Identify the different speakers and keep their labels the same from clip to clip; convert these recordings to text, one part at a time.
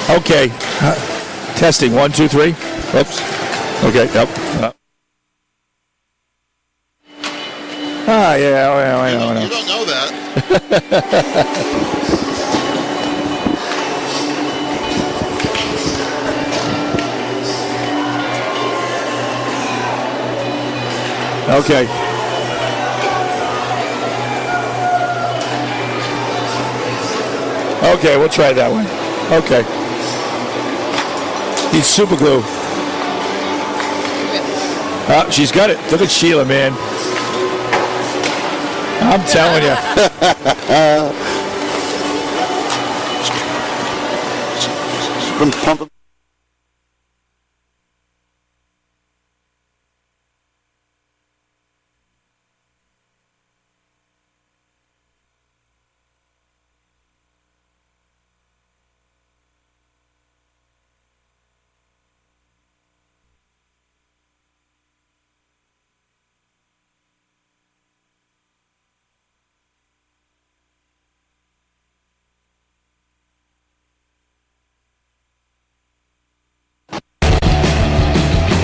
Speaker 1: Okay. Testing. 1, 2, 3. Oops. Okay. Yep. Yeah. I know.
Speaker 2: You don't know that.
Speaker 1: Okay. Okay, we'll try that one. Okay. He's super glue. Oh, she's got it. Look at Sheila, man. I'm telling you.
Speaker 2: She's been pumping.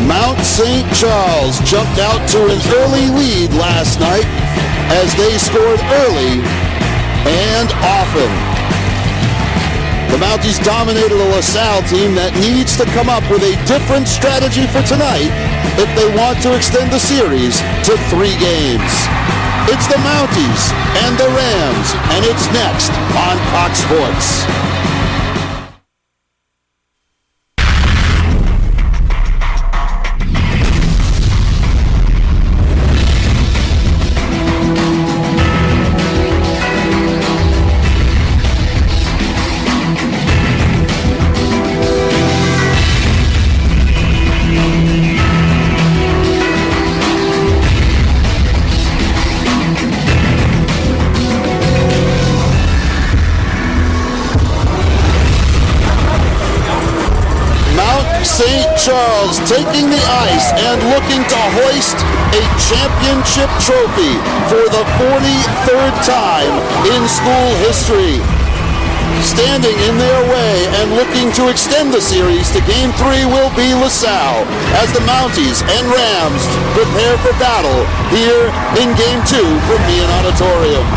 Speaker 2: Mount St. Charles jumped out to an early lead last night as they scored early and often. The Mounties dominated a Lasalle team that needs to come up with a different strategy for tonight if they want to extend the series to 3 games. It's the Mounties and the Rams, and it's next on Cox Sports. St. Charles taking the ice and looking to hoist a championship trophy for the 43rd time in school history. Standing in their way and looking to extend the series to Game 3 will be Lasalle as the Mounties and Rams prepare for battle here in Game 2 from Meehan Auditorium.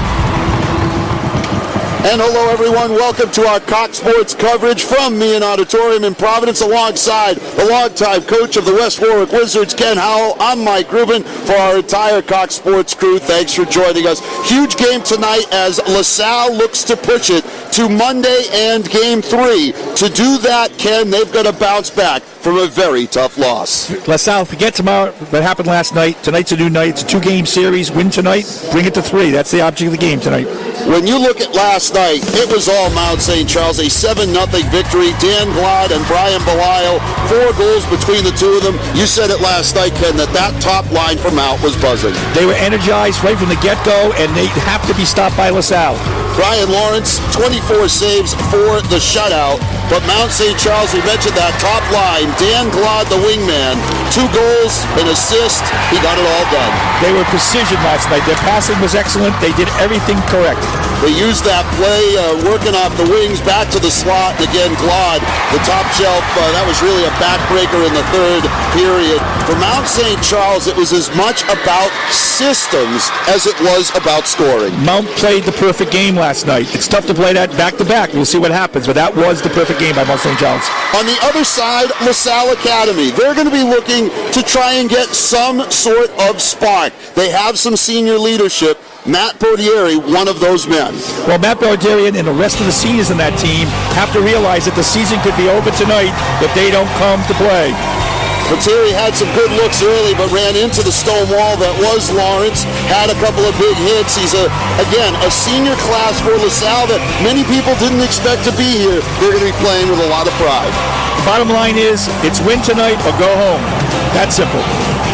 Speaker 2: And hello, everyone. Welcome to our Cox Sports coverage from Meehan Auditorium in Providence, alongside the longtime coach of the West Warwick Wizards, Ken Howell. I'm Mike Rubin. For our entire Cox Sports crew, thanks for joining us. Huge game tonight as LaSalle looks to push it to Monday and Game 3. To do that, Ken, they've got to bounce back from a very tough loss.
Speaker 1: LaSalle, forget tomorrow what happened last night. Tonight's a new night. It's a 2-game series. Win tonight, bring it to 3. That's the object of the game tonight.
Speaker 2: When you look at last night, it was all Mount St. Charles, a 7-0 victory. Dan Glod and Brian Belisle, 4 goals between the two of them. You said it last night, Ken, that top line for Mount was buzzing.
Speaker 1: They were energized right from the get-go, and they have to be stopped by LaSalle.
Speaker 2: Brian Lawrence, 24 saves for the shutout. But Mount St. Charles, we mentioned that top line. Dan Glod, the wingman, 2 goals, an assist. He got it all done.
Speaker 1: They were precision last night. Their passing was excellent. They did everything correct.
Speaker 2: They used that play, working off the wings, back to the slot. And again, Glod, the top shelf, that was really a backbreaker in the third period. For Mount St. Charles, it was as much about systems as it was about scoring.
Speaker 1: Mount played the perfect game last night. It's tough to play that back-to-back. We'll see what happens, but that was the perfect game by Mount St. Charles.
Speaker 2: On the other side, LaSalle Academy. They're going to be looking to try and get some sort of spark. They have some senior leadership. Matt Bordieri, one of those men.
Speaker 1: Well, Matt Bordieri and the rest of the seniors in that team have to realize that the season could be over tonight if they don't come to play.
Speaker 2: Bordieri had some good looks early, but ran into the stone wall that was Lawrence, had a couple of big hits. He's, again, a senior class for LaSalle that many people didn't expect to be here. They're going to be playing with a lot of pride.
Speaker 1: Bottom line is, it's win tonight or go home. That simple.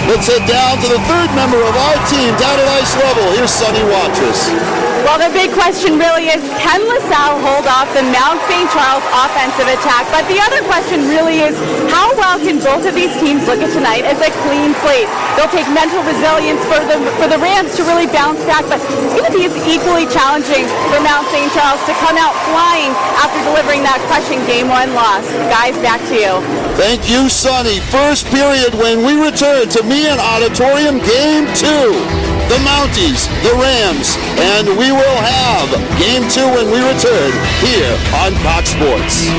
Speaker 2: Let's head down to the third member of our team down at ice level. Here's Sonny Watrous.
Speaker 3: Well, the big question really is, can Lasalle hold off the Mount St. Charles offensive attack? But the other question really is, how well can both of these teams look at tonight as a clean slate? They'll take mental resilience for the Rams to really bounce back, but it's going to be as equally challenging for Mount St. Charles to come out flying after delivering that crushing Game 1 loss. Guys, back to you.
Speaker 2: Thank you, Sonny. First period when we return to Meehan Auditorium, Game 2. The Mounties, the Rams, and we will have Game 2 when we return here on Cox Sports.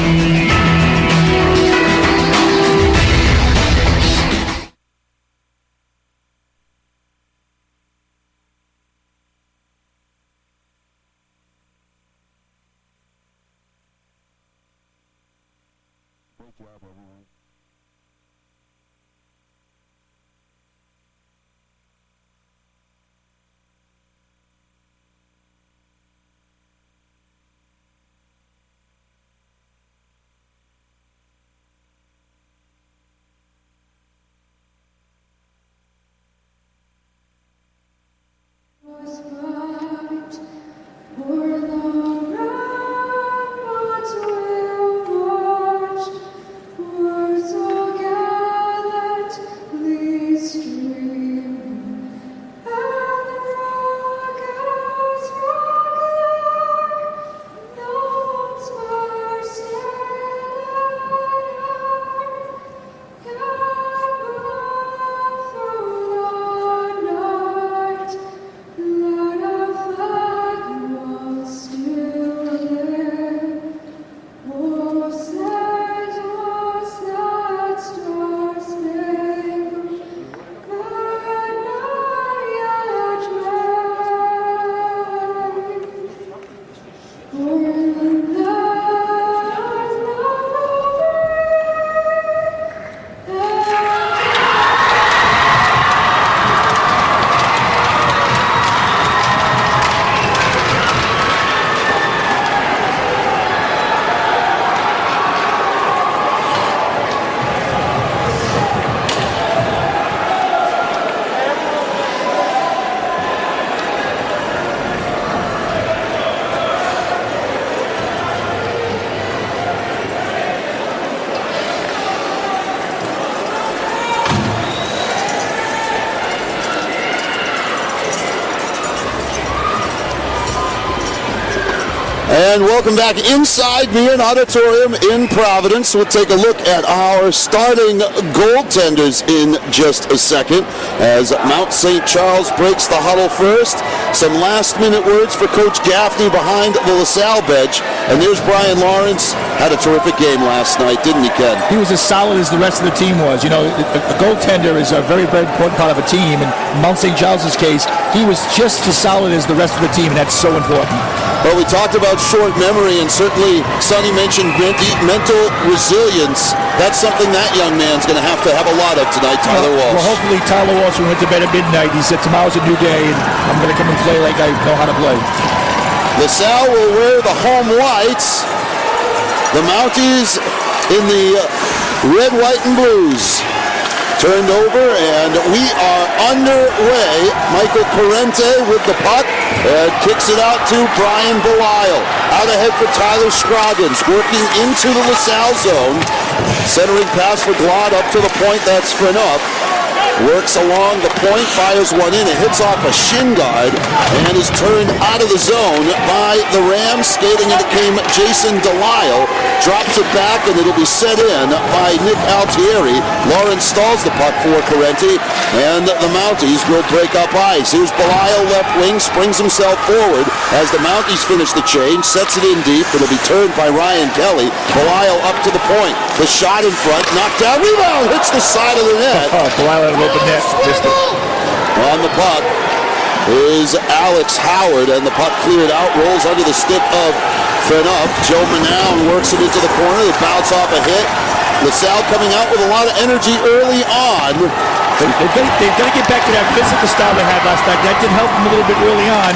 Speaker 2: And welcome back inside Meehan Auditorium in Providence. We'll take a look at our starting goaltenders in just a second as Mount St. Charles breaks the huddle first. Some last-minute words for Coach Gaffney behind the LaSalle bench. And there's Brian Lawrence. Had a terrific game last night, didn't he, Ken?
Speaker 1: He was as solid as the rest of the team was. You know, a goaltender is a very, very important part of a team. In Mount St. Charles' case, he was just as solid as the rest of the team, and that's so important.
Speaker 2: Well, we talked about short memory, and certainly Sonny mentioned mental resilience. That's something that young man's going to have a lot of tonight, Tyler Walsh.
Speaker 1: Well, hopefully Tyler Walsh, who went to bed at midnight, he said, tomorrow's a new day, and I'm going to come and play like I know how to play.
Speaker 2: LaSalle will wear the home whites. The Mounties in the red, white, and blues. Turned over, and we are underway. Michael Parente with the puck and kicks it out to Brian Belisle. Out ahead for Tyler Scroggins, working into the LaSalle zone. Centering pass for Glad up to the point. That's Frenoff. Works along the point, fires one in. It hits off a shin guard and is turned out of the zone by the Rams. Skating it came Jason Delisle. Drops it back, and it'll be set in by Nick Altieri. Lawrence stalls the puck for Parenti, and the Mounties will break up ice. Here's Belisle, left wing, springs himself forward as the Mounties finish the change, sets it in deep. It'll be turned by Ryan Kelly. Belisle up to the point. The shot in front, knocked down, rebound, hits the side of the net.
Speaker 1: Belisle had an open net, missed it.
Speaker 2: On the puck is Alex Howard, and the puck cleared out, rolls under the stick of Frenoff. Joe Manown works it into the corner. They bounce off a hit. LaSalle coming out with a lot of energy early on.
Speaker 1: They've got to get back to that physical style they had last night. That did help them a little bit early on.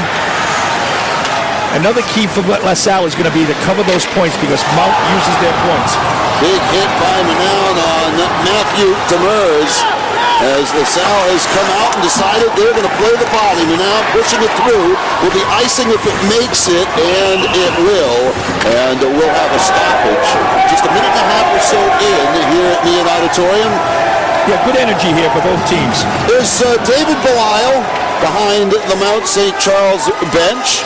Speaker 1: Another key for LaSalle is going to be to cover those points because Mount uses their points.
Speaker 2: Big hit by Manown on Matthew Demers. as LaSalle has come out and decided they're going to play the body. And now pushing it through will be icing if it makes it, and it will. And we'll have a stoppage just a minute and a half or so in here at Meehan Auditorium.
Speaker 1: Yeah, good energy here for both teams.
Speaker 2: There's David Belisle behind the Mount St. Charles bench.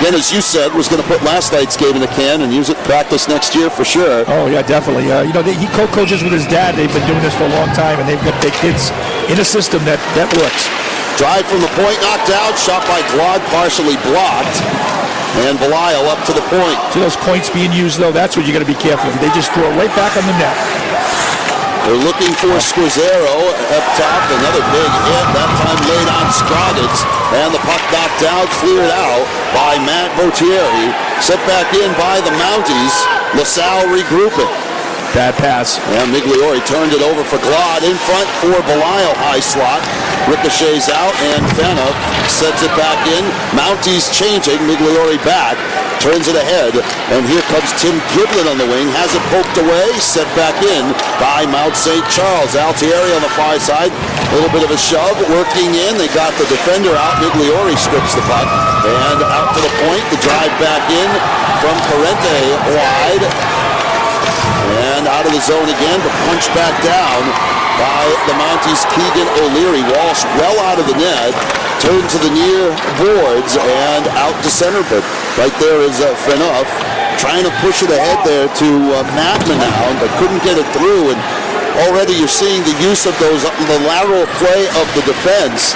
Speaker 2: Again, as you said, was going to put last night's game in the can and use it practice next year for sure.
Speaker 1: Oh, yeah, definitely. He co-coaches with his dad. They've been doing this for a long time, and they've got their kids in a system that works.
Speaker 2: Drive from the point, knocked out, shot by Glod, partially blocked. And Belisle up to the point.
Speaker 1: See those points being used, though? That's what you got to be careful of. They just throw it right back on the net.
Speaker 2: They're looking for Squazzaro up top. Another big hit, that time laid on Scroggins. And the puck knocked out, cleared out by Matt Botieri. Set back in by the Mounties. LaSalle regrouping.
Speaker 1: Bad pass.
Speaker 2: And Migliori turned it over for Glod. In front for Belisle, high slot. Ricochets out, and Fenna sets it back in. Mounties changing, Migliori back. Turns it ahead, and here comes Tim Giblin on the wing. Has it poked away, set back in by Mount St. Charles. Altieri on the far side. A little bit of a shove, working in. They got the defender out. Migliori strips the puck. And out to the point. The drive back in from Parente wide. And out of the zone again, but punched back down by the Mounties' Keegan O'Leary. Walsh well out of the net, turned to the near boards and out to center, but right there is Fenough trying to push it ahead there to Matt Manown, but couldn't get it through. And already you're seeing the use of the lateral play of the defense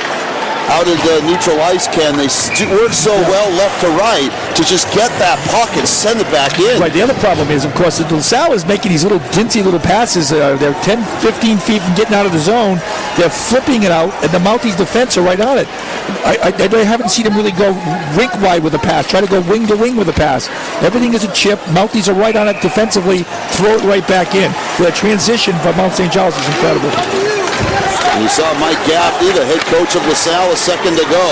Speaker 2: out in the neutral ice can. They work so well left to right to just get that puck and send it back in.
Speaker 1: Right, the other problem is, of course, that LaSalle is making these little dinty little passes. They're 10, 15 feet from getting out of the zone. They're flipping it out, and the Mounties defense are right on it. I haven't seen them really go rink wide with a pass, try to go wing to wing with a pass. Everything is a chip. Mounties are right on it defensively, throw it right back in. The transition from Mount St. Charles is incredible.
Speaker 2: And you saw Mike Gaffney, the head coach of LaSalle, a second ago,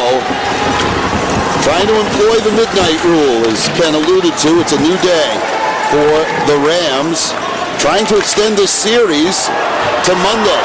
Speaker 2: trying to employ the midnight rule, as Ken alluded to. It's a new day for the Rams, trying to extend this series to Monday.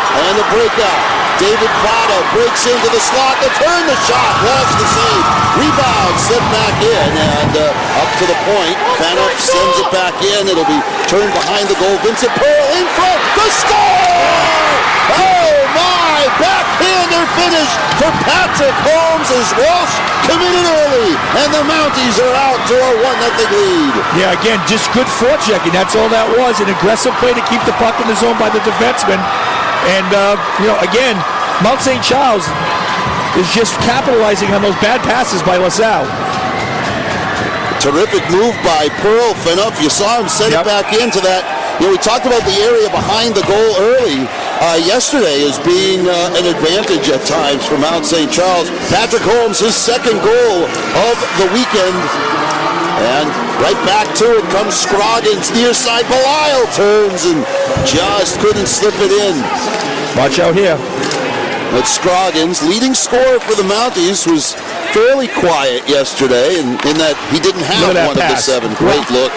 Speaker 2: And the breakout. David Vada breaks into the slot, the turn, the shot, lost the save. Rebound, set back in, and up to the point. Fanup sends it back in. It'll be turned behind the goal. Vincent Pearl in front, the score! Oh my, backhander finish for Patrick Holmes as Walsh committed early, and the Mounties are out to a 1-0 lead.
Speaker 1: Yeah, again, just good forechecking. That's all that was. An aggressive play to keep the puck in the zone by the defenseman. And, again, Mount St. Charles is just capitalizing on those bad passes by LaSalle.
Speaker 2: Terrific move by Pearl. Fenough, you saw him set it back into that. We talked about the area behind the goal early yesterday as being an advantage at times for Mount St. Charles. Patrick Holmes, his second goal of the weekend. And right back to it comes Scroggins, near side. Belisle turns and just couldn't slip it in.
Speaker 1: Watch out here.
Speaker 2: But Scroggins, leading scorer for the Mounties, was fairly quiet yesterday in that he didn't have one
Speaker 1: pass.
Speaker 2: of the 7. Great look.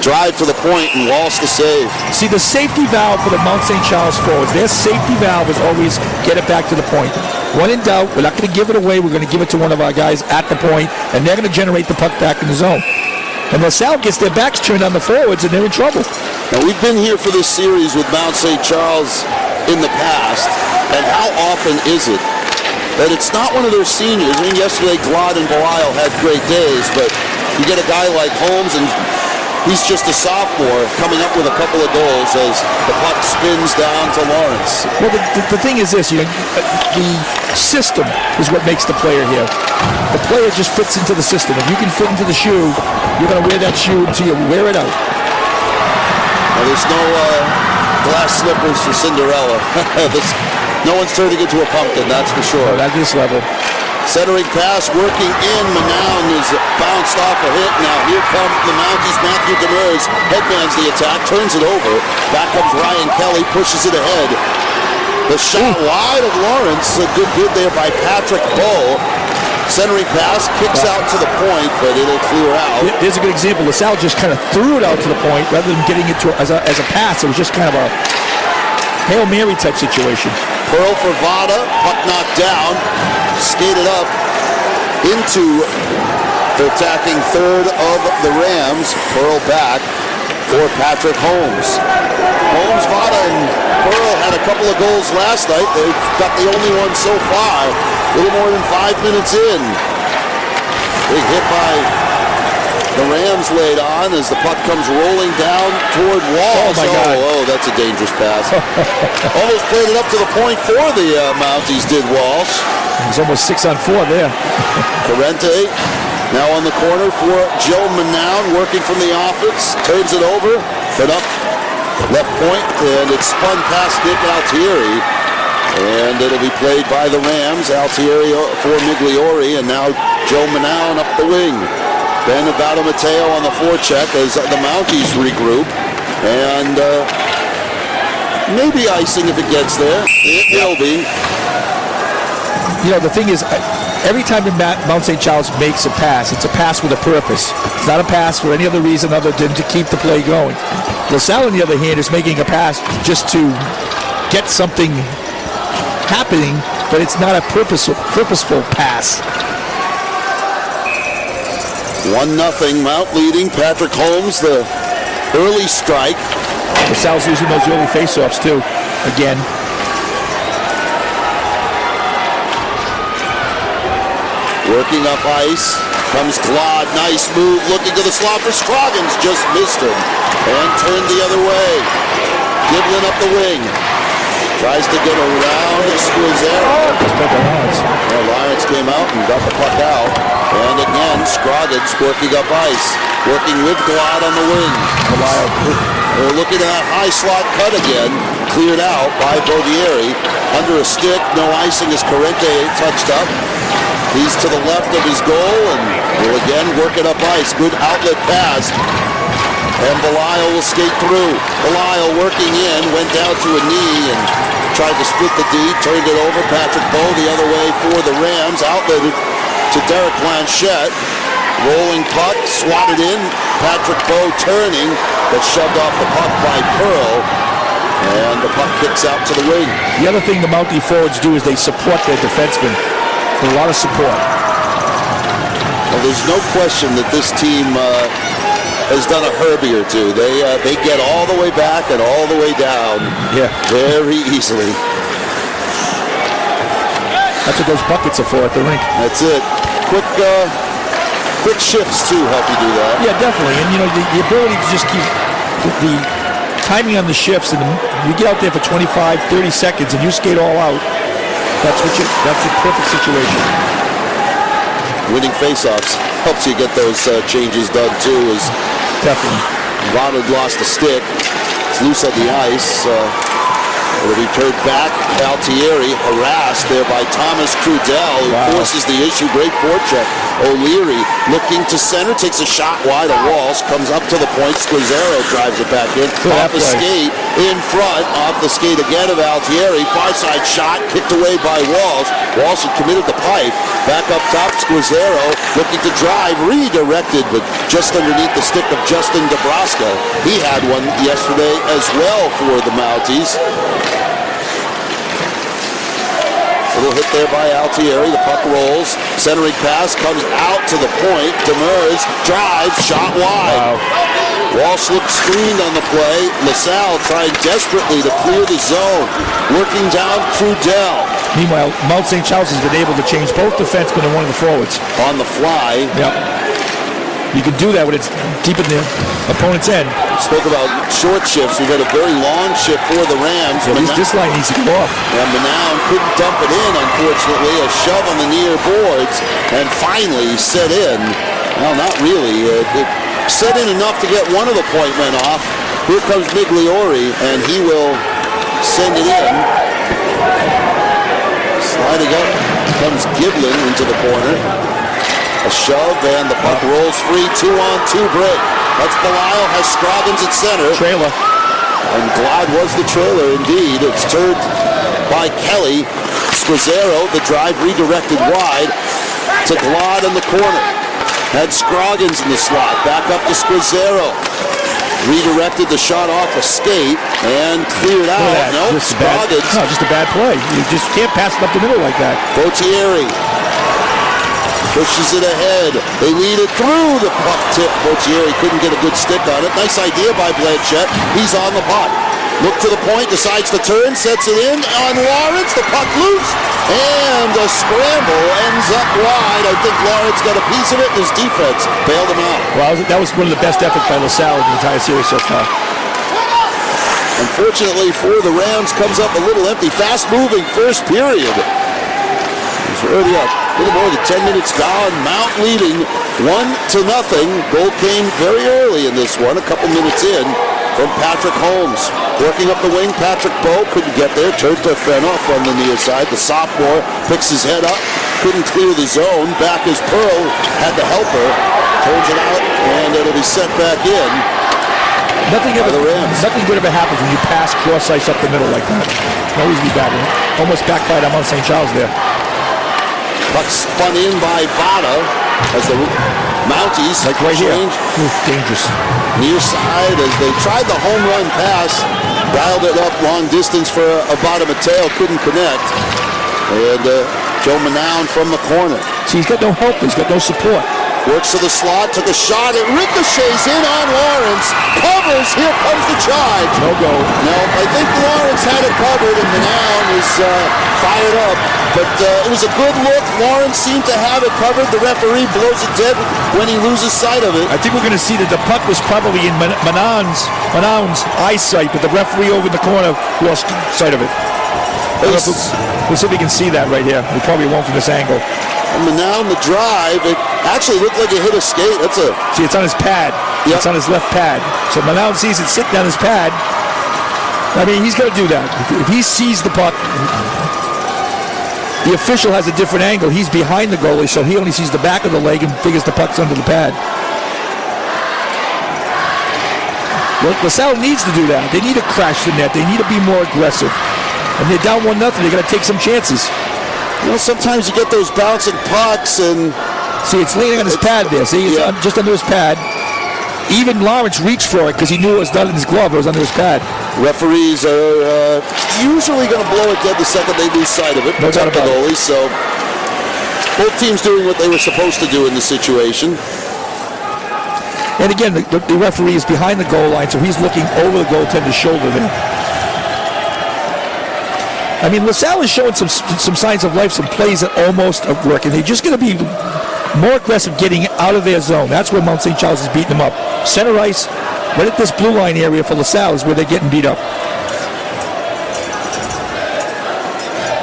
Speaker 2: Drive to the point and Walsh the save.
Speaker 1: See, the safety valve for the Mount St. Charles forwards, their safety valve is always get it back to the point. When in doubt, we're not going to give it away. We're going to give it to one of our guys at the point, and they're going to generate the puck back in the zone. And LaSalle gets their backs turned on the forwards, and they're in trouble.
Speaker 2: Now, we've been here for this series with Mount St. Charles in the past, and how often is it that it's not one of their seniors? I mean, yesterday, Glod and Belisle had great days, but you get a guy like Holmes, and he's just a sophomore coming up with a couple of goals as the puck spins down to Lawrence.
Speaker 1: Well, the thing is this, the system is what makes the player here. The player just fits into the system. If you can fit into the shoe, you're going to wear that shoe until you wear it out.
Speaker 2: Well, there's no glass slippers for Cinderella. No one's turning into a pumpkin, that's for sure.
Speaker 1: Not at this level.
Speaker 2: Centering pass, working in. Manown is bounced off a hit. Now here come the Mounties. Matthew Demers headbands the attack, turns it over. Back comes Ryan Kelly, pushes it ahead. The shot wide of Lawrence. A good bid there by Patrick Bull. Centering pass, kicks out to the point, but it'll clear out.
Speaker 1: There's a good example. LaSalle just kind of threw it out to the point rather than getting it to as a pass. It was just kind of a Hail Mary type situation.
Speaker 2: Pearl for Vada, puck knocked down, skated up into the attacking third of the Rams. Pearl back for Patrick Holmes. Holmes, Vada, and Pearl had a couple of goals last night. They've got the only one so far, a little more than 5 minutes in. Big hit by the Rams laid on as the puck comes rolling down toward Walsh.
Speaker 1: Oh, my God.
Speaker 2: Oh, that's a dangerous pass. Almost played it up to the point for the Mounties, did Walsh.
Speaker 1: It was almost 6-on-4 there.
Speaker 2: Corrente now on the corner for Joe Manown, working from the offense. Turns it over, fit up, left point, and it's spun past Nick Altieri. And it'll be played by the Rams. Altieri for Migliori, and now Joe Manown up the wing. Ben Avado Mateo on the forecheck as the Mounties regroup. And maybe icing if it gets there. It will be.
Speaker 1: You know, the thing is, every time Mount St. Charles makes a pass, it's a pass with a purpose. It's not a pass for any other reason other than to keep the play going. Lasalle, on the other hand, is making a pass just to get something happening, but it's not a purposeful pass.
Speaker 2: 1-0, Mount leading. Patrick Holmes, the early strike.
Speaker 1: LaSalle's using those early faceoffs too, again.
Speaker 2: Working up ice, comes Glad, nice move, looking to the slot for Scroggins, just missed him, and turned the other way. Giblin up the wing, tries to get around Squizero. Lawrence came out and got the puck out, and again, Scroggins working up ice, working with Glad on the wing. We're looking at that high slot cut again, cleared out by Bodieri, under a stick, no icing as Corrente touched up. He's to the left of his goal and will again work it up ice. Good outlet pass. And Belisle will skate through. Belisle working in, went down to a knee and tried to split the D, turned it over. Patrick Bowe the other way for the Rams. Outletted to Derek Blanchette. Rolling puck, swatted in. Patrick Bowe turning, but shoved off the puck by Pearl. And the puck kicks out to the wing.
Speaker 1: The other thing the Mountie forwards do is they support their defensemen. A lot of support.
Speaker 2: Well, there's no question that this team has done a Herbie or two. They get all the way back and all the way down very easily.
Speaker 1: That's what those buckets are for at the rink.
Speaker 2: That's it. Quick shifts, too, help you do that.
Speaker 1: Yeah, definitely. And, you know, the ability to just keep the timing on the shifts, and you get out there for 25, 30 seconds, and you skate all out. That's a perfect situation.
Speaker 2: Winning faceoffs helps you get those changes done too. As
Speaker 1: definitely,
Speaker 2: Vaughn had lost the stick. It's loose on the ice. It'll be turned back. Altieri harassed there by Thomas Crudell, who forces the issue. Great forecheck. O'Leary looking to center, takes a shot wide of Walsh, comes up to the point. Squizero drives it back in. Off the skate, in front, off the skate again of Altieri. Far side shot, kicked away by Walsh. Walsh had committed the pipe. Back up top, Squizero looking to drive, redirected, but just underneath the stick of Justin Dabrowska. He had one yesterday as well for the Mounties. Little hit there by Altieri. The puck rolls. Centering pass comes out to the point. Demers drives. Shot wide. Walsh looks screened on the play. Lasalle trying desperately to clear the zone. Working down Crudell.
Speaker 1: Meanwhile, Mount St. Charles has been able to change both defensemen and one of the forwards.
Speaker 2: On the fly.
Speaker 1: Yep. You can do that when it's deep in the opponent's end.
Speaker 2: Spoke about short shifts. We've had a very long shift for the Rams.
Speaker 1: Yeah, this line needs to go off.
Speaker 2: And Manown couldn't dump it in, unfortunately. A shove on the near boards. And finally set in. Well, not really. It set in enough to get one of the point men off. Here comes Migliori, and he will send it in. Sliding up comes Giblin into the corner. A shove, and the puck rolls free. 2-on-2 break. That's Belisle, has Scroggins at center.
Speaker 1: Trailer.
Speaker 2: And Glad was the trailer, indeed. It's turned by Kelly. Squizero, the drive redirected wide to Glad in the corner. Had Scroggins in the slot. Back up to Squizero. redirected the shot off a skate and cleared out.
Speaker 1: Look at that.
Speaker 2: No,
Speaker 1: Just a bad play. You just can't pass it up the middle like that.
Speaker 2: Botieri pushes it ahead. They lead it through the puck tip. Botieri couldn't get a good stick on it. Nice idea by Blanchette. He's on the puck. Look to the point, decides to turn, sets it in on Lawrence. The puck loose, and a scramble ends up wide. I think Lawrence got a piece of it, and his defense bailed him out.
Speaker 1: Well, that was one of the best efforts by Lasalle in the entire series so far.
Speaker 2: Unfortunately for the Rams, comes up a little empty. Fast-moving first period. He's already up. A little more than 10 minutes gone. Mount leading 1-0. Goal came very early in this one, a couple minutes in, from Patrick Holmes. Working up the wing, Patrick Bowe couldn't get there. Turned to Fenoff on the near side. The sophomore picks his head up. Couldn't clear the zone. Back as Pearl had the helper. Turns it out, and it'll be sent back in.
Speaker 1: Nothing good ever happens when you pass cross ice up the middle like that. Always be bad. Almost backfired on Mount St. Charles there.
Speaker 2: Puck spun in by Vada as the Mounties
Speaker 1: like right
Speaker 2: change.
Speaker 1: Here. Ooh, dangerous.
Speaker 2: Near side as they tried the home run pass, dialed it up long distance for Abada Mateo, couldn't connect. And Joe Manown from the corner.
Speaker 1: See, he's got no help. He's got no support.
Speaker 2: Works to the slot, took a shot, it ricochets in on Lawrence, covers, here comes the charge.
Speaker 1: No go.
Speaker 2: No, I think Lawrence had it covered and Manown was fired up, but it was a good look. Lawrence seemed to have it covered. The referee blows it dead when he loses sight of it.
Speaker 1: I think we're going to see that the puck was probably in Manown's eyesight, but the referee over in the corner lost sight of it. We'll see if we can see that right here. We probably won't from this angle.
Speaker 2: Manown the drive, it actually looked like it hit a skate.
Speaker 1: See, it's on his pad.
Speaker 2: Yep.
Speaker 1: It's on his left pad. So Manown sees it sitting on his pad. I mean, he's going to do that. If he sees the puck, the official has a different angle. He's behind the goalie, so he only sees the back of the leg and figures the puck's under the pad. Well, Lasalle needs to do that. They need to crash the net. They need to be more aggressive. And they're down 1-0. They got to take some chances.
Speaker 2: You know, sometimes you get those bouncing pucks and...
Speaker 1: See, it's leaning on his pad there. See, it's just under his pad. Even Lawrence reached for it because he knew it was not in his glove. It was under his pad.
Speaker 2: Referees are usually going to blow it dead the second they lose sight of it.
Speaker 1: No doubt about
Speaker 2: it. So both teams doing what they were supposed to do in the situation.
Speaker 1: And again, the referee is behind the goal line, so he's looking over the goaltender's shoulder there. I mean, Lasalle is showing some signs of life, some plays that almost are working. They're just going to be more aggressive getting out of their zone. That's where Mount St. Charles is beating them up. Center ice, right at this blue line area for Lasalle is where they're getting beat up.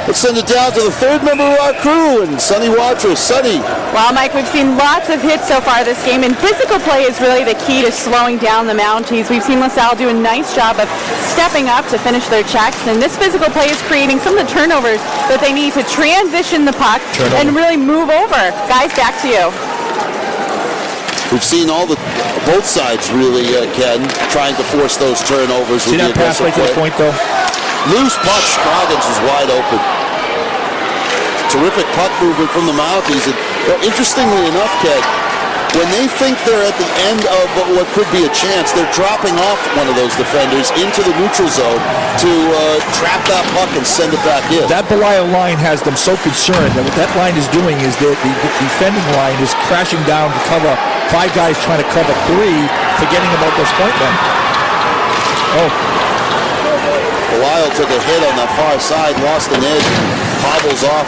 Speaker 2: Let's send it down to the third member of our crew, and Sonny Watrous. Sonny.
Speaker 3: Well, Mike, we've seen lots of hits so far this game, and physical play is really the key to slowing down the Mounties. We've seen Lasalle do a nice job of stepping up to finish their checks, and this physical play is creating some of the turnovers that they need to transition the puck and really move over. Guys, back to you.
Speaker 2: We've seen both sides really, Ken, trying to force those turnovers.
Speaker 1: See that pass right to the point, though?
Speaker 2: Loose puck, Scoggins is wide open. Terrific puck movement from the Mounties. And, interestingly enough, Ken, when they think they're at the end of what could be a chance, they're dropping off one of those defenders into the neutral zone to trap that puck and send it back in.
Speaker 1: That Belial line has them so concerned that what that line is doing is that the defending line is crashing down to cover 5 guys trying to cover 3, forgetting about those point men. Oh.
Speaker 2: Belial took a hit on the far side, lost an edge, hobbles off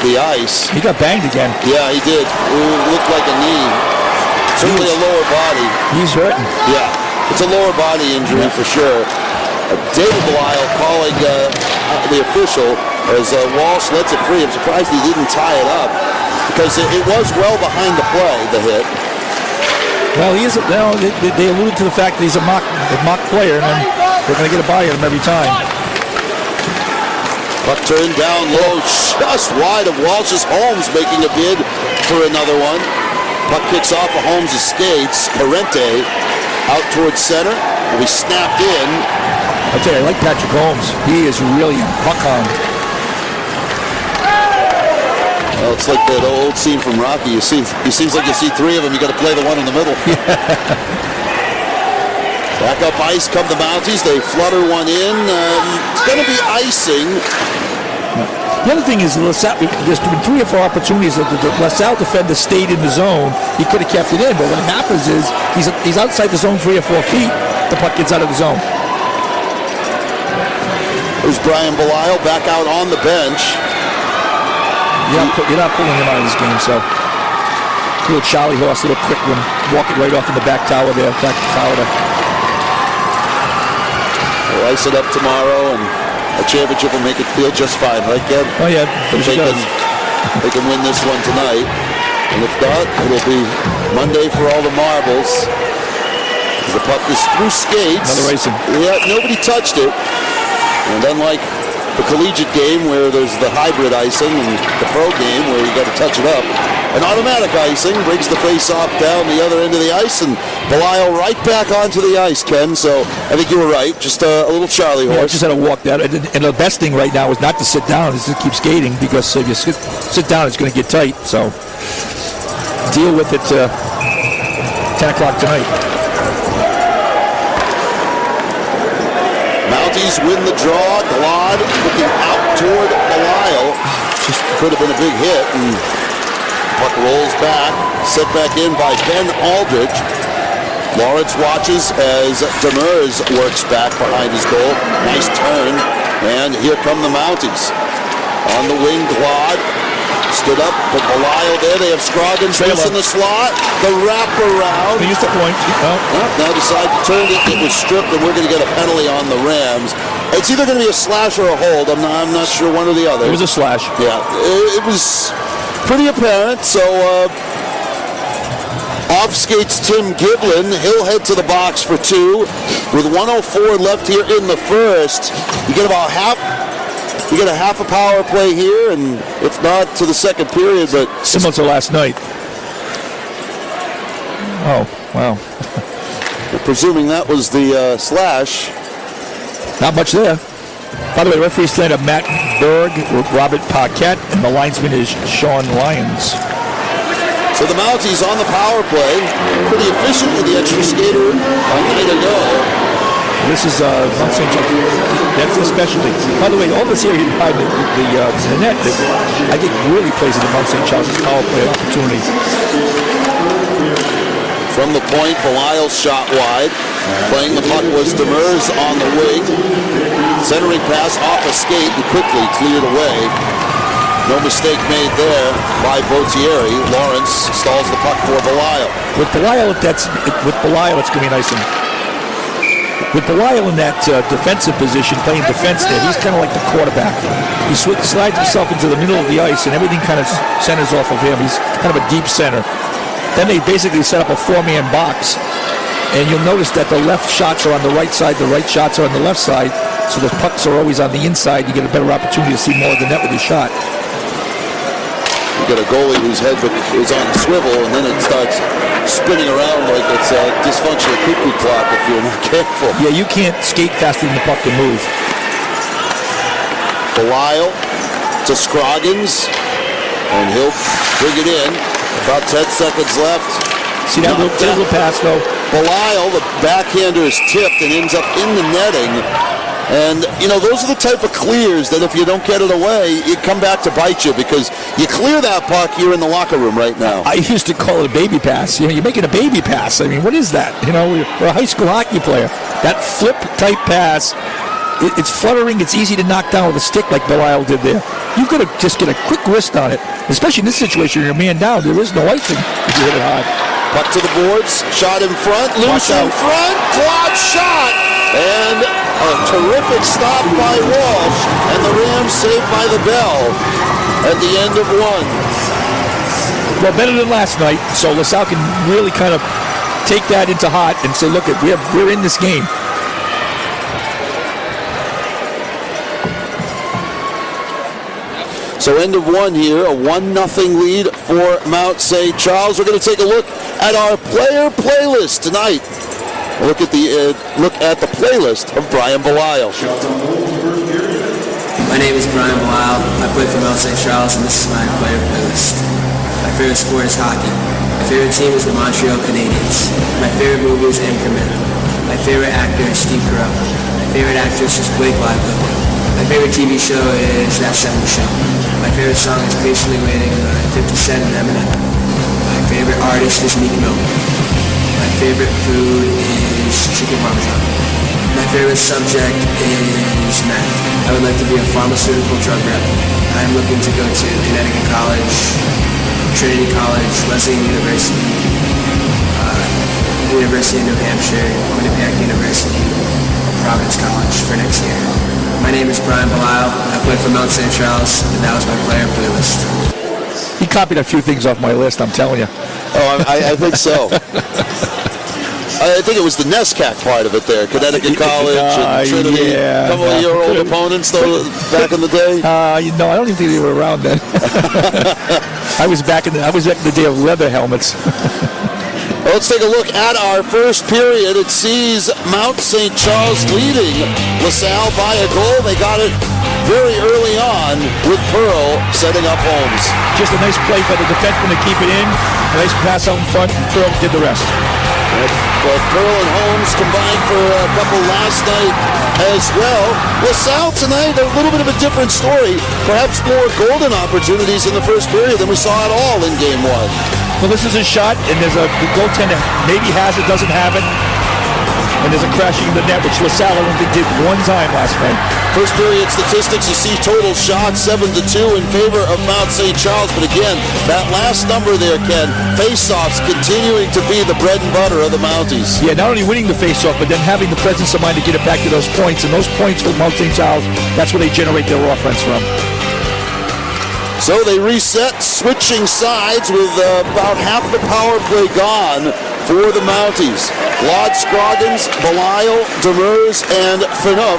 Speaker 2: the ice.
Speaker 1: He got banged again.
Speaker 2: Yeah, he did. It looked like a knee. Certainly a lower body.
Speaker 1: He's hurting.
Speaker 2: Yeah, it's a lower body injury for sure. David Belial calling the official as Walsh lets it free. I'm surprised he didn't tie it up because it was well behind the play, the hit.
Speaker 1: Well, he is. They alluded to the fact that he's a mock player, and then they're going to get a buy on him every time.
Speaker 2: Puck turned down low, just wide of Walsh's. Holmes making a bid for another one. Puck kicks off of Holmes' skates. Parente out towards center. Will be snapped in.
Speaker 1: I tell you, I like Patrick Holmes. He is really a puck hound.
Speaker 2: Well, it's like that old scene from Rocky. It seems like you see three of them. You got to play the one in the middle. Back up ice come the Mounties. They flutter one in. It's going to be icing.
Speaker 1: The other thing is LaSalle, there's been 3 or 4 opportunities that the LaSalle defender stayed in the zone. He could have kept it in, but what happens is he's outside the zone 3 or 4 feet. The puck gets out of the zone.
Speaker 2: There's Brian Belisle back out on the bench.
Speaker 1: You're not pulling him out of this game, so. Little Charlie horse, little quick one. Walk it right off in the back tower there. Back tower there.
Speaker 2: We'll ice it up tomorrow, and a championship will make it feel just fine, right, Ken?
Speaker 1: Oh, yeah.
Speaker 2: They can win this one tonight. And if not, it'll be Monday for all the marbles. The puck is through skates.
Speaker 1: Another racing.
Speaker 2: Yeah, nobody touched it. And unlike the collegiate game where there's the hybrid icing and the pro game where you got to touch it up, an automatic icing brings the face-off down the other end of the ice, and Belisle right back onto the ice, Ken. So I think you were right. Just a little Charlie horse.
Speaker 1: Yeah, just had to walk that. And the best thing right now is not to sit down, is to keep skating, because if you sit down, it's going to get tight. So deal with it 10 o'clock tonight.
Speaker 2: Mounties win the draw. Glad looking out toward Belisle. Just could have been a big hit, and puck rolls back, set back in by Ben Aldridge. Lawrence watches as Demers works back behind his goal. Nice turn, and here come the Mounties. On the wing, Glad stood up, but Belisle there. They have Scroggins loose in the slot. The wraparound.
Speaker 1: They used the point.
Speaker 2: Now decide to turn it. It was stripped, and we're going to get a penalty on the Rams. It's either going to be a slash or a hold. I'm not sure, one or the other.
Speaker 1: It was a slash.
Speaker 2: Yeah, it was pretty apparent. So off skates Tim Giblin. He'll head to the box for 2. With 1:04 left here in the first, you get about half. You get a half a power play here, and if not, to the second period. But
Speaker 1: similar to last night. Oh, wow.
Speaker 2: Presuming that was the slash.
Speaker 1: Not much there. By the way, referees tonight are Matt Berg, Robert Paquette, and the linesman is Sean Lyons.
Speaker 2: So the Mounties on the power play, pretty efficient with the extra skater a minute ago.
Speaker 1: This is Mount St. Charles. That's the specialty. By the way, all this here behind the net, I think really plays into Mount St. Charles' power play opportunity.
Speaker 2: From the point, Belisle shot wide. Playing the puck was Demers on the wing. Centering pass off a skate and quickly cleared away. No mistake made there by Botieri. Lawrence stalls the puck for Belisle.
Speaker 1: With Belisle, it's going to be nice. With Belisle in that defensive position, playing defense there, he's kind of like the quarterback. He slides himself into the middle of the ice, and everything kind of centers off of him. He's kind of a deep center. Then they basically set up a 4-man box, and you'll notice that the left shots are on the right side, the right shots are on the left side, so the pucks are always on the inside. You get a better opportunity to see more of the net with your shot.
Speaker 2: You get a goalie whose head is on a swivel, and then it starts spinning around like it's a dysfunctional cuckoo clock if you're not careful.
Speaker 1: Yeah, you can't skate faster than the puck can move.
Speaker 2: Belisle to Scroggins, and he'll bring it in. About 10 seconds left.
Speaker 1: See that little pass, though?
Speaker 2: Belisle, the backhander is tipped and ends up in the netting. And, those are the type of clears that if you don't get it away, you come back to bite you, because you clear that puck, you're in the locker room right now.
Speaker 1: I used to call it a baby pass. You're making a baby pass. I mean, what is that? We're a high school hockey player. That flip-type pass, it's fluttering. It's easy to knock down with a stick like Belisle did there. You've got to just get a quick wrist on it, especially in this situation. You're a man down. There is no icing if you hit it hard.
Speaker 2: Puck to the boards, shot in front, loose in front, blocked shot, and a terrific stop by Walsh, and the Rams saved by the bell at the end of 1.
Speaker 1: Well, better than last night, so LaSalle can really kind of take that into heart and say, look, we're in this game.
Speaker 2: So end of 1 here, a 1-0 lead for Mount St. Charles. We're going to take a look at our player playlist tonight. Look at the playlist of Brian Belisle.
Speaker 4: My name is Brian Lasalle. I play for Mount St. Charles, and this is my player playlist. My favorite sport is hockey. My favorite team is the Montreal Canadiens. My favorite movie is Anchorman. My favorite actor is Steve Carell. My favorite actress is Blake Lively. My favorite TV show is That 70s Show. My favorite song is Patiently Waiting by 50 Cent and Eminem. My favorite artist is Meek Mill. My favorite food is chicken parmesan. My favorite subject is math. I would like to be a pharmaceutical drug rep. I'm looking to go to Connecticut College, Trinity College, Wesleyan University, University of New Hampshire, Quinnipiac University, Providence College for next year. My name is Brian Belisle. I play for Mount St. Charles, and that was my player playlist.
Speaker 1: He copied a few things off my list, I'm telling you.
Speaker 2: Oh, I think so. I think it was the NESCAC part of it there, Connecticut College and Trinity.
Speaker 1: Yeah,
Speaker 2: Some of your old opponents, though, back in the day.
Speaker 1: I don't even think they were around then. I was back in the day of leather helmets.
Speaker 2: Well, let's take a look at our first period. It sees Mount St. Charles leading Lasalle by a goal. They got it very early on with Pearl setting up Holmes.
Speaker 1: Just a nice play by the defenseman to keep it in. A nice pass out in front, and Pearl did the rest.
Speaker 2: But Pearl and Holmes combined for a couple last night as well. LaSalle tonight, a little bit of a different story. Perhaps more golden opportunities in the first period than we saw at all in game one.
Speaker 1: Well, this is a shot, and there's the goaltender maybe has it, doesn't have it. And there's a crashing in the net, which LaSalle I don't think did one time last night.
Speaker 2: First period statistics, you see total shots 7-2 in favor of Mount St. Charles. But again, that last number there, Ken, face-offs continuing to be the bread and butter of the Mounties.
Speaker 1: Yeah, not only winning the face-off, but then having the presence of mind to get it back to those points. And those points for Mount St. Charles, that's where they generate their offense from.
Speaker 2: So they reset, switching sides with about half the power play gone for the Mounties. Lod, Scroggins, Belisle, Demers, and Phaneuf,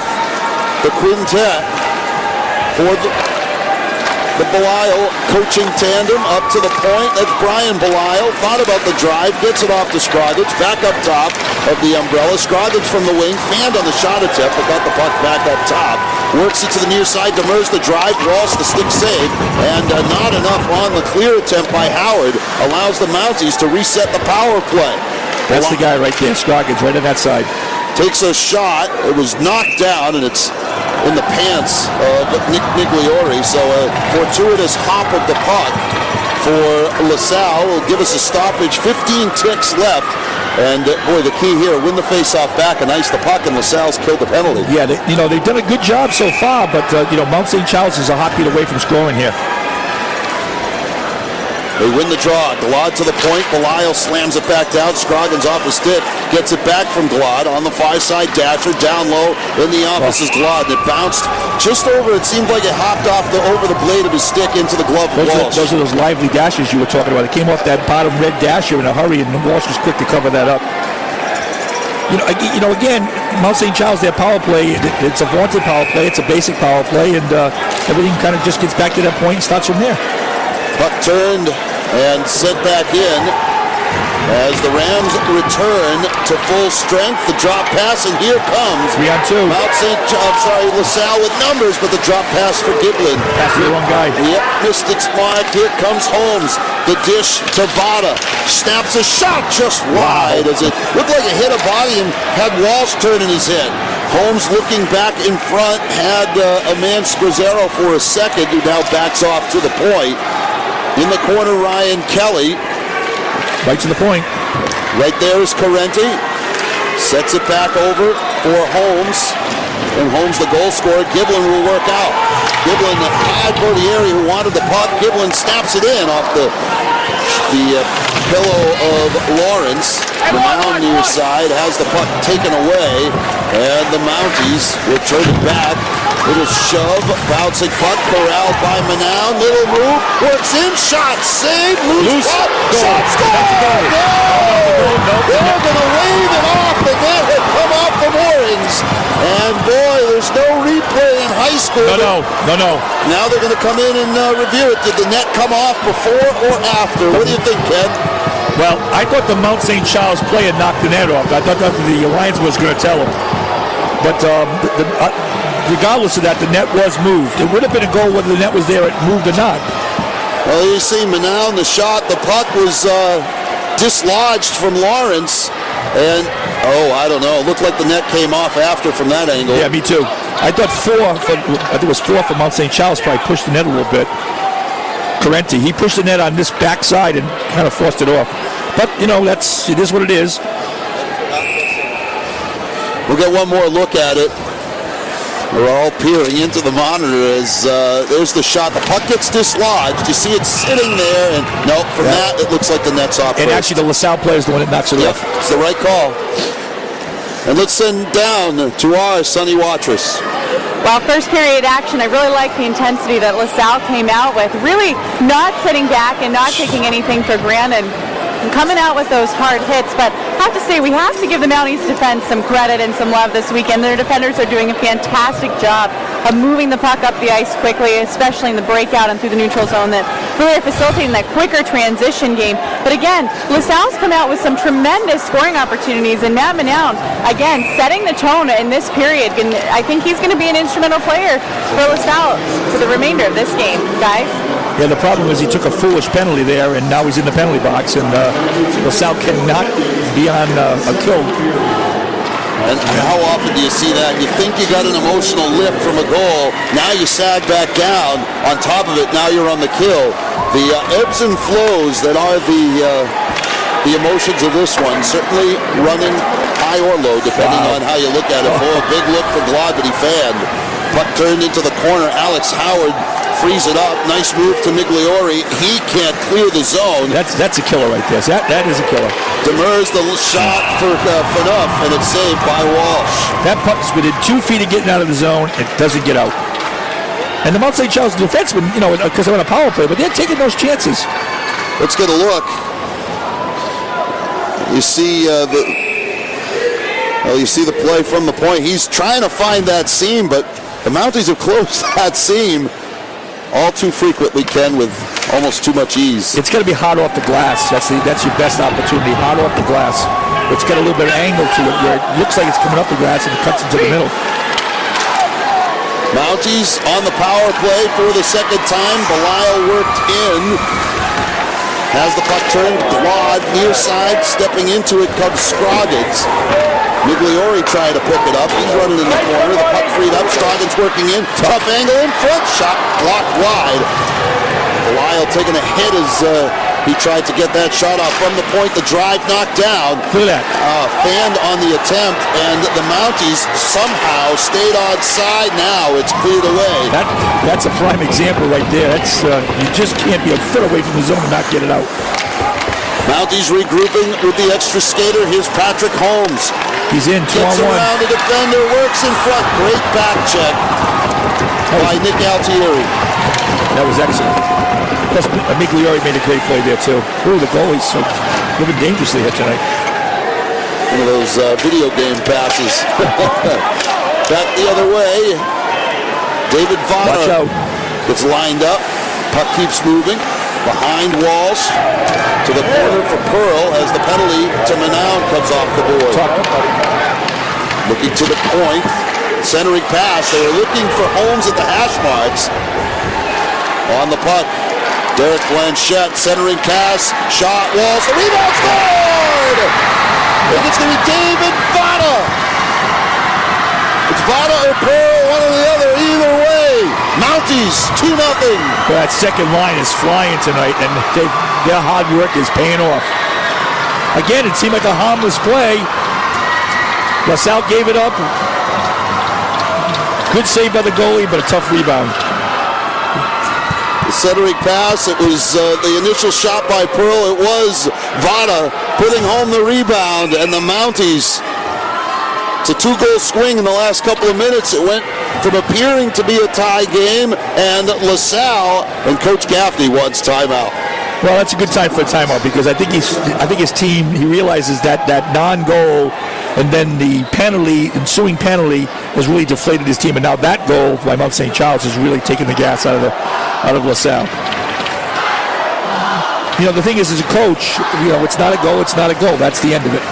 Speaker 2: the quintet for the Belisle coaching tandem up to the point. That's Brian Belisle. Thought about the drive, gets it off to Scroggins, back up top of the umbrella. Scroggins from the wing, fanned on the shot attempt, but got the puck back up top. Works it to the near side. Demers the drive, Walsh the stick save, and not enough on the clear attempt by Howard allows the Mounties to reset the power play.
Speaker 1: That's the guy right there, Scroggins, right on that side.
Speaker 2: Takes a shot. It was knocked down, and it's in the pants of Nick Migliore. So a fortuitous hop of the puck for LaSalle will give us a stoppage. 15 ticks left. And, boy, the key here, win the face-off back and ice the puck, and LaSalle's killed the penalty.
Speaker 1: Yeah, they've done a good job so far, but, Mount St. Charles is a heartbeat away from scoring here.
Speaker 2: They win the draw. Glad to the point. Belisle slams it back down. Scroggins off the stick. Gets it back from Glad. On the far side, Dasher down low. In the office is Glad. And it bounced just over. It seemed like it hopped off over the blade of his stick into the glove of Walsh.
Speaker 1: Those are those lively dashes you were talking about. It came off that bottom red dasher in a hurry, and Walsh was quick to cover that up. Again, Mount St. Charles, their power play, it's a vaunted power play. It's a basic power play, and everything kind of just gets back to that point and starts from there.
Speaker 2: Puck turned and sent back in as the Rams return to full strength. The drop pass, and here comes
Speaker 1: 3-on-2.
Speaker 2: LaSalle with numbers, but the drop pass for Giblin.
Speaker 1: That's the wrong guy.
Speaker 2: Yep, missed its mark. Here comes Holmes. The dish to Vada. Snaps a shot just wide as it looked like it hit a body and had Walsh turning his head. Holmes looking back in front, had a man Scorzero for a second, who now backs off to the point. In the corner, Ryan Kelly.
Speaker 1: Right to the point.
Speaker 2: Right there is Correnti. Sets it back over for Holmes. And Holmes, the goal scorer. Giblin will work out. Giblin had Bordieri, who wanted the puck. Giblin snaps it in off the pillow of Lawrence. The Mound near side has the puck taken away. And the Mounties will turn it back. Little shove, bouncing puck, corralled by Manown. Little move, works in, shot, save, loose puck, shot, score! No! They're going to wave it off. The net had come off the moorings. And boy, there's no replay in high school.
Speaker 1: No.
Speaker 2: Now they're going to come in and review it. Did the net come off before or after? What do you think, Ken?
Speaker 1: Well, I thought the Mount St. Charles player knocked the net off. I thought that the Alliance was going to tell him. But regardless of that, the net was moved. It would have been a goal whether the net was there, it moved or not.
Speaker 2: Well, you see Manown, the shot, the puck was dislodged from Lawrence. And, I don't know. It looked like the net came off after from that angle.
Speaker 1: Yeah, me too. I thought I think it was 4 for Mount St. Charles probably pushed the net a little bit. Correnti, he pushed the net on this backside and kind of forced it off. But, it is what it is.
Speaker 2: We'll get one more look at it. We're all peering into the monitor as there's the shot. The puck gets dislodged. You see it sitting there, and from that, it looks like the net's off.
Speaker 1: And
Speaker 2: first.
Speaker 1: actually, the Lasalle player is the one that knocks it off.
Speaker 2: It's the right call. And let's send down to our Sunny Watrous.
Speaker 3: Well, first period action, I really like the intensity that Lasalle came out with. Really not sitting back and not taking anything for granted. And coming out with those hard hits, but I have to say we have to give the Mounties defense some credit and some love this weekend. Their defenders are doing a fantastic job of moving the puck up the ice quickly, especially in the breakout and through the neutral zone, that really are facilitating that quicker transition game. But again, LaSalle's come out with some tremendous scoring opportunities, and Matt Manown, again, setting the tone in this period. And I think he's going to be an instrumental player for LaSalle for the remainder of this game, guys.
Speaker 1: Yeah, the problem is he took a foolish penalty there, and now he's in the penalty box, and LaSalle cannot be on a kill.
Speaker 2: And how often do you see that? You think you got an emotional lift from a goal, now you sag back down. On top of it, now you're on the kill. The ebbs and flows that are the emotions of this one, certainly running high or low, depending on how you look at it. Oh, a big look for Glad, but he fanned. Puck turned into the corner. Alex Howard frees it up. Nice move to Migliori. He can't clear the zone.
Speaker 1: That's a killer right there. That is a killer.
Speaker 2: Demers the shot for Phaneuf, and it's saved by Walsh.
Speaker 1: That puck's within 2 feet of getting out of the zone. It doesn't get out. And the Mount St. Charles defensemen, because they're on a power play, but they're taking those chances.
Speaker 2: Let's get a look. You see you see the play from the point. He's trying to find that seam, but the Mounties have closed that seam all too frequently, Ken, with almost too much ease.
Speaker 1: It's got to be hard off the glass. That's your best opportunity, hard off the glass. It's got a little bit of angle to it where it looks like it's coming up the glass and it cuts into the middle.
Speaker 2: Mounties on the power play for the second time. Belial worked in. Has the puck turned. Glad near side. Stepping into it comes Scroggins. Migliori trying to pick it up. He's running in the corner. The puck freed up. Scroggins working in. Tough angle in front. Shot blocked wide. Belial taking a hit as he tried to get that shot off from the point. The drive knocked down.
Speaker 1: Look at that.
Speaker 2: Fanned on the attempt, and the Mounties somehow stayed on side. Now it's cleared away.
Speaker 1: That's a prime example right there. That's you just can't be a foot away from the zone and not get it out.
Speaker 2: Mounties regrouping with the extra skater. Here's Patrick Holmes.
Speaker 1: He's in 2-on-1.
Speaker 2: Gets around the defender, works in front. Great back check by Nick Altieri.
Speaker 1: That was excellent. Plus, Migliori made a great play there, too. Ooh, the goalie's so moving dangerously here tonight.
Speaker 2: One of those video game passes. Back the other way. David
Speaker 1: Watch
Speaker 2: Vada
Speaker 1: out.
Speaker 2: gets lined up. Puck keeps moving. Behind Walsh to the corner for Pearl as the penalty to Manown comes off the board. Looking to the point. Centering pass. They were looking for Holmes at the hash marks. On the puck. Derek Blanchette centering pass. Shot. Walsh. The rebound scored! I think it's going to be David Vada. It's Vada or Pearl, one or the other. Either way. Mounties 2-0.
Speaker 1: Well, that second line is flying tonight, and their hard work is paying off. Again, it seemed like a harmless play. LaSalle gave it up. Good save by the goalie, but a tough rebound.
Speaker 2: The centering pass, it was the initial shot by Pearl. It was Vada putting home the rebound, and the Mounties, it's a 2-goal swing in the last couple of minutes. It went from appearing to be a tie game, and LaSalle and Coach Gaffney wants timeout.
Speaker 1: Well, that's a good time for a timeout because I think his team, he realizes that non-goal and then the ensuing penalty has really deflated his team, and now that goal by Mount St. Charles has really taken the gas out of LaSalle. The thing is, as a coach, it's not a goal, it's not a goal. That's the end of it.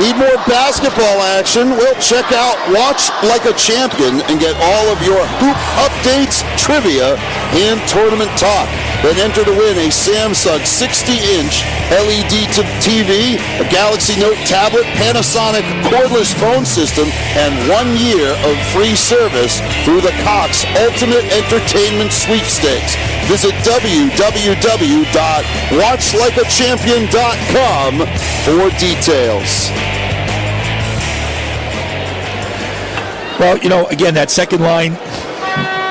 Speaker 2: Need more basketball action? Well, check out Watch Like a Champion and get all of your hoop updates, trivia, and tournament talk. Then enter to win a Samsung 60-inch LED TV, a Galaxy Note tablet, Panasonic cordless phone system, and 1 year of free service through the Cox Ultimate Entertainment Sweepstakes. Visit www.watchlikeachampion.com for details.
Speaker 1: Well, again, that second line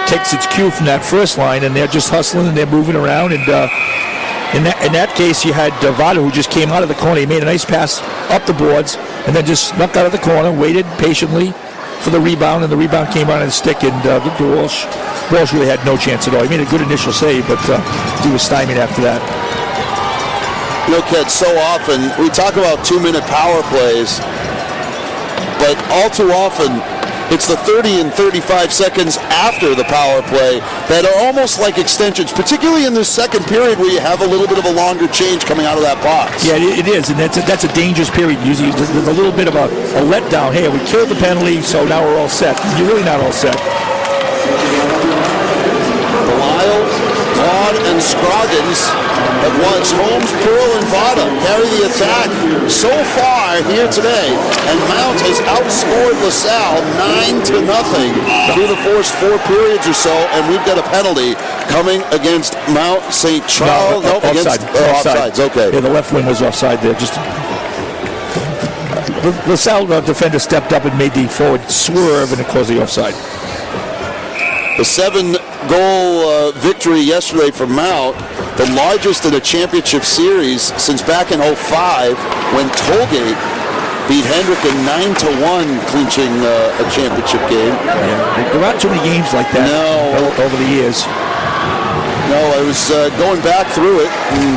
Speaker 1: takes its cue from that first line, and they're just hustling and they're moving around. And in that case, you had Vada, who just came out of the corner. He made a nice pass up the boards and then just snuck out of the corner, waited patiently for the rebound, and the rebound came on his stick, and Victor Walsh really had no chance at all. He made a good initial save, but he was stymied after that.
Speaker 2: Ken, so often we talk about 2-minute power plays, but all too often it's the 30 and 35 seconds after the power play that are almost like extensions, particularly in the second period where you have a little bit of a longer change coming out of that box.
Speaker 1: Yeah, it is, and that's a dangerous period. Usually there's a little bit of a letdown. Hey, we killed the penalty, so now we're all set. You're really not all set.
Speaker 2: Lasalle, Todd, and Scroggins have watched Holmes, Pearl, and Vada carry the attack so far here today, and Mount has outscored Lasalle 9-0 through the first 4 periods or so, and we've got a penalty coming against Mount St. Charles.
Speaker 1: Offside.
Speaker 2: Offsides, okay.
Speaker 1: Yeah, the left wing was offside there. Just the Lasalle defender stepped up and made the forward swerve, and it caused the offside.
Speaker 2: The 7-goal victory yesterday for Mount, the largest in a championship series since back in 05 when Tollgate beat Hendricken 9-1, clinching a championship game.
Speaker 1: Yeah, there aren't too many games like that over the years.
Speaker 2: No, I was going back through it, and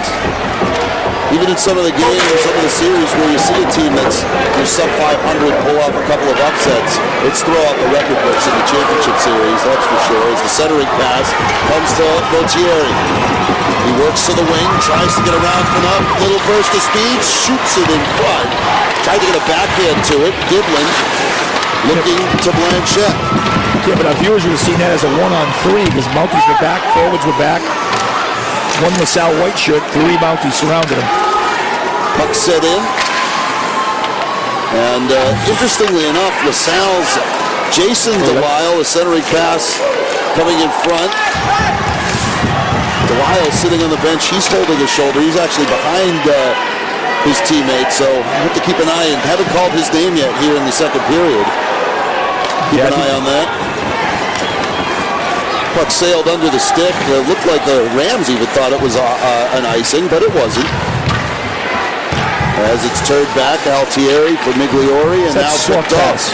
Speaker 2: even in some of the games, some of the series where you see a team that's sub 500 pull off a couple of upsets, it's throw out the record books in the championship series, that's for sure. As the centering pass comes to Gautieri. He works to the wing, tries to get around Phaneuf, little burst of speed, shoots it in front. Tried to get a backhand to it. Giblin looking to Blanchette.
Speaker 1: Yeah, but our viewers would have seen that as a 1-on-3 because Mounties were back, forwards were back. One Lasalle white shirt, 3 Mounties surrounded him.
Speaker 2: Puck set in. And interestingly enough, LaSalle's Jason Delisle, a centering pass coming in front. Delisle sitting on the bench. He's holding his shoulder. He's actually behind his teammate, so we have to keep an eye. And haven't called his name yet here in the second period. Keep an eye on that. Puck sailed under the stick. It looked like the Rams even thought it was an icing, but it wasn't. As it's turned back, Altieri for Migliori, and now picked off.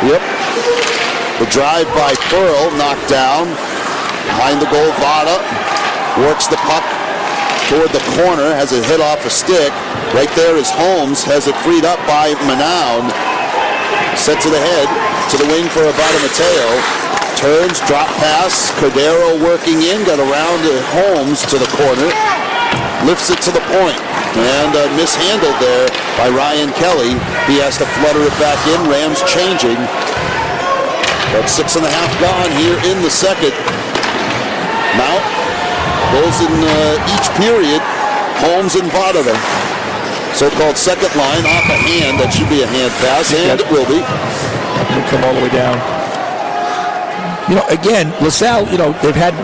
Speaker 2: Yep. The drive by Pearl, knocked down. Behind the goal, Vada works the puck toward the corner, has it hit off a stick. Right there is Holmes, has it freed up by Manown. Set to the head, to the wing for Abada Mateo. Turns, drop pass, Cordero working in, got around to Holmes to the corner. Lifts it to the point, and mishandled there by Ryan Kelly. He has to flutter it back in, Rams changing. About 6.5 gone here in the second. Mount goes in each period. Holmes and Vada, the so-called second line, off a hand. That should be a hand pass, and it will be.
Speaker 1: It'll come all the way down. Again, LaSalle, they've had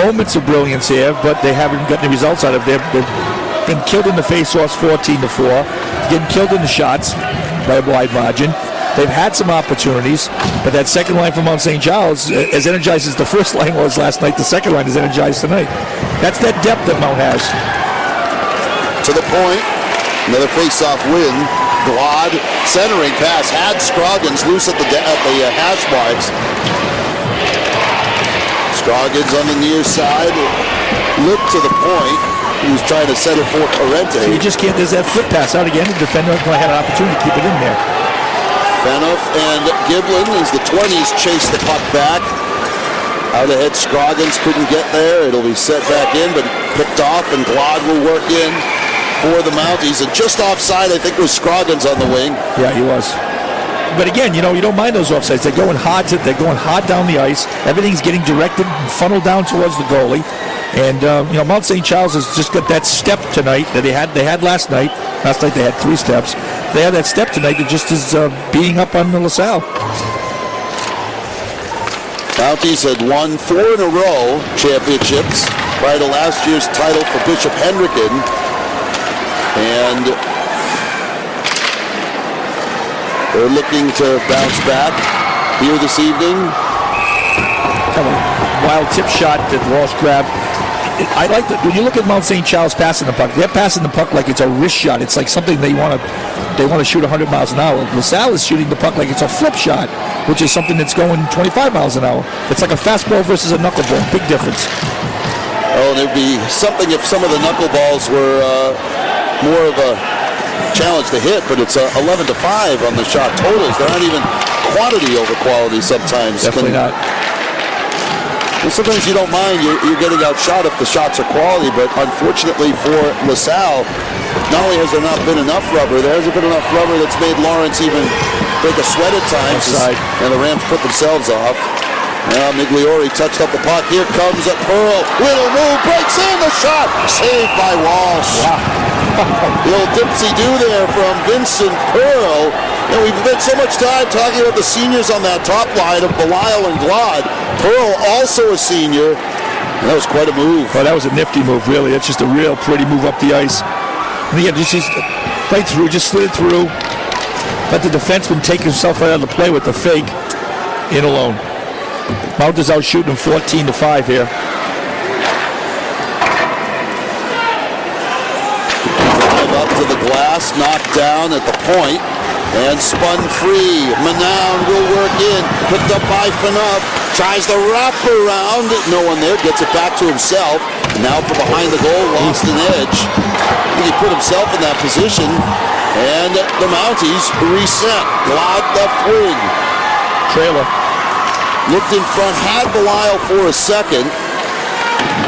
Speaker 1: moments of brilliance here, but they haven't gotten the results out of it. They've been killed in the face-offs 14-4, getting killed in the shots by a wide margin. They've had some opportunities, but that second line from Mount St. Charles, as energized as the first line was last night, the second line is energized tonight. That's that depth that Mount has.
Speaker 2: To the point, another face-off win. Glad centering pass had Scroggins loose at the hash marks. Scroggins on the near side, looked to the point. He was trying to set it for Corrente.
Speaker 1: So you just can't, there's that flip pass out again. The defender had an opportunity to keep it in there.
Speaker 2: Phaneuf and Giblin as the 20s chase the puck back. Out ahead, Scroggins couldn't get there. It'll be set back in, but picked off, and Glad will work in. for the Mounties. And just offside, I think, was Scroggins on the wing.
Speaker 1: Yeah, he was. But again, you don't mind those offsides. They're going hard down the ice. Everything's getting directed and funneled down towards the goalie. And Mount St. Charles has just got that step tonight that they had last night. Last night they had 3 steps. They have that step tonight that just is beating up on the Lasalle.
Speaker 2: Mounties had won 4 in a row championships prior to last year's title for Bishop Hendricken. And they're looking to bounce back here this evening.
Speaker 1: Come on. Wild tip shot that Walsh grabbed. I like that when you look at Mount St. Charles passing the puck, they're passing the puck like it's a wrist shot. It's like something they want to shoot 100 miles an hour. LaSalle is shooting the puck like it's a flip shot, which is something that's going 25 miles an hour. It's like a fastball versus a knuckleball. Big difference.
Speaker 2: Oh, there'd be something if some of the knuckleballs were more of a challenge to hit, but it's 11-5 on the shot totals. They're not even quantity over quality sometimes.
Speaker 1: Definitely not.
Speaker 2: And sometimes you don't mind you're getting outshot if the shots are quality, but unfortunately for LaSalle, not only has there not been enough rubber, there hasn't been enough rubber that's made Lawrence even break a sweat at times, and the Rams put themselves off. Now Migliore touched up the puck. Here comes a Pearl. Little move, breaks in the shot. Saved by Walsh. Wow. Little dipsy-do there from Vincent Pearl. And we've spent so much time talking about the seniors on that top line of Belisle and Glod. Pearl also a senior. And that was quite a move.
Speaker 1: Well, that was a nifty move, really. That's just a real pretty move up the ice. And again, just right through, just slid it through. Let the defenseman take himself out of the play with the fake. In alone. Mount is out shooting 14-5 here.
Speaker 2: Drive up to the glass, knocked down at the point, and spun free. Manown will work in, picked up by Fanuff, tries the wrap around. No one there, gets it back to himself. Now from behind the goal, lost an edge. He put himself in that position, and the Mounties reset. Glad left wing.
Speaker 1: Trailer.
Speaker 2: Looked in front, had Belisle for a second.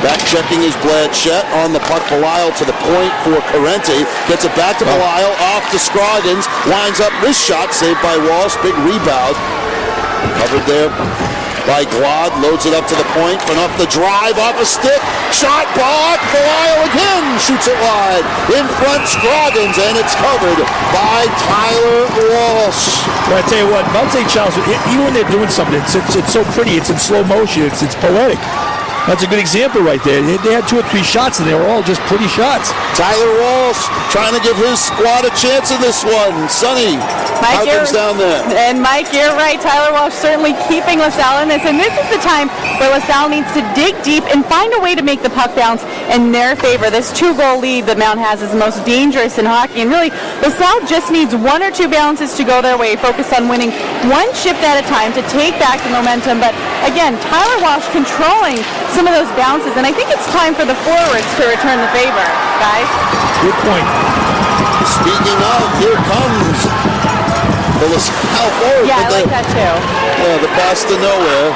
Speaker 2: Back checking is Blanchette on the puck. Belisle to the point for Carente. Gets it back to Belisle, off to Scroggins. Lines up wrist shot, saved by Walsh. Big rebound. Covered there by Glod. Loads it up to the point. Enough the drive off a stick. Shot blocked. Belisle again shoots it wide. In front, Scroggins, and it's covered by Tyler Walsh.
Speaker 1: Well, I tell you what, Mount St. Charles, even when they're doing something, it's so pretty. It's in slow motion. It's poetic. That's a good example right there. They had 2 or 3 shots, and they were all just pretty shots.
Speaker 2: Tyler Walsh trying to give his squad a chance in this one. Sonny, how things down there?
Speaker 3: And Mike, you're right. Tyler Walsh certainly keeping LaSalle in this. And this is the time where LaSalle needs to dig deep and find a way to make the puck bounce in their favor. This 2-goal lead that Mount has is the most dangerous in hockey. And really, LaSalle just needs 1 or 2 bounces to go their way. Focus on winning 1 shift at a time to take back the momentum. But again, Tyler Walsh controlling some of those bounces, and I think it's time for the forwards to return the favor, guys.
Speaker 1: Good point.
Speaker 2: Speaking of, here comes the LaSalle forward.
Speaker 3: Yeah, I like that too.
Speaker 2: Yeah, the pass to nowhere.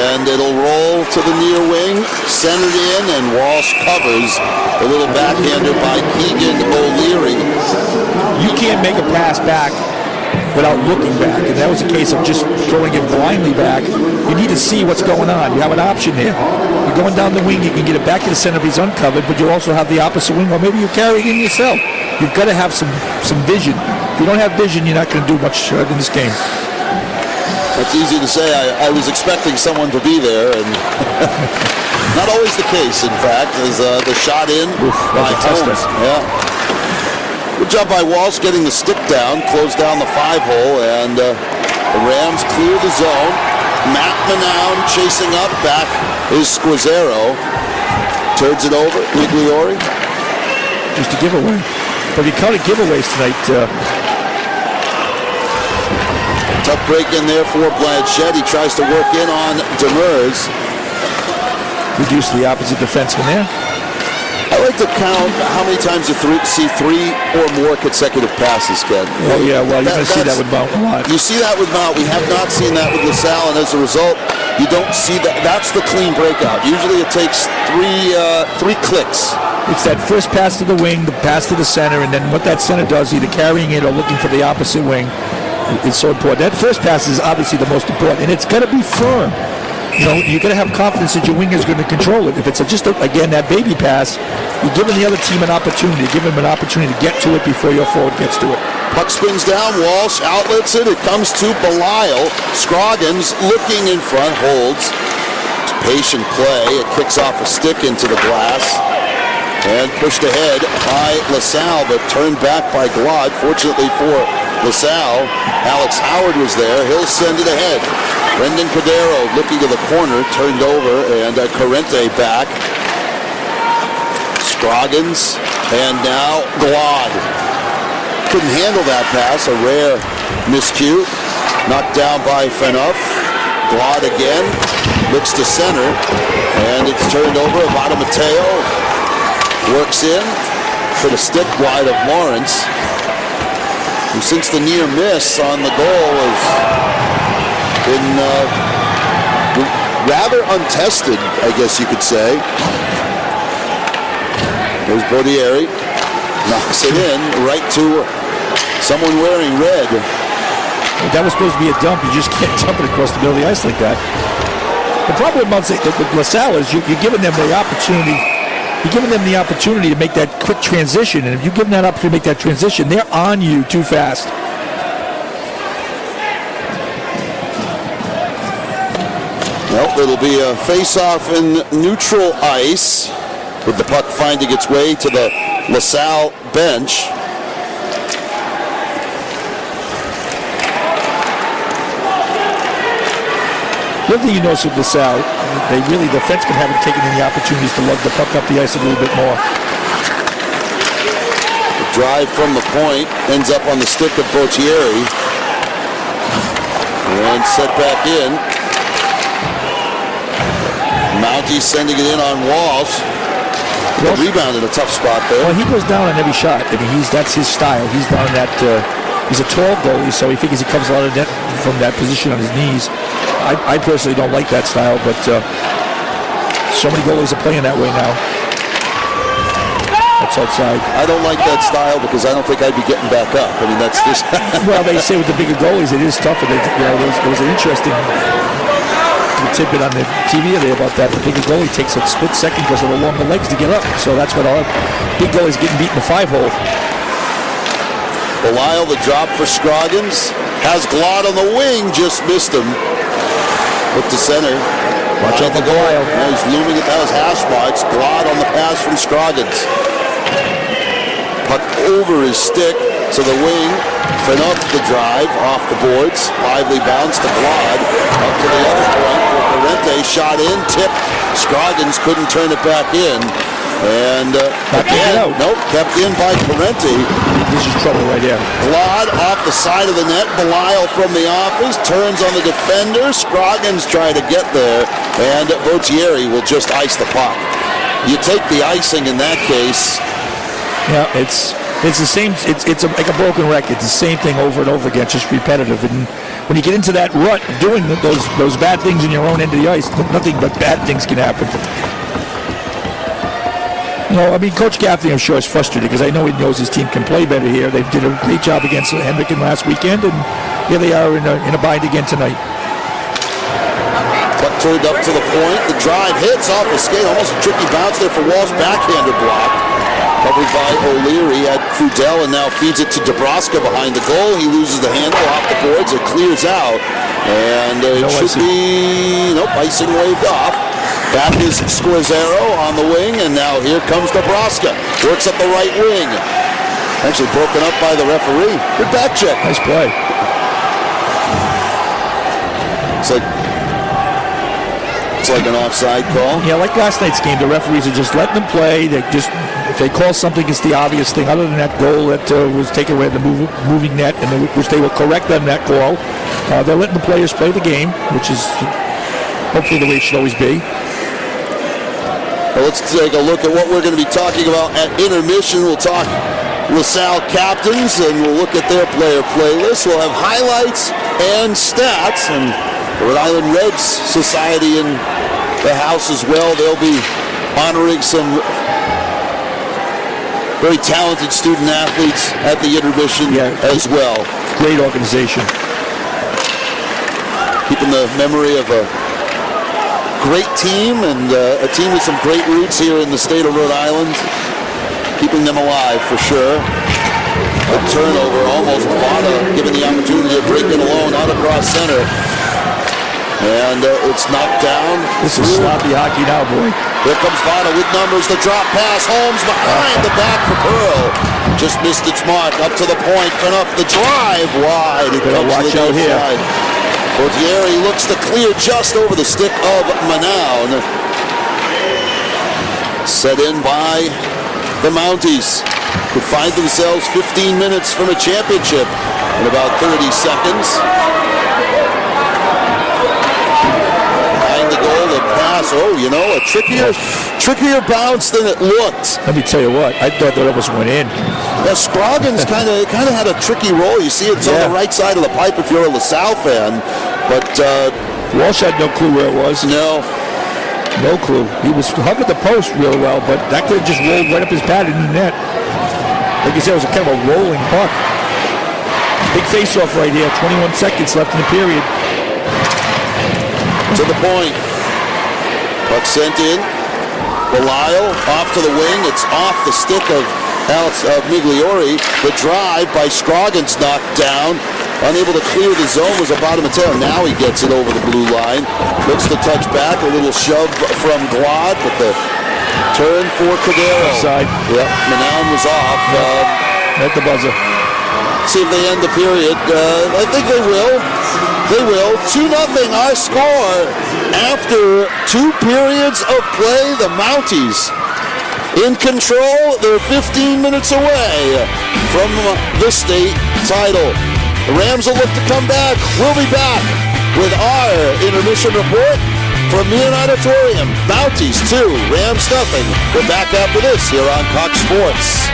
Speaker 2: And it'll roll to the near wing, centered in, and Walsh covers. A little backhander by Keegan O'Leary.
Speaker 1: You can't make a pass back without looking back, and that was a case of just throwing it blindly back. You need to see what's going on. You have an option there. You're going down the wing, you can get it back to the center if he's uncovered, but you also have the opposite wing, or maybe you carry it in yourself. You've got to have some vision. If you don't have vision, you're not going to do much in this game.
Speaker 2: That's easy to say. I was expecting someone to be there, and not always the case, in fact, as the shot in by Holmes. Yeah. Good job by Walsh getting the stick down, closed down the 5-hole, and the Rams clear the zone. Matt Manown chasing up, back is Squazzaro. Turns it over, Migliore.
Speaker 1: Just a giveaway. But if you counted giveaways tonight,
Speaker 2: tough break in there for Blanchette. He tries to work in on Demers.
Speaker 1: reduce the opposite defenseman there.
Speaker 2: I like to count how many times you see 3 or more consecutive passes, Ken.
Speaker 1: Oh, yeah, well, you're going to see that with Mount a lot.
Speaker 2: You see that with Mount. We have not seen that with Lasalle, and as a result, you don't see that. That's the clean breakout. Usually it takes three clicks
Speaker 1: It's that first pass to the wing, the pass to the center, and then what that center does, either carrying it or looking for the opposite wing, is so important. That first pass is obviously the most important, and it's got to be firm. You're going to have confidence that your winger is going to control it. If it's again, that baby pass, you're giving the other team an opportunity. Give them an opportunity to get to it before your forward gets to it.
Speaker 2: Puck spins down, Walsh outlets it. It comes to Belisle. Scroggins looking in front, holds. Patient play. It kicks off a stick into the glass. And pushed ahead by Lasalle, but turned back by Glod. Fortunately for Lasalle, Alex Howard was there. He'll send it ahead. Brendan Cordero looking to the corner, turned over, and Corrente back. Scroggins, and now Glod. Couldn't handle that pass, a rare miscue. Knocked down by Phaneuf. Glod again, looks to center, and it's turned over. Avada Mateo works in for the stick wide of Lawrence. And since the near miss on the goal has been rather untested, I guess you could say. There's Baudieri, knocks it in right to someone wearing red.
Speaker 1: That was supposed to be a dump. You just can't dump it across the middle of the ice like that. The problem with Lasalle is you're giving them the opportunity. You're giving them the opportunity to make that quick transition, and if you give them that opportunity to make that transition, they're on you too fast.
Speaker 2: Well, it'll be a face-off in neutral ice, with the puck finding its way to the LaSalle bench.
Speaker 1: The other thing you notice with LaSalle, the defensemen haven't taken any opportunities to lug the puck up the ice a little bit more.
Speaker 2: The drive from the point ends up on the stick of Baudieri. And set back in. Mountie sending it in on Walsh. The rebound in a tough spot there.
Speaker 1: Well, he goes down on every shot. I mean, that's his style. He's down that. He's a tall goalie, so he figures he comes out of net from that position on his knees. I personally don't like that style, but so many goalies are playing that way now. That's outside.
Speaker 2: I don't like that style because I don't think I'd be getting back up. I mean, that's just.
Speaker 1: Well, they say with the bigger goalies, it is tougher. There was an interesting tidbit on the TV today about that. The bigger goalie takes a split second because of the longer legs to get up. So that's what our big goalies getting beat in the 5-hole.
Speaker 2: Belisle, the drop for Scroggins. Has Glod on the wing, just missed him. Look to center.
Speaker 1: Watch out for
Speaker 2: goal.
Speaker 1: Belisle.
Speaker 2: Now he's looming at those hash marks. Glod on the pass from Scroggins. Puck over his stick to the wing. Phaneuf the drive off the boards. Lively bounce to Glod. Up to the other point for Corrente. Shot in, tip. Scroggins couldn't turn it back in. And again, nope, kept in by Corrente.
Speaker 1: This is trouble right here.
Speaker 2: Glod off the side of the net. Belisle from the office turns on the defender. Scroggins try to get there, and Baudieri will just ice the puck. You take the icing in that case.
Speaker 1: Yeah, it's the same. It's like a broken record. It's the same thing over and over again, just repetitive. And when you get into that rut of doing those bad things in your own end of the ice, nothing but bad things can happen. I mean, Coach Gaffney, I'm sure, is frustrated because I know he knows his team can play better here. They did a great job against Henriken last weekend, and here they are in a bind again tonight.
Speaker 2: Puck turned up to the point. The drive hits off the skate. Almost a tricky bounce there for Walsh. Backhander block. Covered by O'Leary at Crudell, and now feeds it to Dabrowska behind the goal. He loses the handle off the boards. It clears out, and it should be icing waved off. Back is Squazzaro on the wing, and now here comes Dabrowska. Works up the right wing. Actually broken up by the referee. Good back check.
Speaker 1: Nice play.
Speaker 2: It's like an offside call.
Speaker 1: Yeah, like last night's game, the referees are just letting them play. If they call something, it's the obvious thing. Other than that goal that was taken away at the moving net, and which they will correct on that call. They're letting the players play the game, which is hopefully the way it should always be.
Speaker 2: Well, let's take a look at what we're going to be talking about at intermission. We'll talk LaSalle captains, and we'll look at their player playlist. We'll have highlights and stats, and the Rhode Island Reds Society in the house as well. They'll be honoring some very talented student athletes at the intermission as well.
Speaker 1: Great organization.
Speaker 2: Keeping the memory of a great team and a team with some great roots here in the state of Rhode Island. Keeping them alive for sure. A turnover, almost Vada given the opportunity to break it alone out across center. And it's knocked down.
Speaker 1: This is sloppy hockey now, boy.
Speaker 2: Here comes Vada with numbers. The drop pass. Holmes behind the back for Pearl. Just missed its mark. Up to the point. Enough the drive. Wide. It comes
Speaker 1: watch
Speaker 2: to the
Speaker 1: out here.
Speaker 2: side. Bortieri looks to clear just over the stick of Manown. Set in by the Mounties. Could find themselves 15 minutes from a championship in about 30 seconds. Behind the goal, the pass. Oh, you know, a trickier bounce than it looked.
Speaker 1: Let me tell you what, I thought that almost went in.
Speaker 2: Yeah, Scroggins kind of had a tricky roll. You see it's on the right side of the pipe if you're a Lasalle fan. But
Speaker 1: Walsh had no clue where it was.
Speaker 2: No
Speaker 1: clue. He was hugging the post really well, but that could have just rolled right up his pad in the net. Like you said, it was a kind of a rolling puck. Big face-off right here. 21 seconds left in the period.
Speaker 2: To the point. Puck sent in. Belisle off to the wing. It's off the stick of Migliori. The drive by Scroggins knocked down. Unable to clear the zone was about Mateo. Now he gets it over the blue line. Looks to touch back. A little shove from Glad, but the turn for Cordero.
Speaker 1: Offside.
Speaker 2: Yep, Manown was off.
Speaker 1: At the buzzer.
Speaker 2: See if they end the period. I think they will. They will. 2-0 our score. After 2 periods of play, the Mounties in control. They're 15 minutes away from the state title. The Rams will look to come back. We'll be back with our intermission report from Meehan Auditorium. Mounties 2, Rams nothing. We're back after this here on Cox Sports.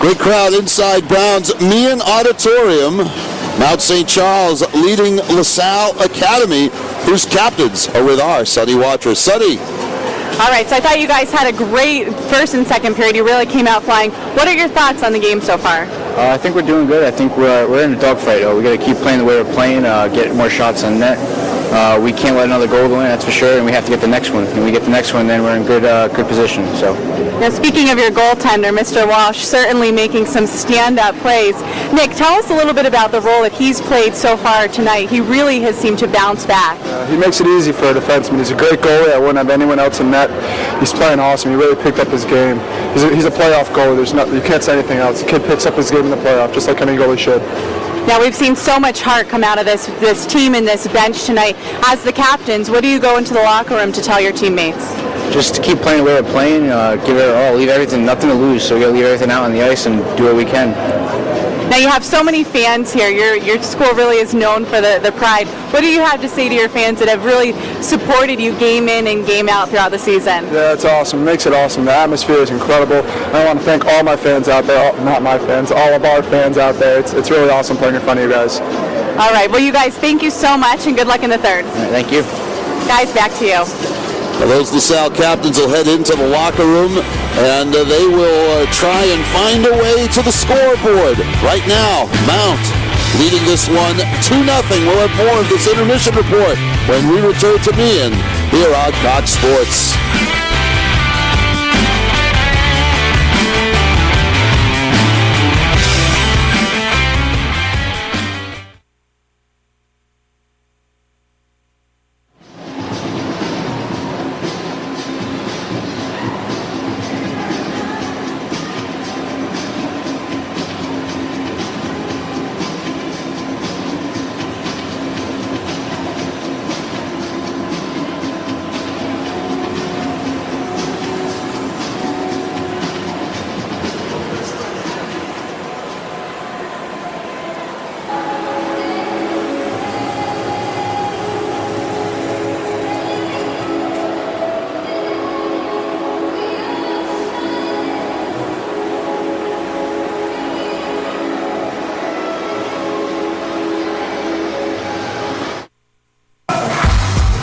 Speaker 2: Great crowd inside Brown's Meehan Auditorium. Mount St. Charles leading LaSalle Academy, whose captains are with our Sonny Watrous. Sonny.
Speaker 3: All right, so I thought you guys had a great first and second period. You really came out flying. What are your thoughts on the game so far?
Speaker 5: I think we're doing good. I think we're in a dogfight. We got to keep playing the way we're playing, get more shots on net. we can't let another goal go in, that's for sure, and we have to get the next one. And we get the next one, then we're in good position. So.
Speaker 3: Now, speaking of your goaltender, Mr. Walsh, certainly making some stand-up plays. Nick, tell us a little bit about the role that he's played so far tonight. He really has seemed to bounce back.
Speaker 6: He makes it easy for a defenseman. He's a great goalie. I wouldn't have anyone else in net. He's playing awesome. He really picked up his game. He's a playoff goalie. You can't say anything else. The kid picks up his game in the playoff, just like any goalie should.
Speaker 3: Now, we've seen so much heart come out of this team and this bench tonight. As the captains, what do you go into the locker room to tell your teammates?
Speaker 5: Just to keep playing the way we're playing, give it all, leave everything, nothing to lose. So we got to leave everything out on the ice and do what we can.
Speaker 3: Now, you have so many fans here. Your school really is known for the pride. What do you have to say to your fans that have really supported you game in and game out throughout the season?
Speaker 6: Yeah, it's awesome. It makes it awesome. The atmosphere is incredible. I want to thank all my fans out there, not my fans, all of our fans out there. It's really awesome playing in front of you guys.
Speaker 3: All right. Well, you guys, thank you so much, and good luck in the third.
Speaker 5: All right, thank you.
Speaker 3: Guys, back to you.
Speaker 2: Now, those LaSalle captains will head into the locker room, and they will try and find a way to the scoreboard. Right now, Mount leading this one 2-0. We'll have more of this intermission report when we return to Meehan here on Cox Sports.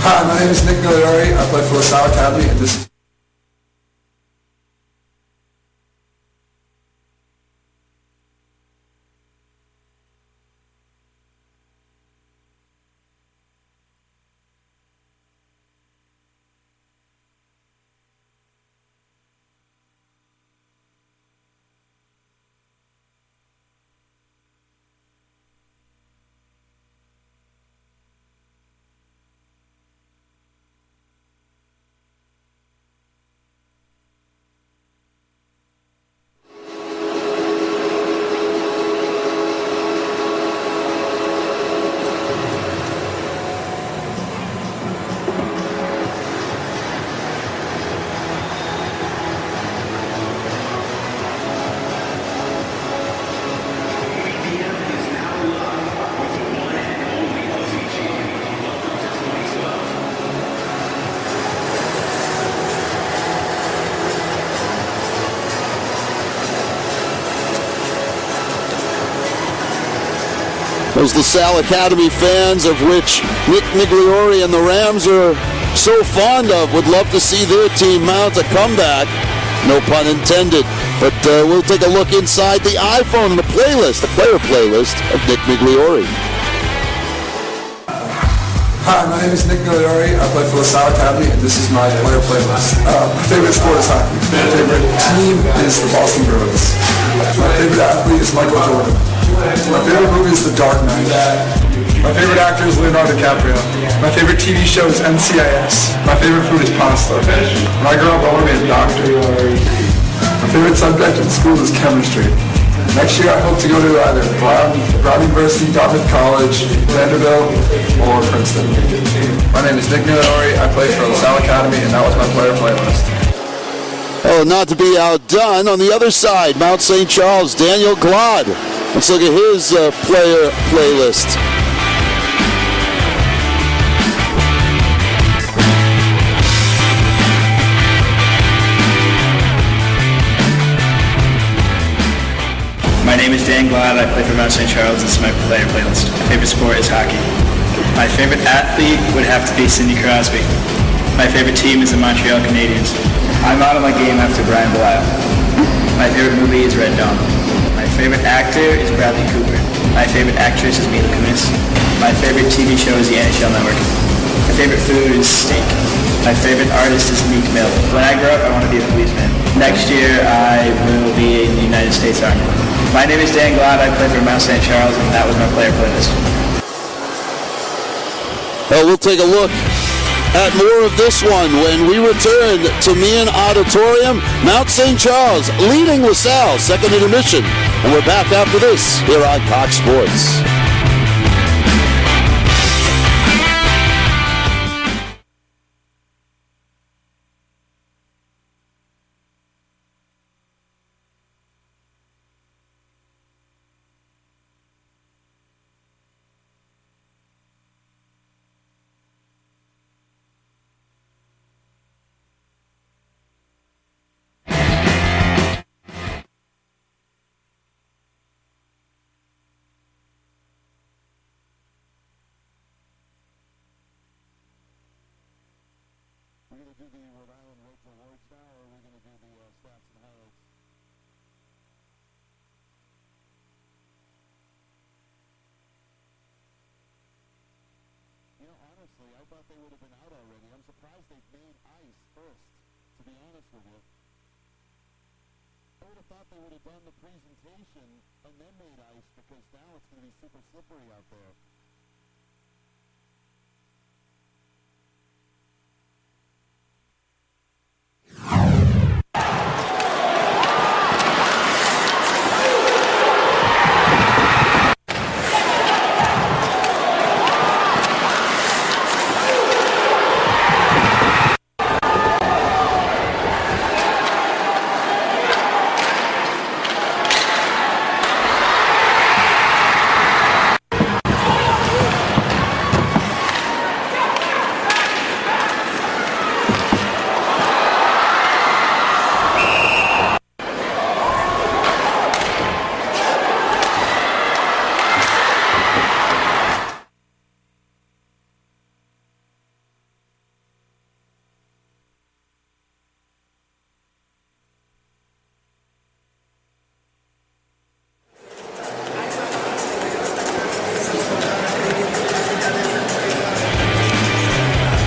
Speaker 7: Hi, my name is Nick Migliori. I play for Lasalle Academy, and this is Those LaSalle Academy fans, of which Nick Migliori and the Rams are so fond of, would love to see their team mount a comeback. No pun intended. But we'll take a look inside the iPhone, the playlist, the player playlist of Nick Migliori. Hi, my name is Nick Migliori. I play for Lasalle Academy, and this is my player playlist. My favorite sport is hockey. My favorite team is the Boston Bruins. My favorite athlete is Michael Jordan. My favorite movie is The Dark Knight. My favorite actor is Leonardo DiCaprio. My favorite TV show is NCIS. My favorite food is pasta. When I grew up, I wanted to be a doctor. My favorite subject in school is chemistry. Next year, I hope to go to either Brown University, Dartmouth College, Vanderbilt, or Princeton. My name is Nick Migliori. I play for LaSalle Academy, and that was my player playlist.
Speaker 2: Oh, not to be outdone, on the other side, Mount St. Charles, Daniel Glod. Let's look at his player playlist.
Speaker 8: My name is Dan Glad. I play for Mount St. Charles. This is my player playlist. My favorite sport is hockey. My favorite athlete would have to be Sidney Crosby. My favorite team is the Montreal Canadiens. I'm out of my game after Brian Blau. My favorite movie is Red Dawn. My favorite actor is Bradley Cooper. My favorite actress is Mila Kunis. My favorite TV show is the NHL Network. My favorite food is steak. My favorite artist is Meek Mill. When I grow up, I want to be a policeman. Next year, I will be in the United States Army. My name is Dan Glad. I play for Mount St. Charles, and that was my player playlist.
Speaker 2: Well, we'll take a look at more of this one when we return to Meehan Auditorium. Mount St. Charles leading LaSalle, second intermission. And we're back after this here on Cox Sports. We're going to do the Rhode Island Rachel Awards now, or are we going to do the stats and highlights? You know, honestly, I thought they would have been out already. I'm surprised they made ice first, to be honest with you. I would have thought they would have done the presentation and then made ice, because now it's going to be super slippery out there.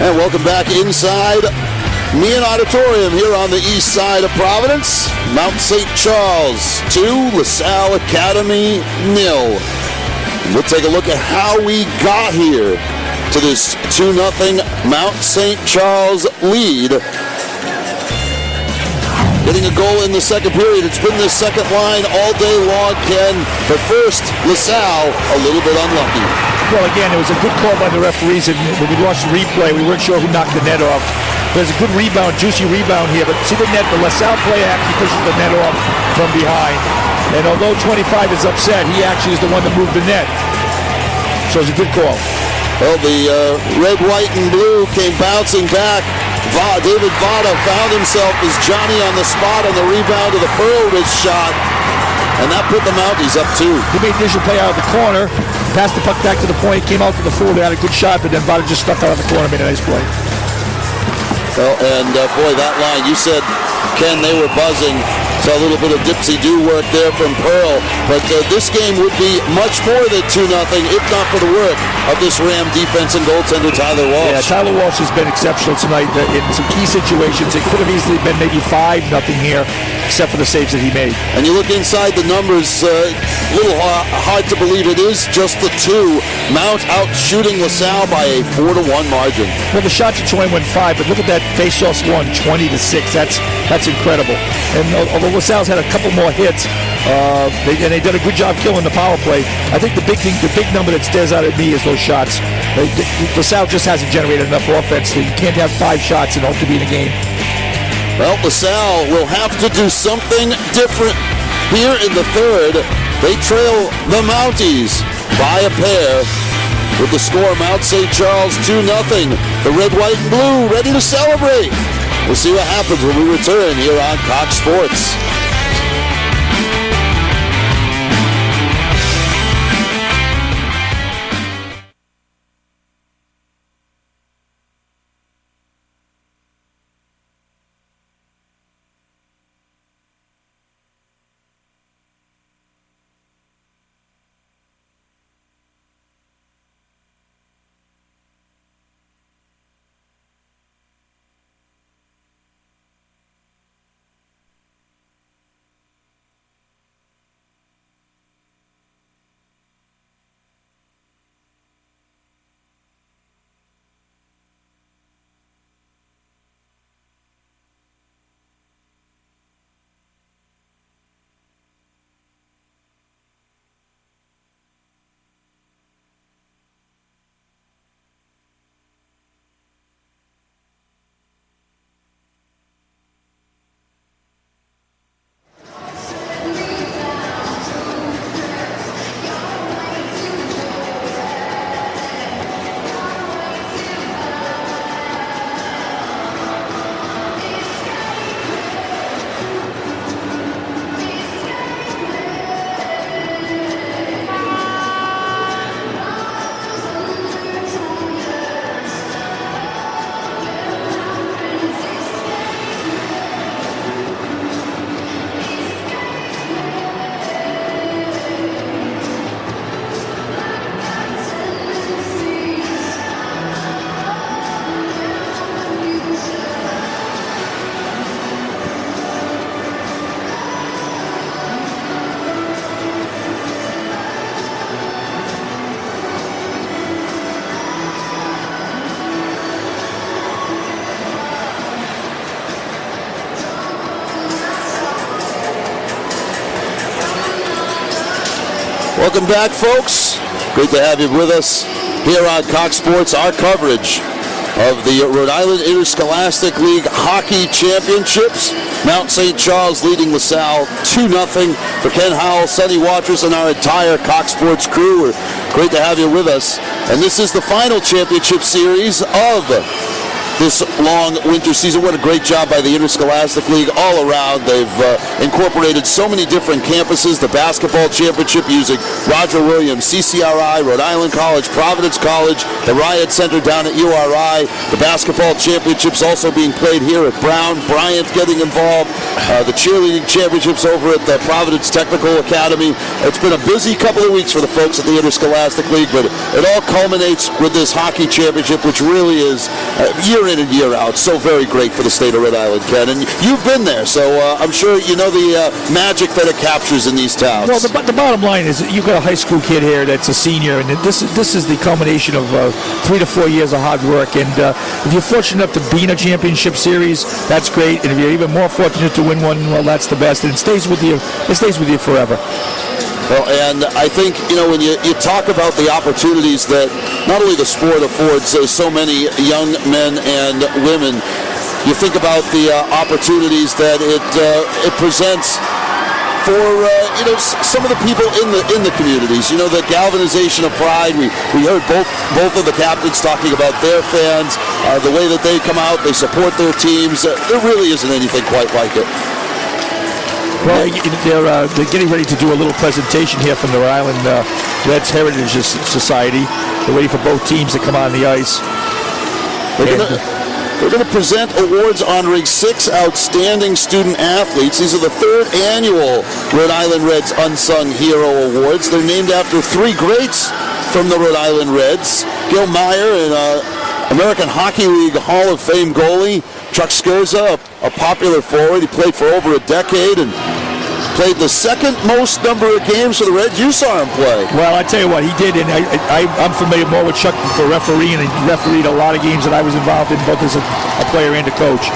Speaker 2: And welcome back inside Meehan Auditorium here on the east side of Providence. Mount St. Charles 2, LaSalle Academy 0. We'll take a look at how we got here to this 2-0 Mount St. Charles lead. Getting a goal in the second period. It's been the second line all day long, Ken. But first, LaSalle a little bit unlucky.
Speaker 1: Well, again, it was a good call by the referees, and when we watched the replay, we weren't sure who knocked the net off. There's a good rebound, juicy rebound here, but see the net, the LaSalle player actually pushes the net off from behind. And although 25 is upset, he actually is the one that moved the net. So it's a good call.
Speaker 2: Well, the red, white, and blue came bouncing back. David Vada found himself as Johnny on the spot on the rebound of the Pearl wrist shot. And that put the Mounties up 2.
Speaker 1: He made the initial play out of the corner, passed the puck back to the point, came out to the forward, had a good shot, but then Vada just stuck out of the corner, made a nice play.
Speaker 2: Well, and boy, that line, you said, Ken, they were buzzing. Saw a little bit of dipsy-do work there from Pearl. But this game would be much more than 2-0 if not for the work of this Ram defense and goaltender Tyler Walsh.
Speaker 1: Yeah, Tyler Walsh has been exceptional tonight in some key situations. It could have easily been maybe 5-0 here, except for the saves that he made.
Speaker 2: And you look inside the numbers, a little hard to believe it is just the 2. Mount out shooting LaSalle by a 4-1 margin.
Speaker 1: Well, the shots at 21-5, but look at that face-offs won 20-6. That's incredible. And although LaSalle's had a couple more hits, they did a good job killing the power play. I think the big number that stares out at me is those shots. LaSalle just hasn't generated enough offense. You can't have 5 shots and hope to be in a game.
Speaker 2: Well, LaSalle will have to do something different here in the third. They trail the Mounties by a pair. With the score, Mount St. Charles 2-0. The red, white, and blue ready to celebrate. We'll see what happens when we return here on Cox Sports. Welcome back, folks. Great to have you with us here on Cox Sports. Our coverage of the Rhode Island Interscholastic League Hockey Championships. Mount St. Charles leading LaSalle 2-0. For Ken Howell, Sonny Watrous, and our entire Cox Sports crew, we're great to have you with us. And this is the final championship series of this long winter season. What a great job by the Interscholastic League all around. They've incorporated so many different campuses. The basketball championship using Roger Williams, CCRI, Rhode Island College, Providence College, the Riot Center down at URI. The basketball championships also being played here at Brown. Bryant getting involved. The cheerleading championships over at the Providence Technical Academy. It's been a busy couple of weeks for the folks at the Interscholastic League, but it all culminates with this hockey championship, which really is year in and year out. So very great for the state of Rhode Island, Ken. And you've been there, so I'm sure you know the magic that it captures in these towns.
Speaker 1: Well, the bottom line is you've got a high school kid here that's a senior, and this is the culmination of 3 to 4 years of hard work. And if you're fortunate enough to be in a championship series, that's great. And if you're even more fortunate to win one, well, that's the best. And it stays with you. It stays with you forever.
Speaker 2: Well, and I think, when you talk about the opportunities that not only the sport affords so many young men and women, you think about the opportunities that it presents for some of the people in the communities. The galvanization of pride. We heard both of the captains talking about their fans, the way that they come out, they support their teams. There really isn't anything quite like it.
Speaker 1: Well, they're getting ready to do a little presentation here from the Rhode Island Reds Heritage Society. They're waiting for both teams to come on the ice.
Speaker 2: They're going to present awards honoring 6 outstanding student athletes. These are the 3rd annual Rhode Island Reds Unsung Hero Awards. They're named after 3 greats from the Rhode Island Reds. Gil Meyer, an American Hockey League Hall of Fame goalie. Chuck Scherza, a popular forward. He played for over a decade and played the 2nd most number of games for the Reds. You saw him play.
Speaker 1: Well, I tell you what, he did, and I'm familiar more with Chuck for refereeing, and he refereed a lot of games that I was involved in, both as a player and a coach.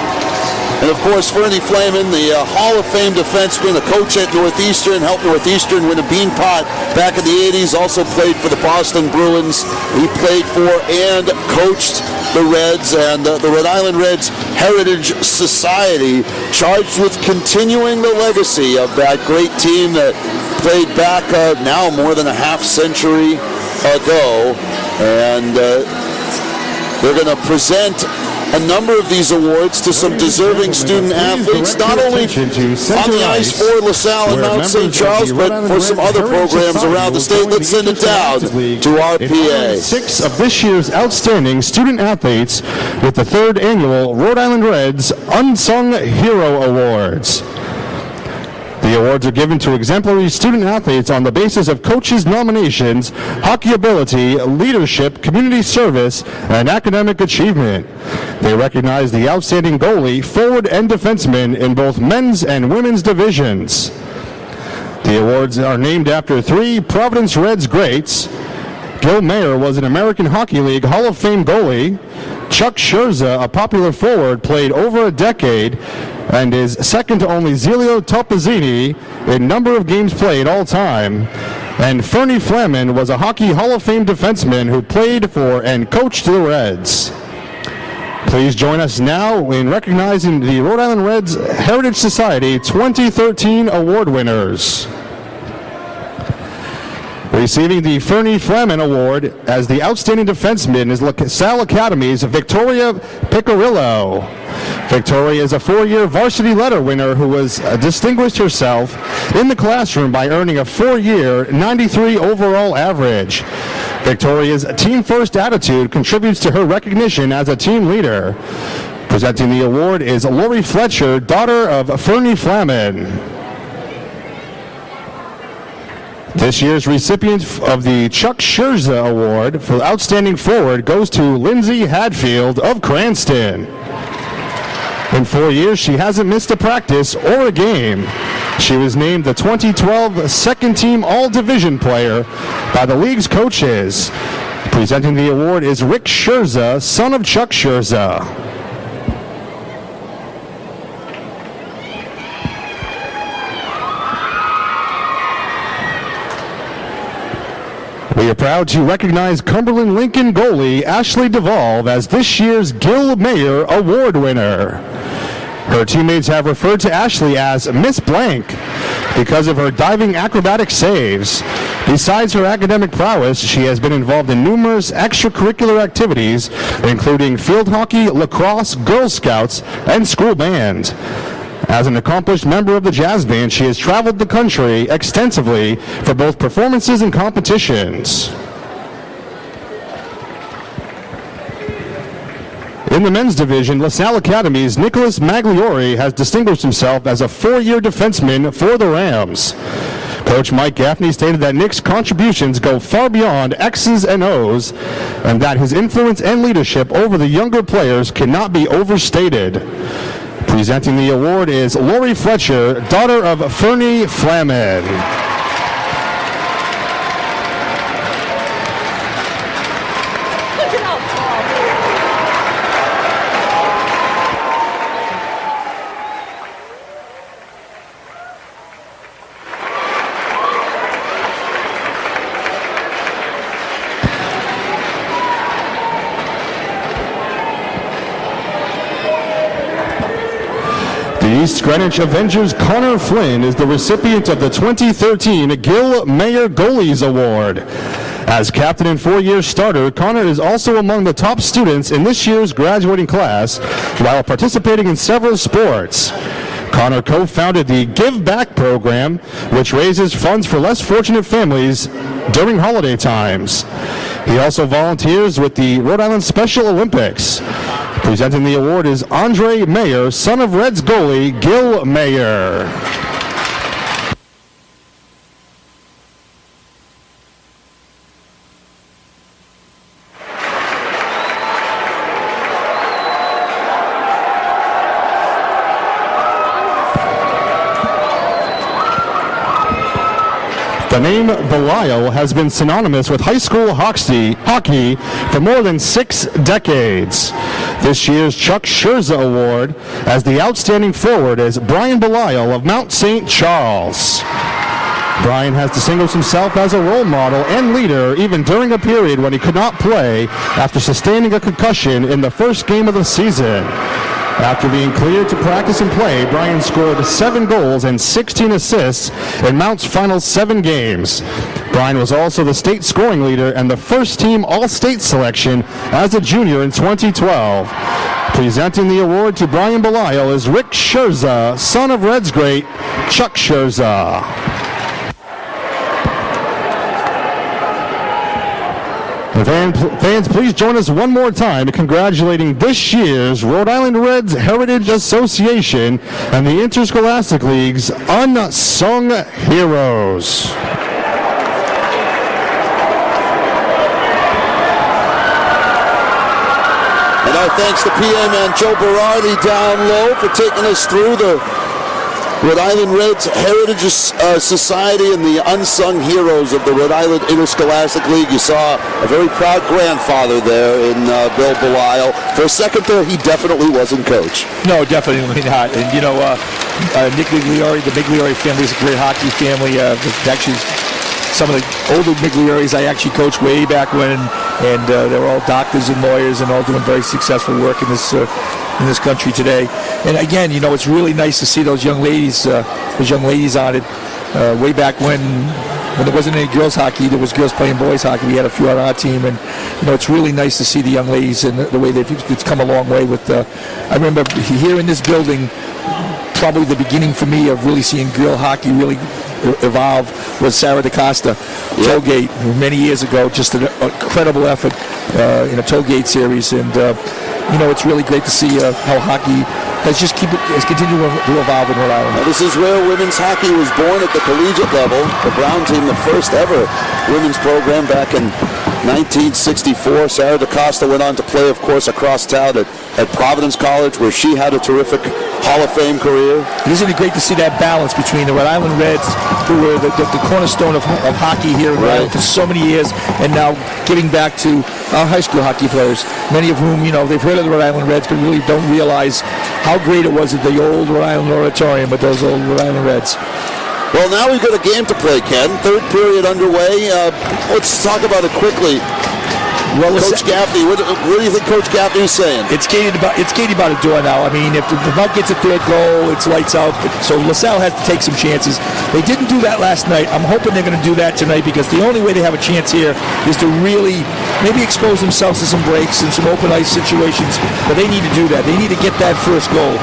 Speaker 2: And of course, Fernie Flaman, the Hall of Fame defenseman, a coach at Northeastern, helped Northeastern win a Bean Pot back in the 80s, also played for the Boston Bruins. He played for and coached the Reds, and the Rhode Island Reds Heritage Society, charged with continuing the legacy of that great team that played back now more than a half century ago. And they're going to present a number of these awards to some deserving student athletes, not only on the ice for LaSalle and Mount St. Charles, but for some other programs around the state. Let's send it down to our PA.
Speaker 9: 6 of this year's outstanding student athletes with the 3rd annual Rhode Island Reds Unsung Hero Awards. The awards are given to exemplary student athletes on the basis of coaches' nominations, hockey ability, leadership, community service, and academic achievement. They recognize the outstanding goalie, forward, and defenseman in both men's and women's divisions. The awards are named after 3 Providence Reds greats. Gil Meyer was an American Hockey League Hall of Fame goalie. Chuck Scherza, a popular forward, played over a decade and is second to only Zelio Topazzini in number of games played all time. And Fernie Flaman was a Hockey Hall of Fame defenseman who played for and coached the Reds. Please join us now in recognizing the Rhode Island Reds Heritage Society 2013 award winners. Receiving the Fernie Flaman Award as the Outstanding Defenseman is LaSalle Academy's Victoria Picarillo. Victoria is a 4-year varsity letter winner who has distinguished herself in the classroom by earning a 4-year 93 overall average. Victoria's team-first attitude contributes to her recognition as a team leader. Presenting the award is Lori Fletcher, daughter of Fernie Flaman. This year's recipient of the Chuck Scherza Award for Outstanding Forward goes to Lindsay Hadfield of Cranston. In 4 years, she hasn't missed a practice or a game. She was named the 2012 Second-Team All-Division Player by the league's coaches. Presenting the award is Rick Scherza, son of Chuck Scherza. We are proud to recognize Cumberland Lincoln goalie Ashley DeVolve as this year's Gil Mayer Award winner. Her teammates have referred to Ashley as Miss Blank because of her diving acrobatic saves. Besides her academic prowess, she has been involved in numerous extracurricular activities, including field hockey, lacrosse, Girl Scouts, and school band. As an accomplished member of the jazz band, she has traveled the country extensively for both performances and competitions. In the men's division, Lasalle Academy's Nicholas Magliori has distinguished himself as a four-year defenseman for the Rams. Coach Mike Gaffney stated that Nick's contributions go far beyond X's and O's, and that his influence and leadership over the younger players cannot be overstated. Presenting the award is Lori Fletcher, daughter of Fernie Flamen. East Greenwich Avengers Connor Flynn is the recipient of the 2013 Gil Mayer Goalies Award. As captain and four-year starter, Connor is also among the top students in this year's graduating class while participating in several sports. Connor co-founded the Give Back program, which raises funds for less fortunate families during holiday times. He also volunteers with the Rhode Island Special Olympics. Presenting the award is Andre Mayer, son of Reds goalie Gil Mayer. The name Belial has been synonymous with high school hockey for more than 6 decades. This year's Chuck Scherza Award as the outstanding forward is Brian Belial of Mount St. Charles. Brian has distinguished himself as a role model and leader even during a period when he could not play after sustaining a concussion in the first game of the season. After being cleared to practice and play, Brian scored 7 goals and 16 assists in Mount's final 7 games. Brian was also the state scoring leader and the first-team All-State selection as a junior in 2012. Presenting the award to Brian Belial is Rick Scherza, son of Reds great Chuck Scherza. Fans, please join us one more time in congratulating this year's Rhode Island Reds Heritage Association and the Interscholastic League's Unsung Heroes.
Speaker 2: And our thanks to PA man Joe Berardi down low for taking us through the Rhode Island Reds Heritage Society and the unsung heroes of the Rhode Island Interscholastic League. You saw a very proud grandfather there in Bill Belial. For a second there, he definitely wasn't coach.
Speaker 1: No, definitely not. And, you know, Nick Migliori, the Migliori family is a great hockey family. Actually, some of the older Miglioris I actually coached way back when, and they were all doctors and lawyers and all doing very successful work in this country today. And again, you know, it's really nice to see those young ladies on it. Way back when there wasn't any girls hockey, there was girls playing boys hockey. We had a few on our team, and you know, it's really nice to see the young ladies and the way it's come a long way. With I remember here in this building, probably the beginning for me of really seeing girl hockey really evolve was Sarah DaCosta, Tollgate, many years ago. Just an incredible effort in a Tollgate series, and you know, it's really great to see how hockey has continued to evolve in Rhode Island.
Speaker 2: Now, this is where women's hockey was born at the collegiate level. The Brown team, the first ever women's program back in 1964. Sarah DaCosta went on to play, of course, across town at Providence College, where she had a terrific Hall of Fame career.
Speaker 1: Isn't it great to see that balance between the Rhode Island Reds, who were the cornerstone of hockey here in Rhode Island for so many years, and now giving back to our high school hockey players, many of whom, you know, they've heard of the Rhode Island Reds, but really don't realize how great it was at the old Rhode Island Auditorium with those old Rhode Island Reds.
Speaker 2: Well, now we've got a game to play, Ken. Third period underway. Let's talk about it quickly.
Speaker 1: Well,
Speaker 2: Coach Gaffney, what do you think Coach Gaffney is saying?
Speaker 1: It's Katie by the door now. I mean, if the Mount gets a third goal, it's lights out. So LaSalle has to take some chances. They didn't do that last night. I'm hoping they're going to do that tonight because the only way they have a chance here is to really maybe expose themselves to some breaks and some open ice situations. But they need to do that. They need to get that first goal.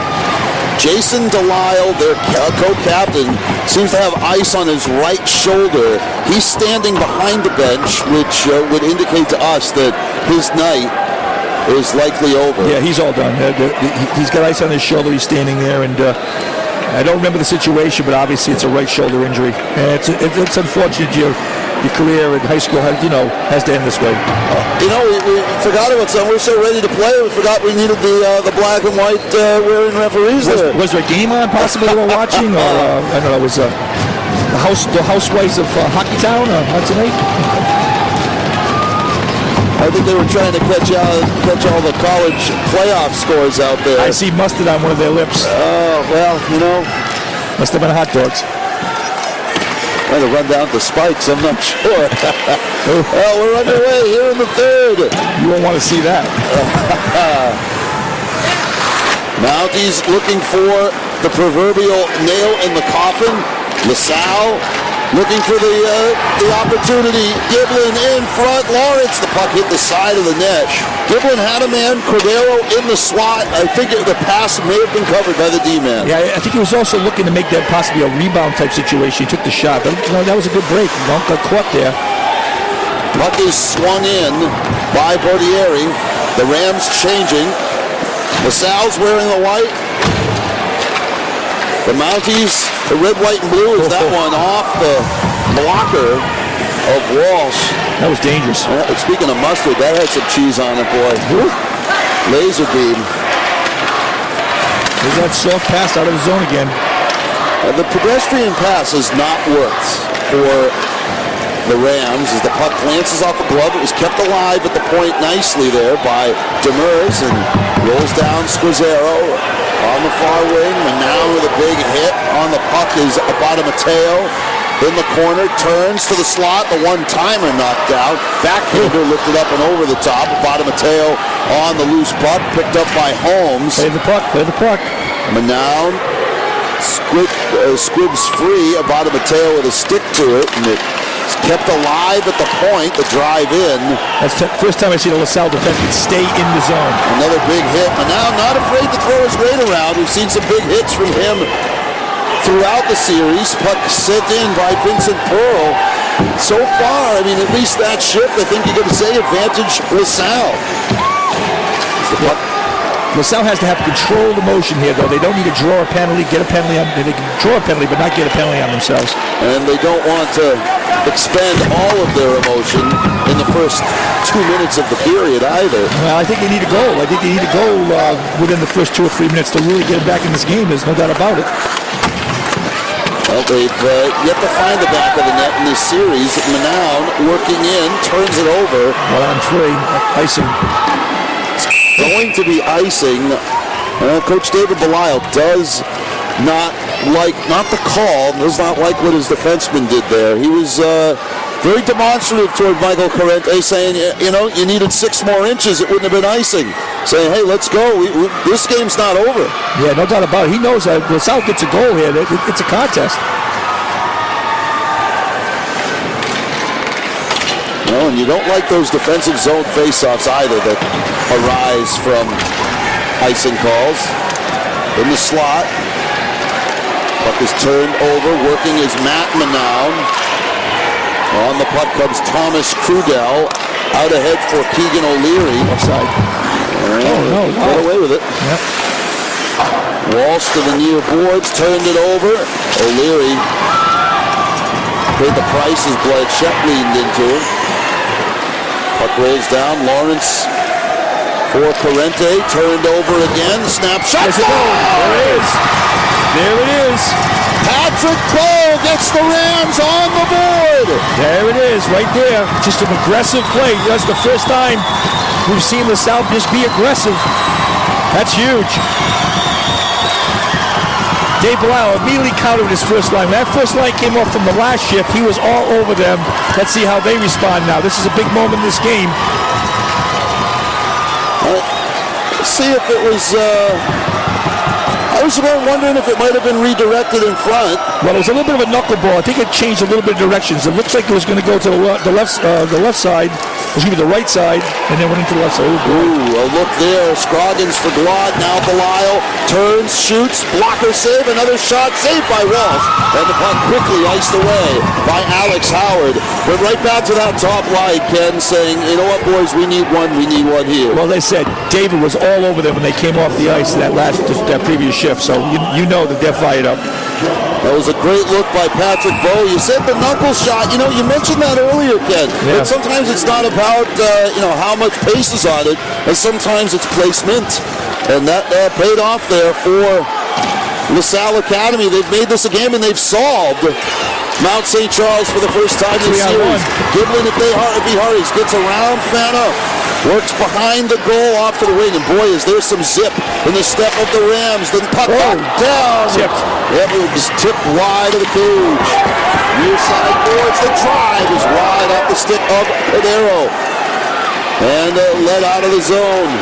Speaker 2: Jason Delisle, their co-captain, seems to have ice on his right shoulder. He's standing behind the bench, which would indicate to us that his night is likely over.
Speaker 1: Yeah, he's all done. He's got ice on his shoulder. He's standing there, and I don't remember the situation, but obviously it's a right shoulder injury. And it's unfortunate your career in high school has to end this way.
Speaker 2: We forgot about something. We're so ready to play. We forgot we needed the black and white wearing referees.
Speaker 1: Was there a game on possibly they were watching, or I don't know? Was the Housewives of Hockeytown on tonight?
Speaker 2: I think they were trying to catch all the college playoff scores out there.
Speaker 1: I see mustard on one of their lips.
Speaker 2: Oh well,
Speaker 1: must have been hot dogs.
Speaker 2: Trying to run down the spikes, I'm not sure. Well, we're underway here in the third.
Speaker 1: You won't want to see that.
Speaker 2: Mounties looking for the proverbial nail in the coffin. LaSalle looking for the opportunity. Giblin in front. Lawrence, the puck hit the side of the net. Giblin had a man. Cordero in the slot. I think the pass may have been covered by the D-man.
Speaker 1: Yeah, I think he was also looking to make that possibly a rebound type situation. He took the shot. That was a good break. Got caught there.
Speaker 2: Puck is swung in by Bordieri. The Rams changing. LaSalle's wearing the white. The Mounties, the red, white, and blue is that one off the blocker of Walsh.
Speaker 1: That was dangerous.
Speaker 2: Speaking of mustard, that had some cheese on it, boy. Woo. Laser beam.
Speaker 1: There's that soft pass out of the zone again.
Speaker 2: The pedestrian pass has not worked for the Rams as the puck glances off the glove. It was kept alive at the point nicely there by Demers and rolls down Squazzaro on the far wing. And now with a big hit on the puck is Abada Mateo in the corner, turns to the slot. The one-timer knocked out. Backhander lifted up and over the top. Abada Mateo on the loose puck, picked up by Holmes.
Speaker 1: Play the puck.
Speaker 2: Manown squibs free. Abada Mateo with a stick to it, and it's kept alive at the point, the drive in.
Speaker 1: That's the first time I've seen a LaSalle defenseman stay in the zone.
Speaker 2: Another big hit. Manown not afraid to throw his weight around. We've seen some big hits from him throughout the series. Puck sent in by Vincent Pearl. So far, I mean, at least that shift, I think you're going to say advantage LaSalle.
Speaker 1: LaSalle has to have control of the motion here, though. They don't need to draw a penalty, get a penalty. They can draw a penalty, but not get a penalty on themselves.
Speaker 2: And they don't want to expend all of their emotion in the first 2 minutes of the period either.
Speaker 1: Well, I think they need a goal. I think they need a goal within the first 2 or 3 minutes to really get back in this game. There's no doubt about it.
Speaker 2: Well, they've yet to find the back of the net in this series. Manown working in, turns it over.
Speaker 1: 1-on-3, icing.
Speaker 2: Going to be icing. Coach David Delisle does not the call, does not like what his defenseman did there. He was very demonstrative toward Michael Corrente, saying, you needed 6 more inches, it wouldn't have been icing. Saying, hey, let's go. This game's not over.
Speaker 1: Yeah, no doubt about it. He knows that LaSalle gets a goal here. It's a contest.
Speaker 2: And you don't like those defensive zone faceoffs either that arise from icing calls. In the slot, puck is turned over. Working is Matt Manown. On the puck comes Thomas Crudell. Out ahead for Keegan O'Leary.
Speaker 1: Offside.
Speaker 2: Got away with it.
Speaker 1: Yep.
Speaker 2: Walsh to the near boards, turned it over. O'Leary paid the price as Blanchette leaned into him. Puck rolls down. Lawrence for Corrente. Turned over again. Snapshot.
Speaker 1: There it is. There it is.
Speaker 2: Patrick Bowe gets the Rams on the board.
Speaker 1: There it is, right there. Just an aggressive play. That's the first time we've seen LaSalle just be aggressive. That's huge. Dave Blau immediately countered his first line. When that first line came off from the last shift, he was all over them. Let's see how they respond now. This is a big moment in this game.
Speaker 2: See if it was... I was wondering if it might have been redirected in front.
Speaker 1: Well, it was a little bit of a knuckleball. I think it changed a little bit of directions. It looks like it was going to go to the left side. Excuse me, the right side, and then went into the left side.
Speaker 2: Ooh, a look there. Scroggins for Glad. Now Belial turns, shoots, blocker save, another shot saved by Walsh. And the puck quickly iced away by Alex Howard. Went right back to that top line, Ken, saying, you know what, boys, we need one here.
Speaker 1: Well, they said David was all over them when they came off the ice that previous shift, so you know that they're fired up.
Speaker 2: That was a great look by Patrick Bowe. You said the knuckle shot. You know, you mentioned that earlier, Ken.
Speaker 1: Yeah.
Speaker 2: But sometimes it's not about, how much pace is on it, and sometimes it's placement. And that paid off there for Lasalle Academy. They've made this a game, and they've solved Mount St. Charles for the first time in the series. Giblin, if he hurries, gets around Fana, works behind the goal off to the wing, and boy, is there some zip in the step of the Rams. Then puck down.
Speaker 1: Tipped.
Speaker 2: It was tipped wide of the cage. Near side boards, the drive is wide off the stick of Cadero. And led out of the zone.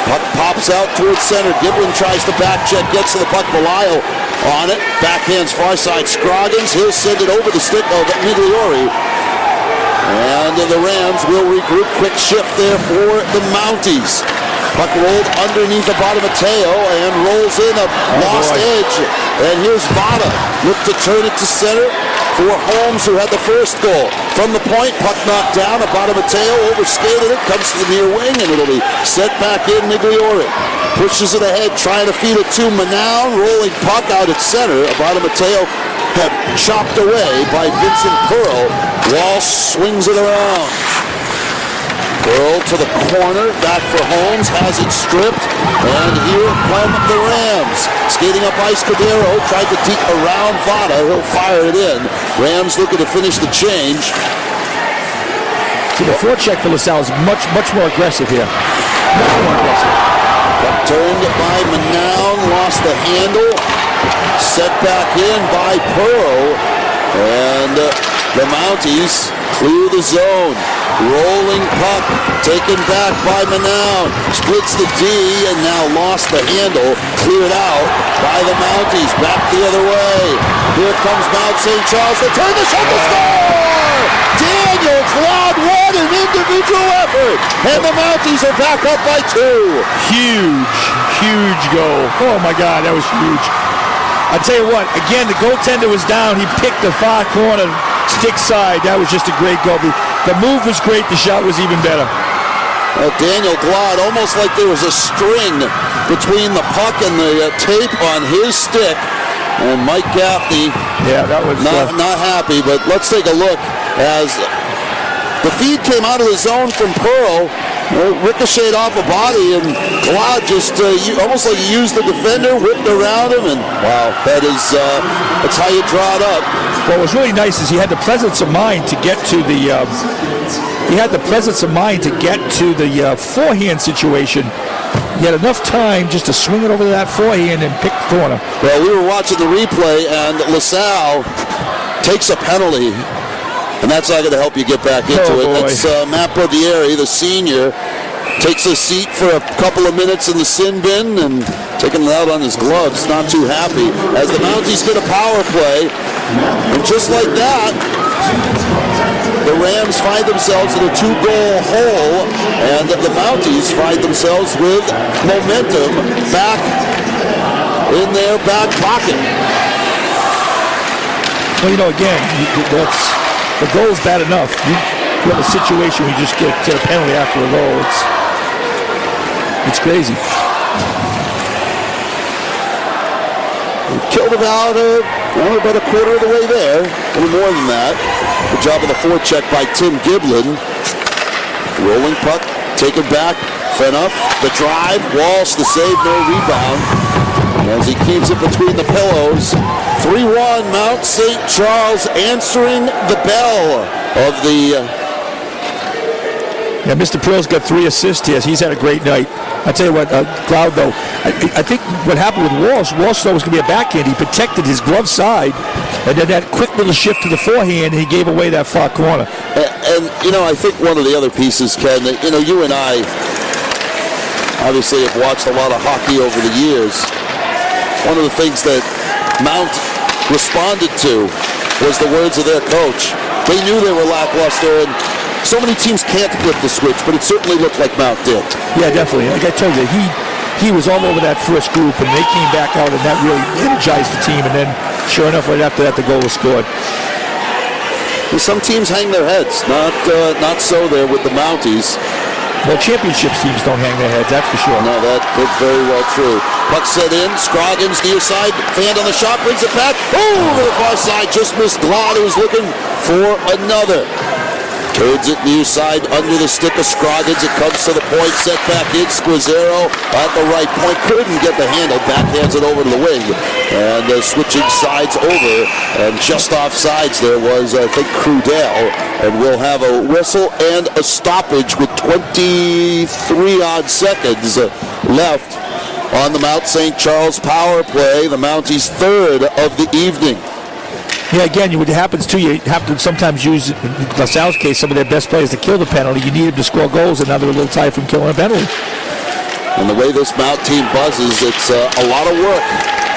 Speaker 2: Puck pops out towards center. Giblin tries to back check, gets to the puck. Belial on it. Backhands far side. Scroggins. He'll send it over the stick of Migliori. And the Rams will regroup. Quick shift there for the Mounties. Puck rolled underneath the bottom of Mateo and rolls in a lost edge. And here's Vada. Look to turn it to center for Holmes, who had the first goal. From the point, puck knocked down. Abada Mateo overskated it, comes to the near wing, and it'll be set back in. Migliori pushes it ahead, trying to feed it to Manown. Rolling puck out at center. Abada Mateo had chopped away by Vincent Pearl. Walsh swings it around. Pearl to the corner, back for Holmes, has it stripped, and here come the Rams. Skating up ice, Cadero tried to deke around Vada. He'll fire it in. Rams looking to finish the change.
Speaker 1: See, the forecheck for LaSalle is much more aggressive here. Much more aggressive.
Speaker 2: Puck turned by Manown, lost the handle. Set back in by Pearl, and the Mounties clear the zone. Rolling puck, taken back by Manown. Splits the D and now lost the handle. Cleared out by the Mounties. Back the other way. Here comes Mount St. Charles. They turn the shot to score! Daniels Glad won an individual effort. And the Mounties are back up by 2.
Speaker 1: Huge goal. Oh my God, that was huge. I tell you what, again, the goaltender was down. He picked the far corner stick side. That was just a great goal. The move was great. The shot was even better.
Speaker 2: Daniel Glad, almost like there was a string between the puck and the tape on his stick. And Mike Gaffney,
Speaker 1: that was
Speaker 2: not happy. But let's take a look as the feed came out of the zone from Pearl. Ricocheted off a body, and Glad just almost like he used the defender, whipped around him, and wow, that's how you draw it up.
Speaker 1: What was really nice is he had the presence of mind to get to the forehand situation. He had enough time just to swing it over to that forehand and pick the corner.
Speaker 2: Well, we were watching the replay, and LaSalle takes a penalty. And that's not going to help you get back into it. That's Matt Bodieri, the senior, takes a seat for a couple of minutes in the sin bin and taking it out on his gloves. Not too happy. As the Mounties get a power play. And just like that, the Rams find themselves in a 2-goal hole. And the Mounties find themselves with momentum back in their back pocket.
Speaker 1: Well, again, the goal's bad enough. You have a situation where you just get a penalty after a goal. It's crazy.
Speaker 2: We've killed about a quarter of the way there. A little more than that. Good job of the forecheck by Tim Giblin. Rolling puck, taken back. Fenough, the drive. Walsh, the save, no rebound. As he keeps it between the pillows. 3-1, Mount St. Charles answering the bell of the
Speaker 1: Yeah, Mr. Pearl's got 3 assists here. He's had a great night. I tell you what, Cloud, though, I think what happened with Walsh thought it was going to be a backhand. He protected his glove side, and then that quick little shift to the forehand, and he gave away that far corner.
Speaker 2: And I think one of the other pieces, Ken, that, you and I obviously have watched a lot of hockey over the years. One of the things that Mount responded to was the words of their coach. They knew they were lackluster, and so many teams can't flip the switch, but it certainly looked like Mount did. Yeah, definitely. Like I told you, he was all over that first group, and they came back out, and that really energized the team. And then, sure enough, right after that, the goal was scored. Well, some teams hang their heads. Not so there with the Mounties. Well, championship teams don't hang their heads, that's for sure. No, that's very well true. Puck set in, Scroggins near side, fan on the shot, brings it back. Oh, to the far side, just missed Glad, who's looking for another. Turns it near side, under the stick of Scroggins. It comes to the point, set back in. Squizzero at the right point. Couldn't get the handle. Backhands it over to the wing. And switching sides over. And just off sides there was, I think, Crudell. And we'll have a whistle and a stoppage with 23-odd seconds left on the Mount St. Charles power play. The Mounties' third of the evening. Yeah, again, what happens too, you have to sometimes use, in LaSalle's case, some of their best players to kill the penalty. You need them to score goals, and now they're a little tired from killing a penalty. And the way this Mount team buzzes, it's a lot of work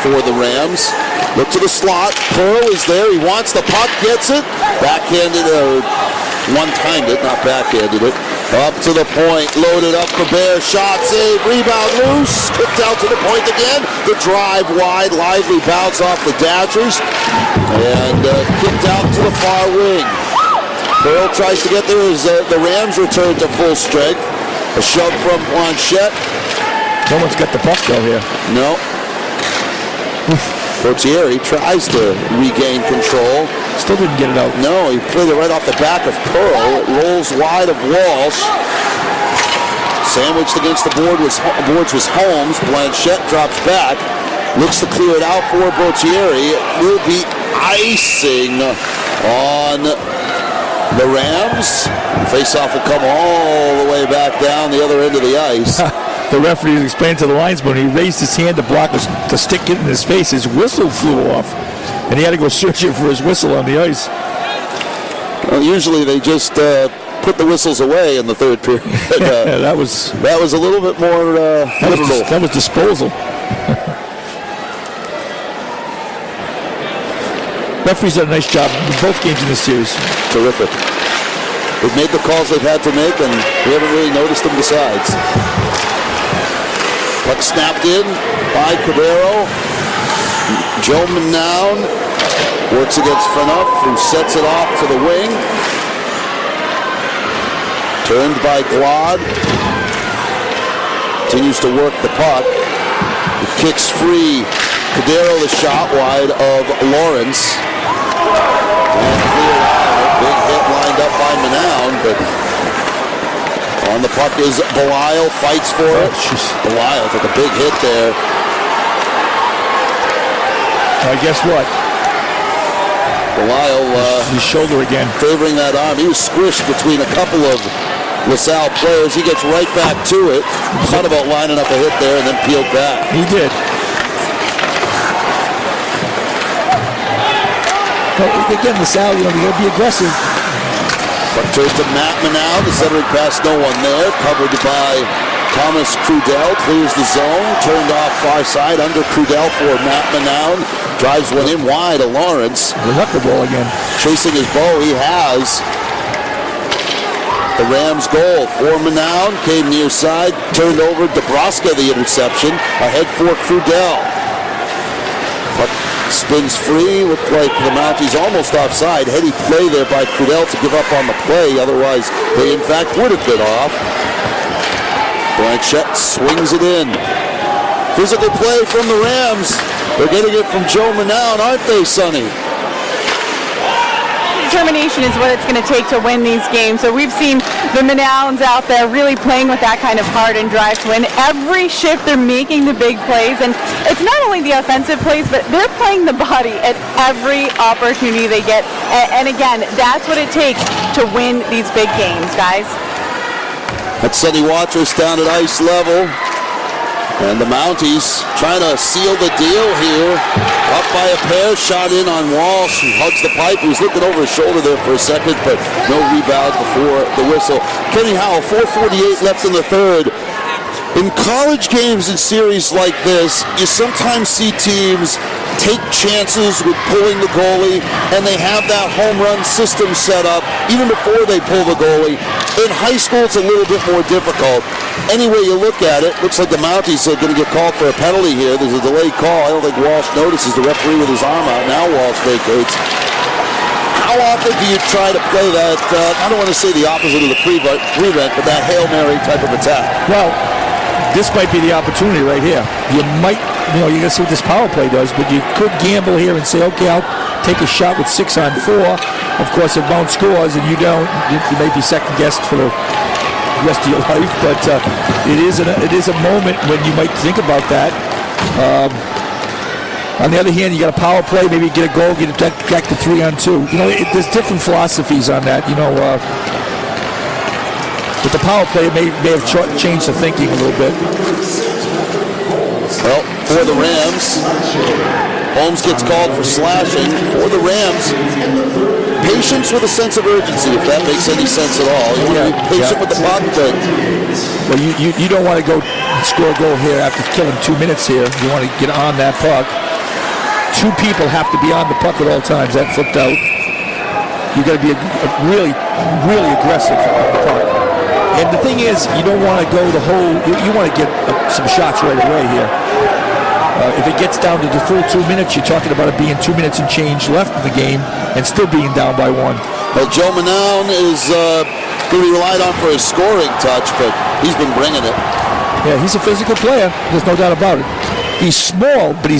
Speaker 2: for the Rams. Look to the slot. Pearl is there. He wants the puck, gets it. Backhanded, one-timed it, not backhanded it. Up to the point, loaded up for Bear, shot, save, rebound loose, kicked out to the point again. The drive wide, lively bounce off the Dashers, and kicked out to the far wing. Pearl tries to get there as the Rams return to full strength. A shove from Blanchette. No one's got the puck though here. No. Gauthier tries to regain control. Still didn't get it out. No, he played it right off the back of Pearl. It rolls wide of Walsh. Sandwiched against the boards was Holmes. Blanchette drops back. Looks to clear it out for Gauthier. It will be icing on the Rams. Face-off will come all the way back down the other end of the ice. The referee explained to the linesman, he raised his hand to block the stick getting in his face. His whistle flew off, and he had to go searching for his whistle on the ice. Well, usually they just put the whistles away in the third period. Yeah, that was a little bit more liberal. That was disposal. Referees did a nice job in both games in this series. Terrific. They've made the calls they've had to make, and we haven't really noticed them besides. Puck snapped in by Cabero. Joe Manown works against Fanuff, who sets it off to the wing. Turned by Glad. Continues to work the puck. It kicks free. Cabero the shot wide of Lawrence. And cleared out. Big hit lined up by Manown, but on the puck is Belisle, fights for it. Belisle took a big hit there. Guess what? Belisle, his shoulder again. Favoring that arm. He was squished between a couple of LaSalle players. He gets right back to it. Thought about lining up a hit there and then peeled back. He did. But again, LaSalle, they got to be aggressive. But turns to Matt Manown, the centering pass, no one there. Covered by Thomas Crudell, clears the zone. Turned off far side, under Crudell for Matt Manown. Drives one in wide to Lawrence. They got the ball again. Chasing his bow, he has the Rams goal. For Manown, came near side, turned over. Dabrowska the interception. Ahead for Crudell. But spins free, looked like the Mounties almost offside. Heady play there by Crudell to give up on the play. Otherwise, they in fact would have been off. Blanchette swings it in. Physical play from the Rams. They're getting it from Joe Manown, aren't they, Sonny?
Speaker 3: Determination is what it's going to take to win these games. So we've seen the Manowns out there really playing with that kind of heart and drive to win. Every shift they're making the big plays, and it's not only the offensive plays, but they're playing the body at every opportunity they get. And again, that's what it takes to win these big games, guys.
Speaker 2: That's Sonny Watrous down at ice level. And the Mounties trying to seal the deal here. Up by a pair, shot in on Walsh, who hugs the pipe. He was looking over his shoulder there for a second, but no rebound before the whistle. Kenny Howell, 4:48 left in the third. In college games and series like this, you sometimes see teams take chances with pulling the goalie, and they have that home run system set up even before they pull the goalie. In high school, it's a little bit more difficult. Any way you look at it, looks like the Mounties are going to get called for a penalty here. There's a delayed call. I don't think Walsh notices the referee with his arm out. Now Walsh vacates. How often do you try to play that, I don't want to say the opposite of the prevent, but that Hail Mary type of attack?
Speaker 1: Well, this might be the opportunity right here. You might, you're going to see what this power play does, but you could gamble here and say, okay, I'll take a shot with 6 on 4. Of course, if Mount scores and you don't, you may be second-guessed for the rest of your life, but it is a moment when you might think about that. On the other hand, you got a power play, maybe get a goal, get it back to 3 on 2. There's different philosophies on that, With the power play, it may have changed the thinking a little bit.
Speaker 2: Well, for the Rams, Holmes gets called for slashing. For the Rams, patience with a sense of urgency, if that makes any sense at all. You want to be patient with the puck, but...
Speaker 1: Well, you don't want to go score a goal here after killing 2 minutes here. You want to get on that puck. 2 people have to be on the puck at all times. That flipped out. You got to be really, really aggressive on the puck. And the thing is, you don't want to go the whole... You want to get some shots right away here. If it gets down to the full 2 minutes, you're talking about it being 2 minutes and change left in the game and still being down by 1.
Speaker 2: Well, Joe Manown is going to be relied on for his scoring touch, but he's been bringing it.
Speaker 1: Yeah, he's a physical player. There's no doubt about it. He's small, but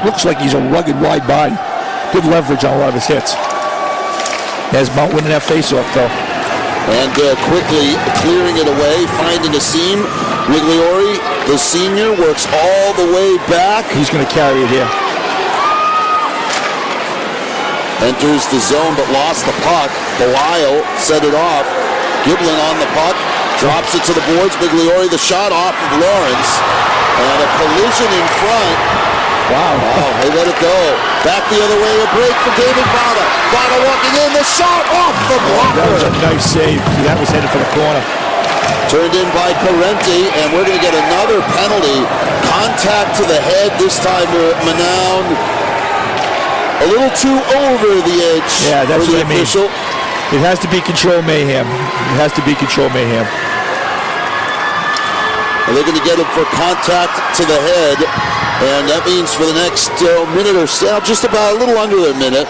Speaker 1: looks like he's a rugged, wide body. Good leverage on a lot of his hits. Has Mount winning that faceoff, though.
Speaker 2: And quickly clearing it away, finding a seam. Migliori, the senior, works all the way back.
Speaker 1: He's going to carry it here.
Speaker 2: Enters the zone, but lost the puck. Belisle set it off. Giblin on the puck, drops it to the boards. Migliori, the shot off of Lawrence. And a collision in front.
Speaker 1: Wow.
Speaker 2: They let it go. Back the other way, a break for David Vada. Vada walking in, the shot off the blocker.
Speaker 1: That was a nice save. That was headed for the corner.
Speaker 2: Turned in by Correnti, and we're going to get another penalty. Contact to the head, this time Manown. A little too over the edge
Speaker 1: that's
Speaker 2: for the
Speaker 1: what I mean.
Speaker 2: official.
Speaker 1: It has to be control mayhem. It has to be control mayhem.
Speaker 2: And they're going to get him for contact to the head. And that means for the next minute or so, just about a little under a minute,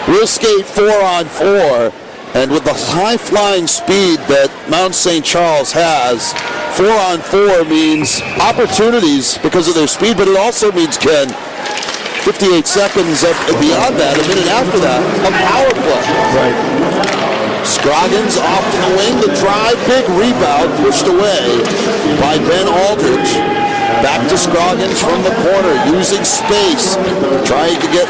Speaker 2: we'll skate 4 on 4. And with the high-flying speed that Mount St. Charles has, 4 on 4 means opportunities because of their speed, but it also means, Ken, 58 seconds beyond that, a minute after that, a power play.
Speaker 1: Right.
Speaker 2: Scroggins off to the wing, the drive, big rebound, pushed away by Ben Aldridge. Back to Scroggins from the corner, using space, trying to get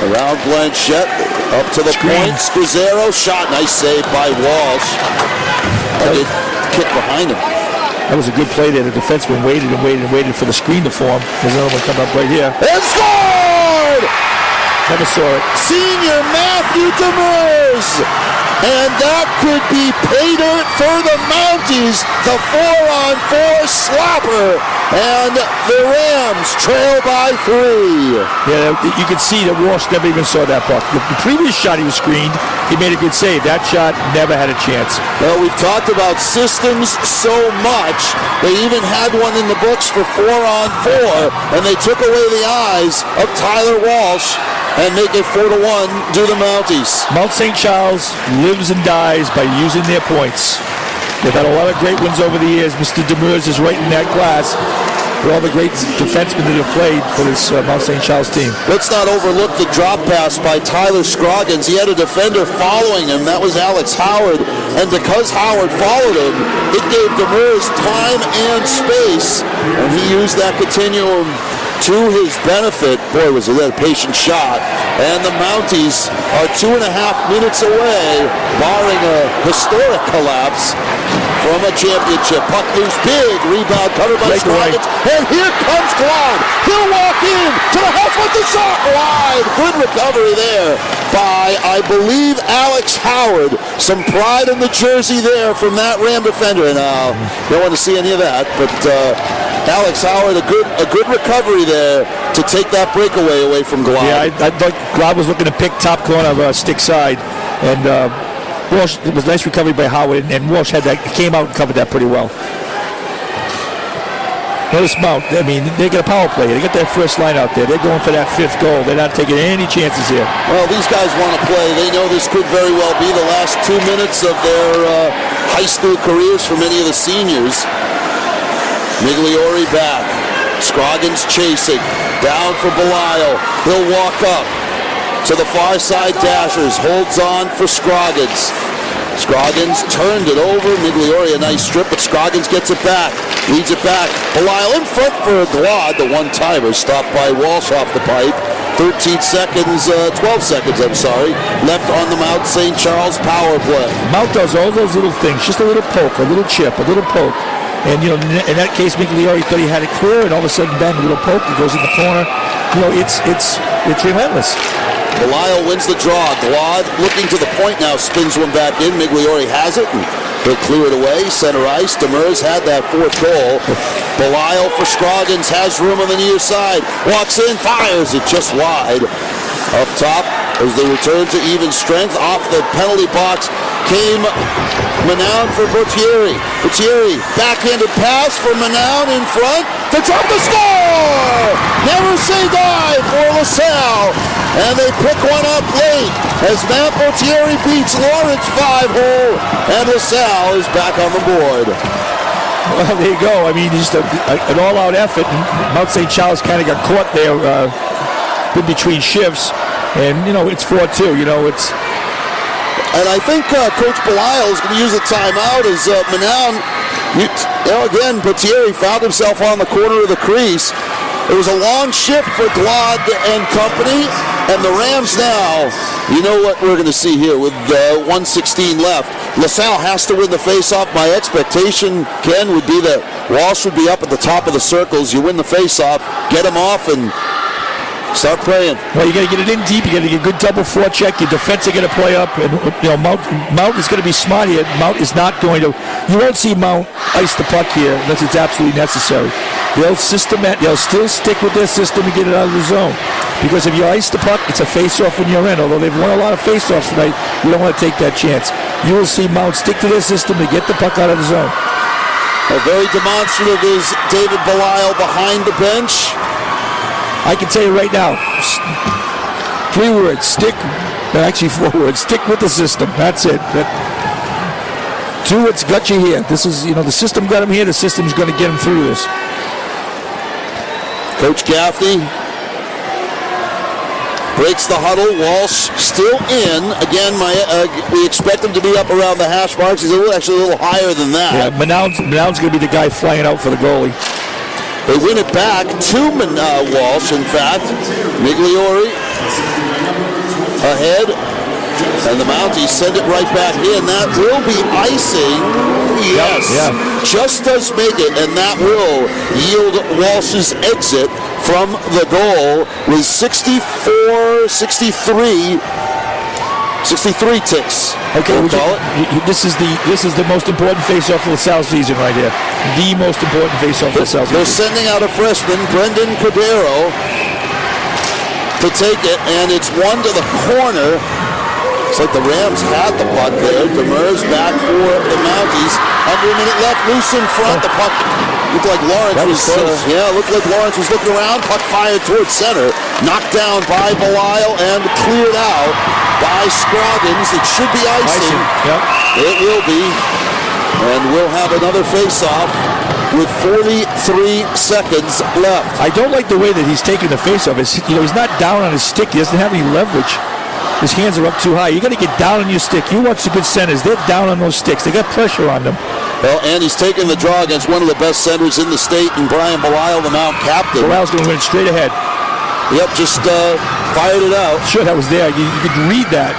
Speaker 2: around Blanchette, up to the point, Squizzero, shot, nice save by Walsh. Good kick behind him.
Speaker 1: That was a good play there. The defenseman waited and waited and waited for the screen to form. There's another one coming up right here.
Speaker 2: And scored!
Speaker 1: Never saw it.
Speaker 2: Senior Matthew Demers! And that could be pay dirt for the Mounties, the 4-on-4 slapper, and the Rams trail by 3.
Speaker 1: Yeah, you could see that Walsh never even saw that puck. The previous shot he was screened, he made a good save. That shot never had a chance.
Speaker 2: Well, we've talked about systems so much. They even had one in the books for 4-on-4, and they took away the eyes of Tyler Walsh and make it 4-1 to the Mounties.
Speaker 1: Mount St. Charles lives and dies by using their points. They've had a lot of great ones over the years. Mr. Demers is right in that class with all the great defensemen that have played for this Mount St. Charles team.
Speaker 2: Let's not overlook the drop pass by Tyler Scroggins. He had a defender following him. That was Alex Howard. And because Howard followed him, it gave Demers time and space. And he used that continuum to his benefit. Boy, was that a patient shot. And the Mounties are 2.5 minutes away, barring a historic collapse from a championship. Puck loose, big rebound covered by Scroggins. And here comes Glad. He'll walk in to the house with the shot wide. Good recovery there by, I believe, Alex Howard. Some pride in the jersey there from that Ram defender. And don't want to see any of that, but Alex Howard, a good recovery there to take that breakaway away from Glad.
Speaker 1: Yeah, I thought Glad was looking to pick top corner of stick side, and Walsh, it was a nice recovery by Howard, and Walsh came out and covered that pretty well. Notice Mount, I mean, they get a power play. They get their first line out there. They're going for that 5th goal. They're not taking any chances here.
Speaker 2: Well, these guys want to play. They know this could very well be the last 2 minutes of their high school careers for many of the seniors. Migliore back. Scroggins chasing. Down for Belial. He'll walk up to the far side dashers. Holds on for Scroggins. Scroggins turned it over. Migliore, a nice strip, but Scroggins gets it back. Leads it back. Belial in front for Glad. The one-timer stopped by Walsh off the pipe. 12 seconds left on the Mount St. Charles power play.
Speaker 1: Mount does all those little things, just a little poke, a little chip, a little poke. And, you know, in that case, Migliore thought he had it clear, and all of a sudden, bang, a little poke, he goes in the corner. You know, it's relentless.
Speaker 2: Belial wins the draw. Glad looking to the point now, spins one back in. Migliore has it, and he'll clear it away. Center ice. Demers had that 4th goal. Belial for Scroggins, has room on the near side. Walks in, fires it just wide. Up top, as they return to even strength, off the penalty box came Manown for Botieri. Botieri, backhanded pass for Manown in front. To drop the score! Never say die for Lasalle. And they pick one up late as Matt Botieri beats Lawrence 5-hole. And Lasalle is back on the board.
Speaker 1: Well, there you go. I mean, just an all-out effort. Mount St. Charles kind of got caught there in between shifts. And, you know, it's 4-2. You know, it's...
Speaker 2: And I think Coach Belial is going to use a timeout as Manown, again, Botieri found himself on the corner of the crease. It was a long shift for Glad and company, and the Rams now, you know what we're going to see here with 1:16 left. LaSalle has to win the faceoff. My expectation, Ken, would be that Walsh would be up at the top of the circles. You win the faceoff, get him off, and start playing.
Speaker 1: Well, you got to get it in deep. You got to get a good double forecheck. Your defense are going to play up, and you know Mount is going to be smart here. Mount is not going to. You won't see Mount ice the puck here unless it's absolutely necessary. They'll still stick with their system and get it out of the zone. Because if you ice the puck, it's a face-off when you're in. Although they've won a lot of face-offs tonight, you don't want to take that chance. You will see Mount stick to their system to get the puck out of the zone.
Speaker 2: Very demonstrative is David Belial behind the bench.
Speaker 1: I can tell you right now, 3 words, actually 4 words, stick with the system. That's it. Do what's got you here. This is, the system got him here. The system's going to get him through this.
Speaker 2: Coach Gaffney breaks the huddle. Walsh still in. Again, we expect him to be up around the hash marks. He's actually a little higher than that.
Speaker 1: Yeah, Manown's going to be the guy flying out for the goalie.
Speaker 2: They win it back to Walsh, in fact. Migliore ahead. And the Mounties send it right back in. That will be icing. Yes. Yeah. Just does make it, and that will yield Walsh's exit from the goal with 63 ticks.
Speaker 1: Okay, this is the most important face-off of LaSalle season right here. The most important face-off of LaSalle season.
Speaker 2: They're sending out a freshman, Brendan Cordero, to take it, and it's one to the corner. It's like the Rams had the puck there. Demers back for the Mounties. Under a minute left, loose in front. The puck looked like Lawrence was looking around. Puck fired towards center. Knocked down by Belial and cleared out by Scroggins. It should be icing.
Speaker 1: Yep.
Speaker 2: It will be. And we'll have another face-off with 43 seconds left.
Speaker 1: I don't like the way that he's taking the face-off. He's not down on his stick. He doesn't have any leverage. His hands are up too high. You got to get down on your stick. You watch the good centers. They're down on those sticks. They got pressure on them.
Speaker 2: Well, and he's taking the draw against one of the best centers in the state, and Brian Belisle, the Mount captain.
Speaker 1: Belisle's going to win straight ahead.
Speaker 2: Yep, just fired it out.
Speaker 1: Sure, that was there. You could read that.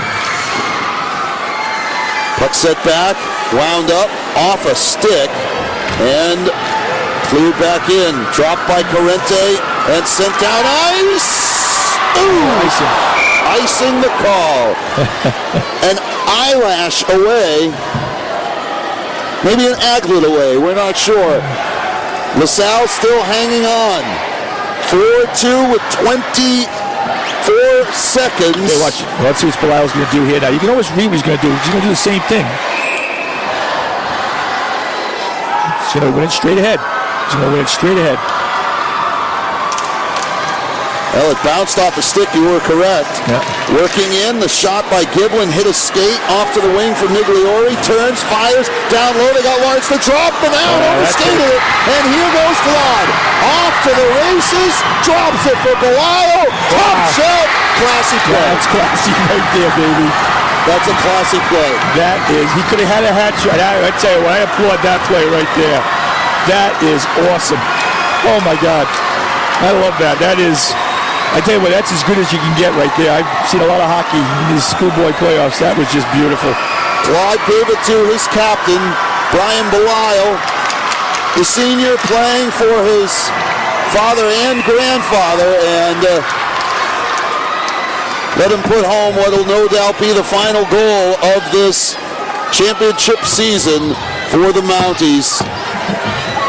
Speaker 2: Puck set back, wound up, off a stick, and cleared back in. Dropped by Corrente and sent down ice. Ooh! Icing the call. An eyelash away. Maybe an aglet away. We're not sure. Lasalle still hanging on. 4-2 with 24 seconds.
Speaker 1: Hey, watch. Let's see what Belisle's going to do here now. You can always read what he's going to do. He's going to do the same thing. He's going to win it straight ahead.
Speaker 2: Well, it bounced off a stick. You were correct.
Speaker 1: Yeah.
Speaker 2: Working in, the shot by Giblin hit a skate off to the wing for Migliori. Turns, fires, down low. They got Lawrence to drop them out. Overskated it. And here goes Glad. Off to the races. Drops it for Belisle. Top shelf. Classy play.
Speaker 1: That's classy right there, baby.
Speaker 2: That's a classy play.
Speaker 1: That is. He could have had a hat shot. I tell you what, I applaud that play right there. That is awesome. Oh, my God. I love that. That is... I tell you what, that's as good as you can get right there. I've seen a lot of hockey in these schoolboy playoffs. That was just beautiful.
Speaker 2: Claude gave it to his captain, Brian Belisle, the senior, playing for his father and grandfather, and let him put home what will no doubt be the final goal of this championship season for the Mounties.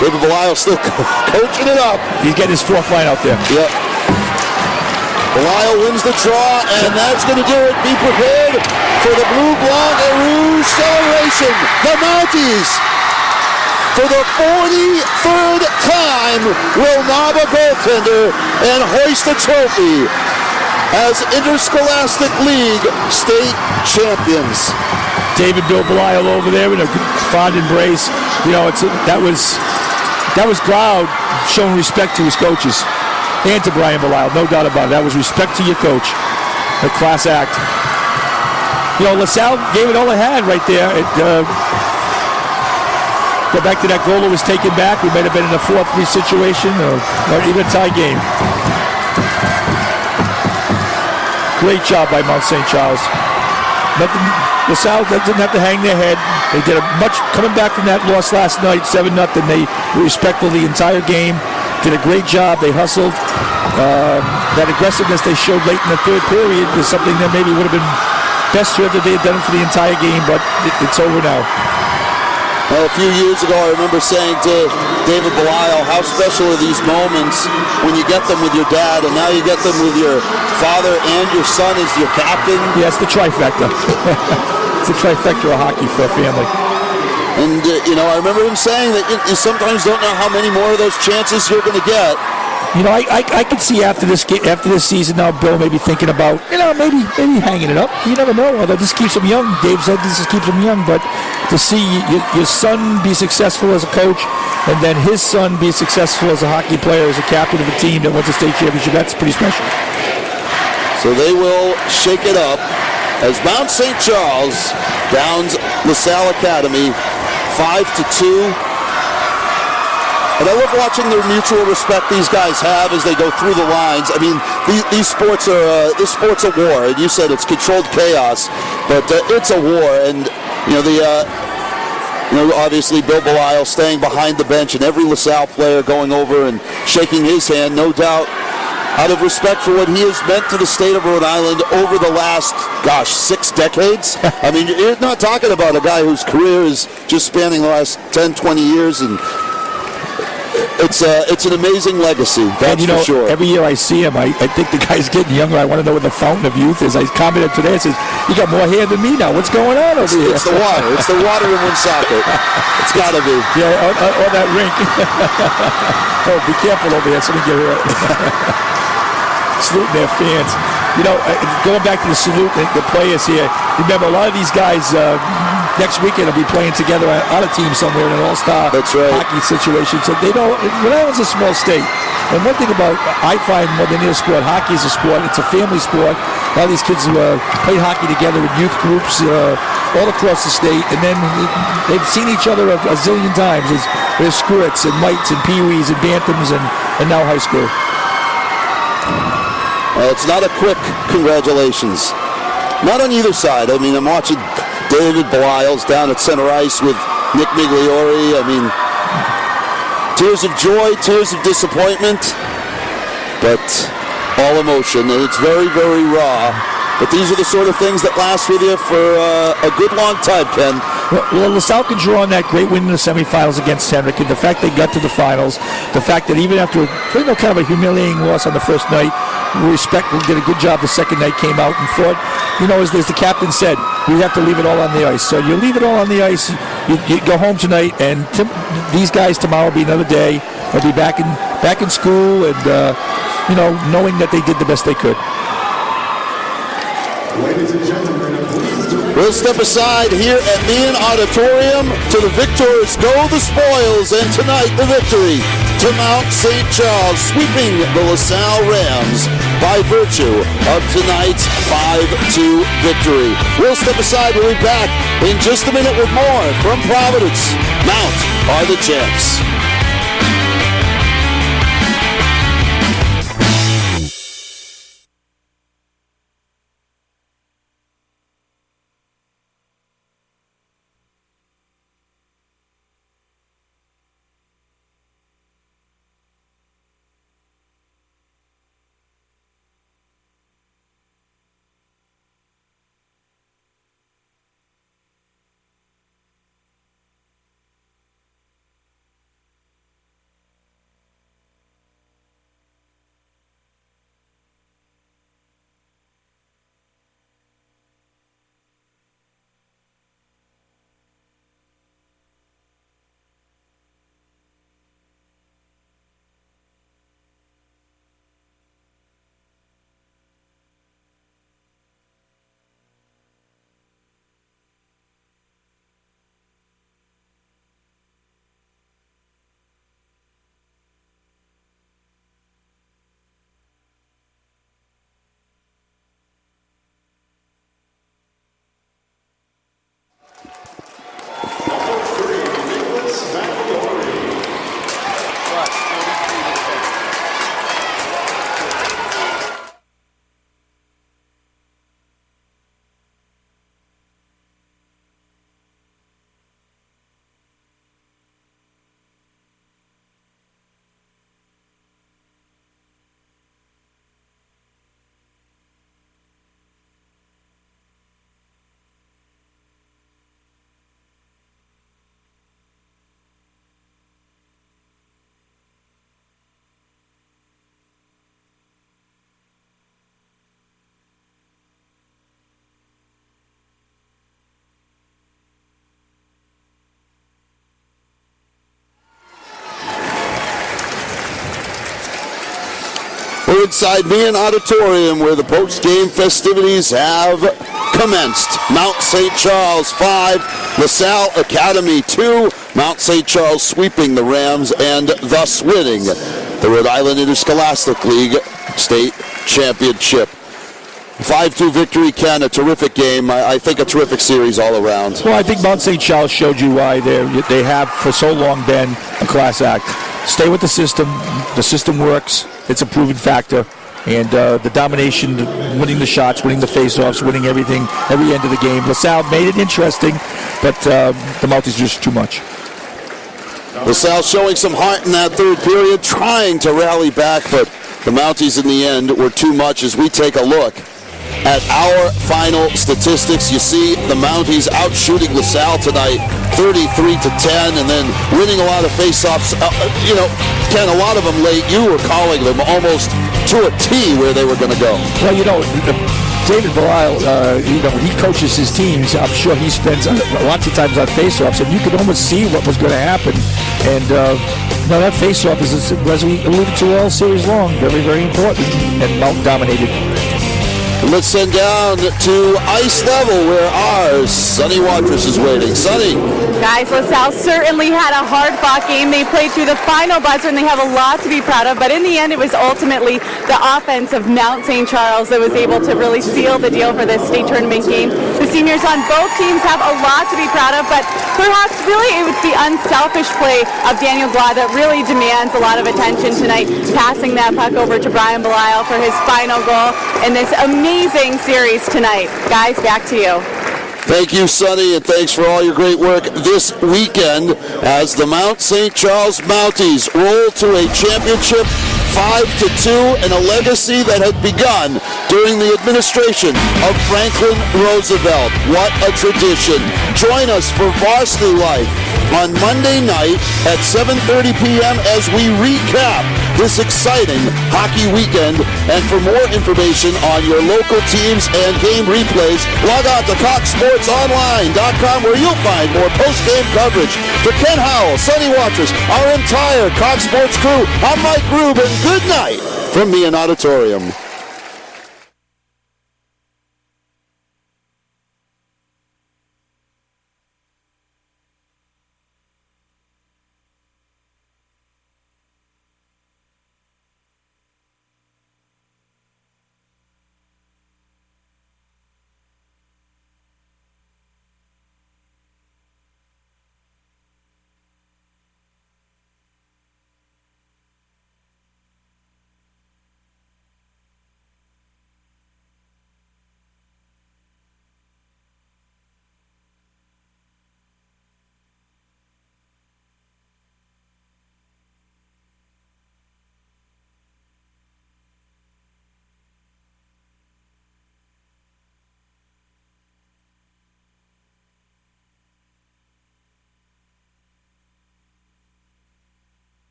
Speaker 2: David Belisle still coaching it up.
Speaker 1: He's getting his fourth line out there.
Speaker 2: Yep. Belisle wins the draw, and that's going to do it. Be prepared for the Blue, Blanc, and Rouge celebration. The Mounties, for the 43rd time, will knob a goaltender and hoist a trophy as Interscholastic League state champions.
Speaker 1: David Bill Belisle over there in a fond embrace. You know, that was Groud showing respect to his coaches. And to Brian Belisle, no doubt about it. That was respect to your coach. A class act. You know, Lasalle gave it all they had right there. Go back to that goal that was taken back. We might have been in a 4-3 situation or even a tie game. Great job by Mount St. Charles. LaSalle didn't have to hang their head. They did coming back from that loss last night, 7-0. They were respectful the entire game. Did a great job. They hustled. That aggressiveness they showed late in the third period was something that maybe would have been best served if they had done it for the entire game, but it's over now.
Speaker 2: Well, a few years ago, I remember saying to David Belisle, how special are these moments when you get them with your dad, and now you get them with your father and your son as your captain.
Speaker 1: Yeah, it's the trifecta. It's a trifecta of hockey for a family.
Speaker 2: And, I remember him saying that you sometimes don't know how many more of those chances you're going to get.
Speaker 1: You know, I could see after this season now, Bill maybe thinking about, maybe hanging it up. You never know. Although this keeps him young. Dave said this keeps him young. But to see your son be successful as a coach and then his son be successful as a hockey player, as a captain of a team that wins a state championship, that's pretty special.
Speaker 2: So they will shake it up as Mount St. Charles downs LaSalle Academy 5-2. And I love watching the mutual respect these guys have as they go through the lines. I mean, these sports are this sport's a war. And you said it's controlled chaos, but it's a war. And obviously Bill Belisle staying behind the bench, and every LaSalle player going over and shaking his hand, no doubt, out of respect for what he has meant to the state of Rhode Island over the last, 6 decades. I mean, you're not talking about a guy whose career is just spanning the last 10, 20 years, and it's an amazing legacy, that's for sure.
Speaker 1: Every year I see him, I think the guy's getting younger. I want to know what the fountain of youth is. I commented today, I said, you got more hair than me now. What's going on over here?
Speaker 2: It's the water. It's the water in one socket. It's got to be.
Speaker 1: Yeah, or that rink. Oh, be careful over here. Somebody get hurt. Saluting their fans. Going back to the salute, the players here, remember a lot of these guys next weekend will be playing together on a team somewhere in an all-star hockey situation. So they know Rhode Island's a small state. And one thing I find more than any sport, hockey is a sport. It's a family sport. A lot of these kids played hockey together in youth groups all across the state, and then they've seen each other a zillion times. There's squirts and mites and peewees and bantams and now high school.
Speaker 2: Well, it's not a quick congratulations. Not on either side. I mean, I'm watching David Belials down at center ice with Nick Migliore. I mean, tears of joy, tears of disappointment, but all emotion, and it's very, very raw. But these are the sort of things that last with you for a good long time, Ken.
Speaker 1: Well, LaSalle can draw on that great win in the semifinals against Henrik, and the fact they got to the finals, the fact that even after kind of a humiliating loss on the first night, Respect did a good job the second night, came out and fought. As the captain said, we have to leave it all on the ice. So you leave it all on the ice, you go home tonight, and these guys tomorrow will be another day. They'll be back in school, and knowing that they did the best they could.
Speaker 9: Ladies and gentlemen,
Speaker 2: We'll step aside here at Meehan Auditorium. To the victors go the spoils, and tonight the victory to Mount St. Charles, sweeping the Lasalle Rams by virtue of tonight's 5-2 victory. We'll step aside. We'll be back in just a minute with more from Providence. Mount are the champs. We're inside Meehan Auditorium where the post-game festivities have commenced. Mount St. Charles 5, LaSalle Academy 2. Mount St. Charles sweeping the Rams and thus winning the Rhode Island Interscholastic League State Championship. 5-2 victory, Ken. A terrific game. I think a terrific series all around.
Speaker 1: Well, I think Mount St. Charles showed you why they have for so long been a class act. Stay with the system. The system works. It's a proven factor. And the domination, winning the shots, winning the face-offs, winning everything, every end of the game. LaSalle made it interesting, but the Mounties just too much.
Speaker 2: LaSalle showing some heart in that third period, trying to rally back, but the Mounties in the end were too much. As we take a look at our final statistics, you see the Mounties out-shooting LaSalle tonight 33-10, and then winning a lot of face-offs. Ken, a lot of them late. You were calling them almost to a T where they were going to go.
Speaker 1: Well, David Belial, he coaches his teams. I'm sure he spends lots of times on face-offs, and you could almost see what was going to happen. And that face-off is, as we alluded to all series long, very, very important, and Mount dominated.
Speaker 2: Let's send down to ice level where our Sonny Watrous is waiting. Sonny.
Speaker 3: Guys, LaSalle certainly had a hard-fought game. They played through the final buzzer, and they have a lot to be proud of. But in the end, it was ultimately the offense of Mount St. Charles that was able to really seal the deal for this state tournament game. The seniors on both teams have a lot to be proud of, but perhaps really it was the unselfish play of Daniel Glad that really demands a lot of attention tonight, passing that puck over to Brian Belisle for his final goal in this amazing series tonight. Guys, back to you.
Speaker 2: Thank you, Sonny, and thanks for all your great work this weekend as the Mount St. Charles Mounties roll to a championship 5-2 and a legacy that had begun during the administration of Franklin Roosevelt. What a tradition. Join us for Varsity Life on Monday night at 7:30 p.m. as we recap this exciting hockey weekend. And for more information on your local teams and game replays, log on to CoxSportsOnline.com where you'll find more post-game coverage. For Ken Howell, Sonny Watrous, our entire Cox Sports crew, I'm Mike Rubin. Good night from me in Auditorium.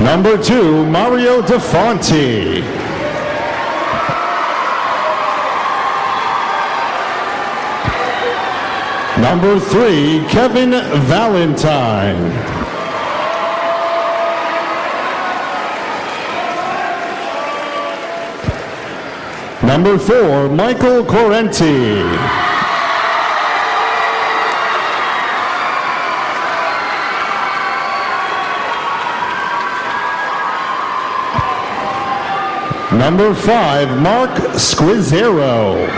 Speaker 9: Number 2, Mario DeFonte. Number 3, Kevin Valentine. Number 4, Michael Correnti. Number 5, Mark Squizzero.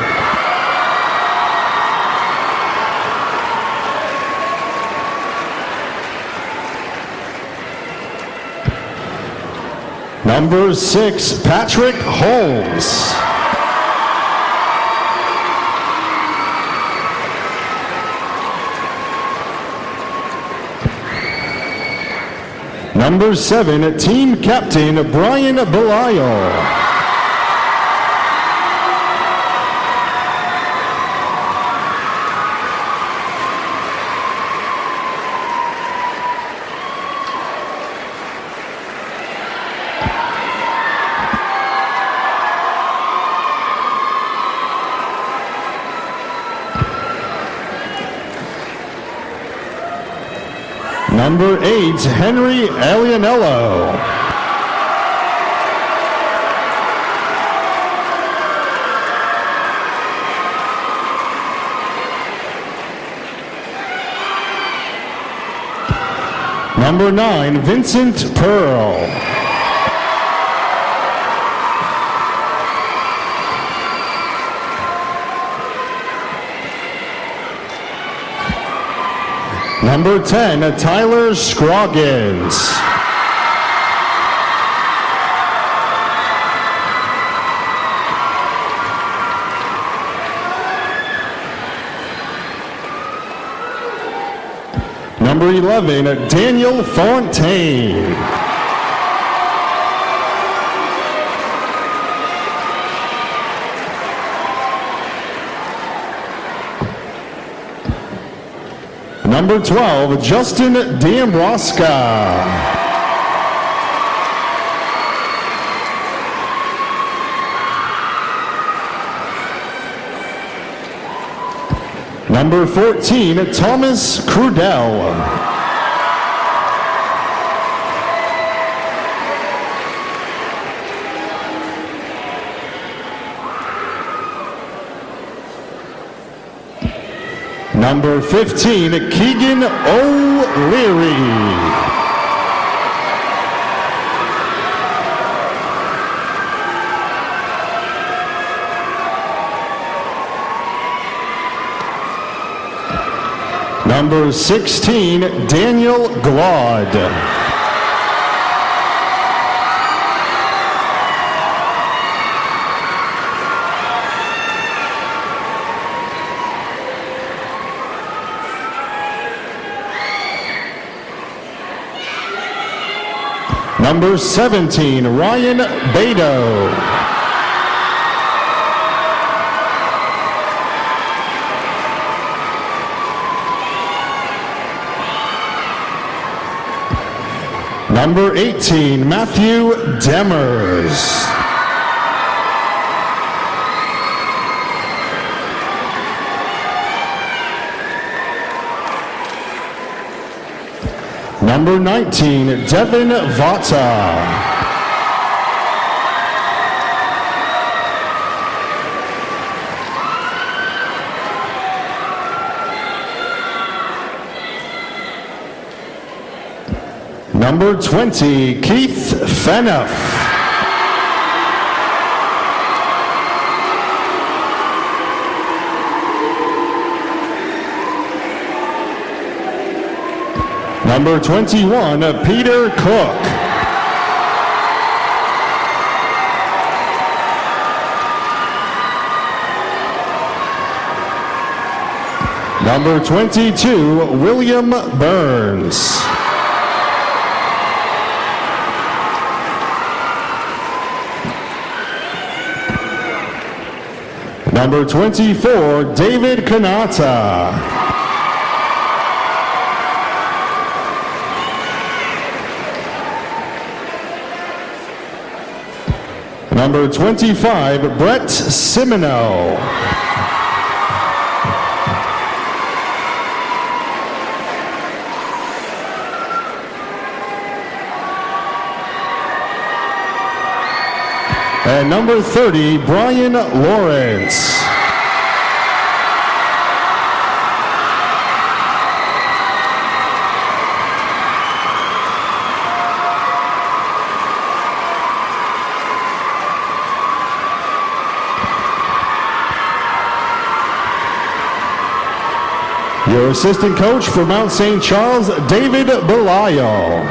Speaker 9: Number 6, Patrick Holmes. Number 7, Team Captain Brian Belisle. Number 8, Henry Alianello. Number 9, Vincent Pearl. Number 10, Tyler Scroggins. Number 11, Daniel Fontaine. Number 12, Justin Damroska. Number 14, Thomas Crudell. Number 15, Keegan O'Leary. Number 16, Daniel Glaude. Number 17, Ryan Beto. Number 18, Matthew Demers. Number 19, Devin Vata. Number 20, Keith Fenough. Number 21, Peter Cook. Number 22, William Burns. Number 24, David Kanata. Number 25, Brett Simino. And number 30, Brian Lawrence. Your assistant coach for Mount St. Charles, David Belayo.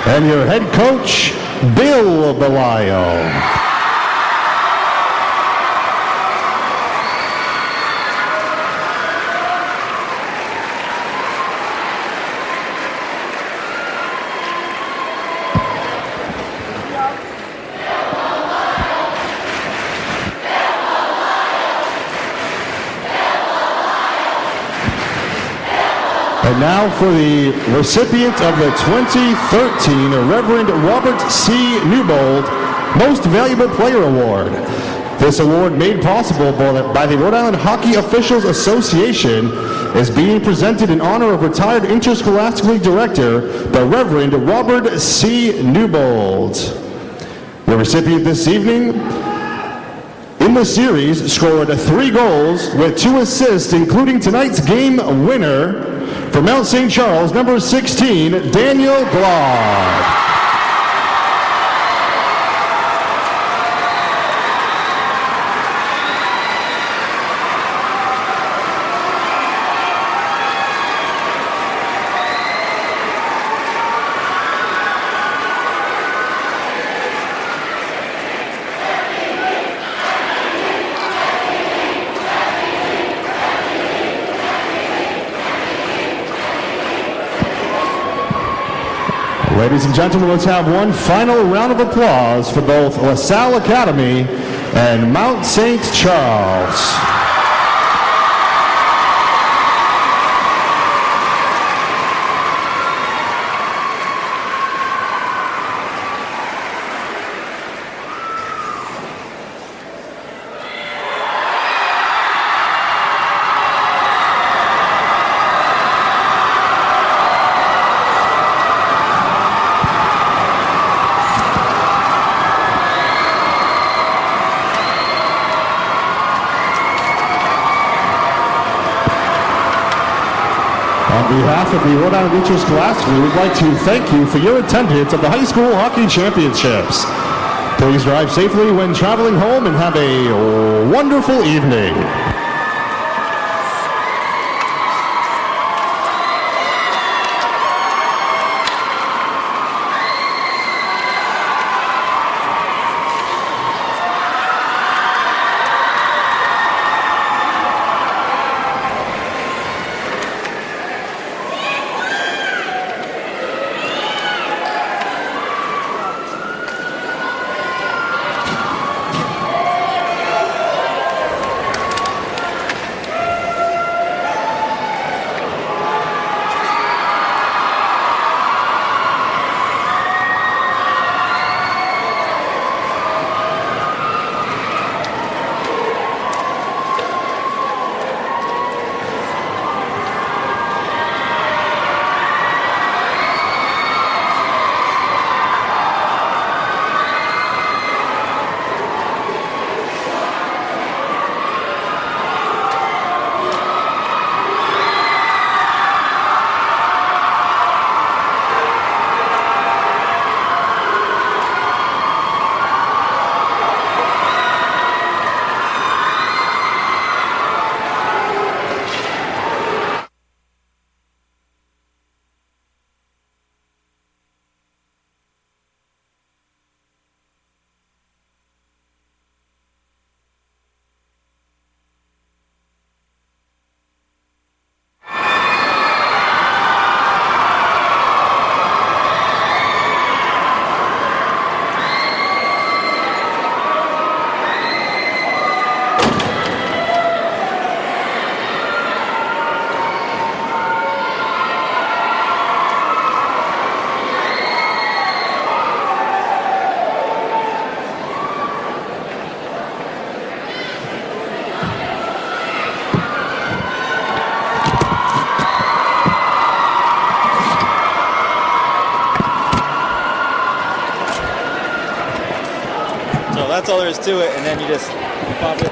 Speaker 9: And your head coach, Bill Belayo. And now for the recipient of the 2013 Reverend Robert C. Newbold Most Valuable Player Award. This award, made possible by the Rhode Island Hockey Officials Association, is being presented in honor of retired Interscholastic League Director, the Reverend Robert C. Newbold. The recipient this evening in the series scored 3 goals with 2 assists, including tonight's game winner for Mount St. Charles, number 16, Daniel Glaude. Ladies and gentlemen, let's have one final round of applause for both LaSalle Academy and Mount St. Charles. On behalf of the Rhode Island Interscholastic, we would like to thank you for your attendance at the High School Hockey Championships. Please drive safely when traveling home and have a wonderful evening.
Speaker 10: That's all there is to it, and then you just pop it.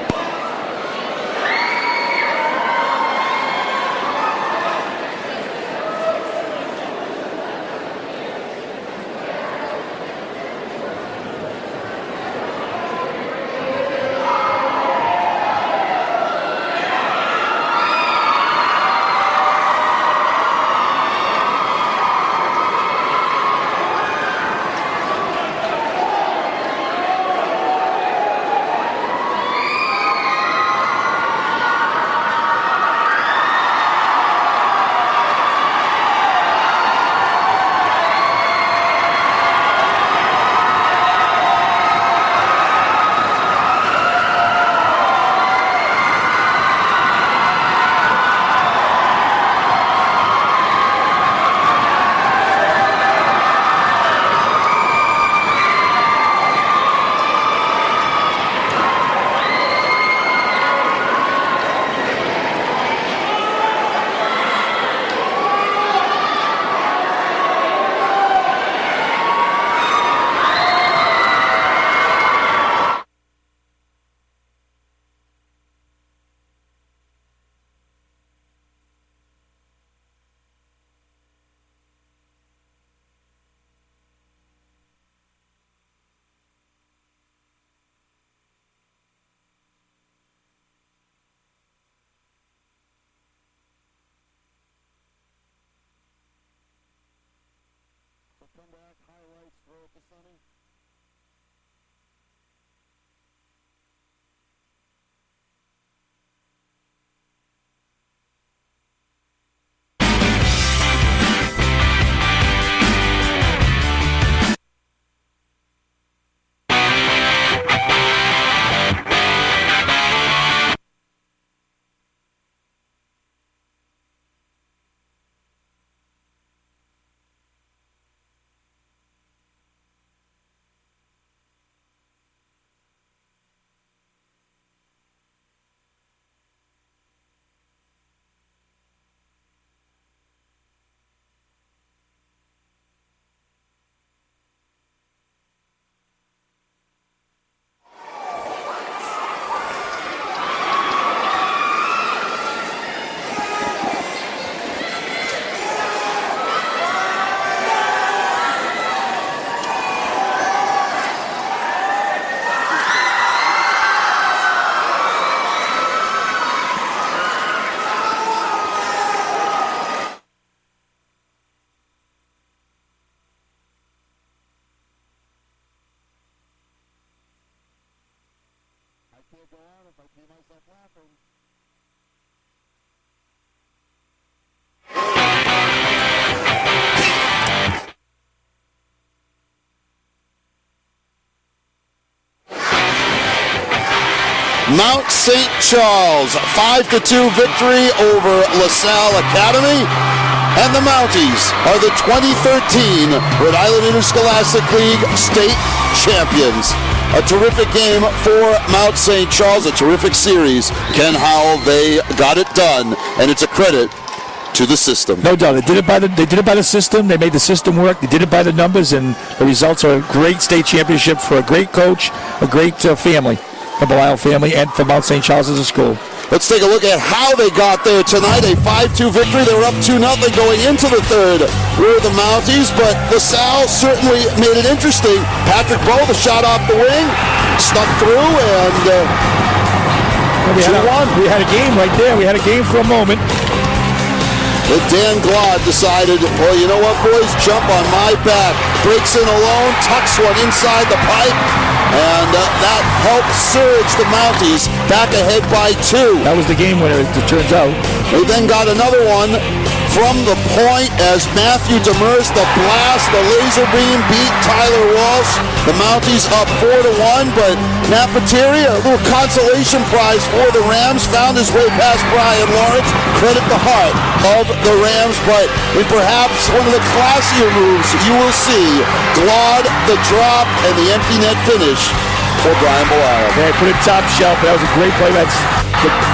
Speaker 2: Mount St. Charles, 5-2 victory over Lasalle Academy. And the Mounties are the 2013 Rhode Island Interscholastic League state champions. A terrific game for Mount St. Charles, a terrific series. Ken Howell, they got it done, and it's a credit to the system.
Speaker 1: No doubt. They did it by the system. They made the system work. They did it by the numbers, and the results are a great state championship for a great coach, a great family, the Belisle family, and for Mount St. Charles as a school.
Speaker 2: Let's take a look at how they got there tonight. A 5-2 victory. They were up 2-0 going into the third. Were the Mounties, but LaSalle certainly made it interesting. Patrick Bowe, the shot off the wing, snuck through, and 2-1.
Speaker 1: We had a game right there. We had a game for a moment.
Speaker 2: But Dan Glod decided, well, you know what, boys? Jump on my back. Breaks in alone, tucks one inside the pipe, and that helped surge the Mounties back ahead by 2.
Speaker 1: That was the game winner, it turns out.
Speaker 2: They then got another one from the point as Matthew Demers, the blast, the laser beam beat Tyler Walsh. The Mounties up 4-1, but Matt Pateri, a little consolation prize for the Rams, found his way past Brian Lawrence. Credit the heart of the Rams, but perhaps one of the classier moves you will see, Glod, the drop, and the empty net finish for Brian Belisle.
Speaker 1: They put it top shelf. That was a great play. That's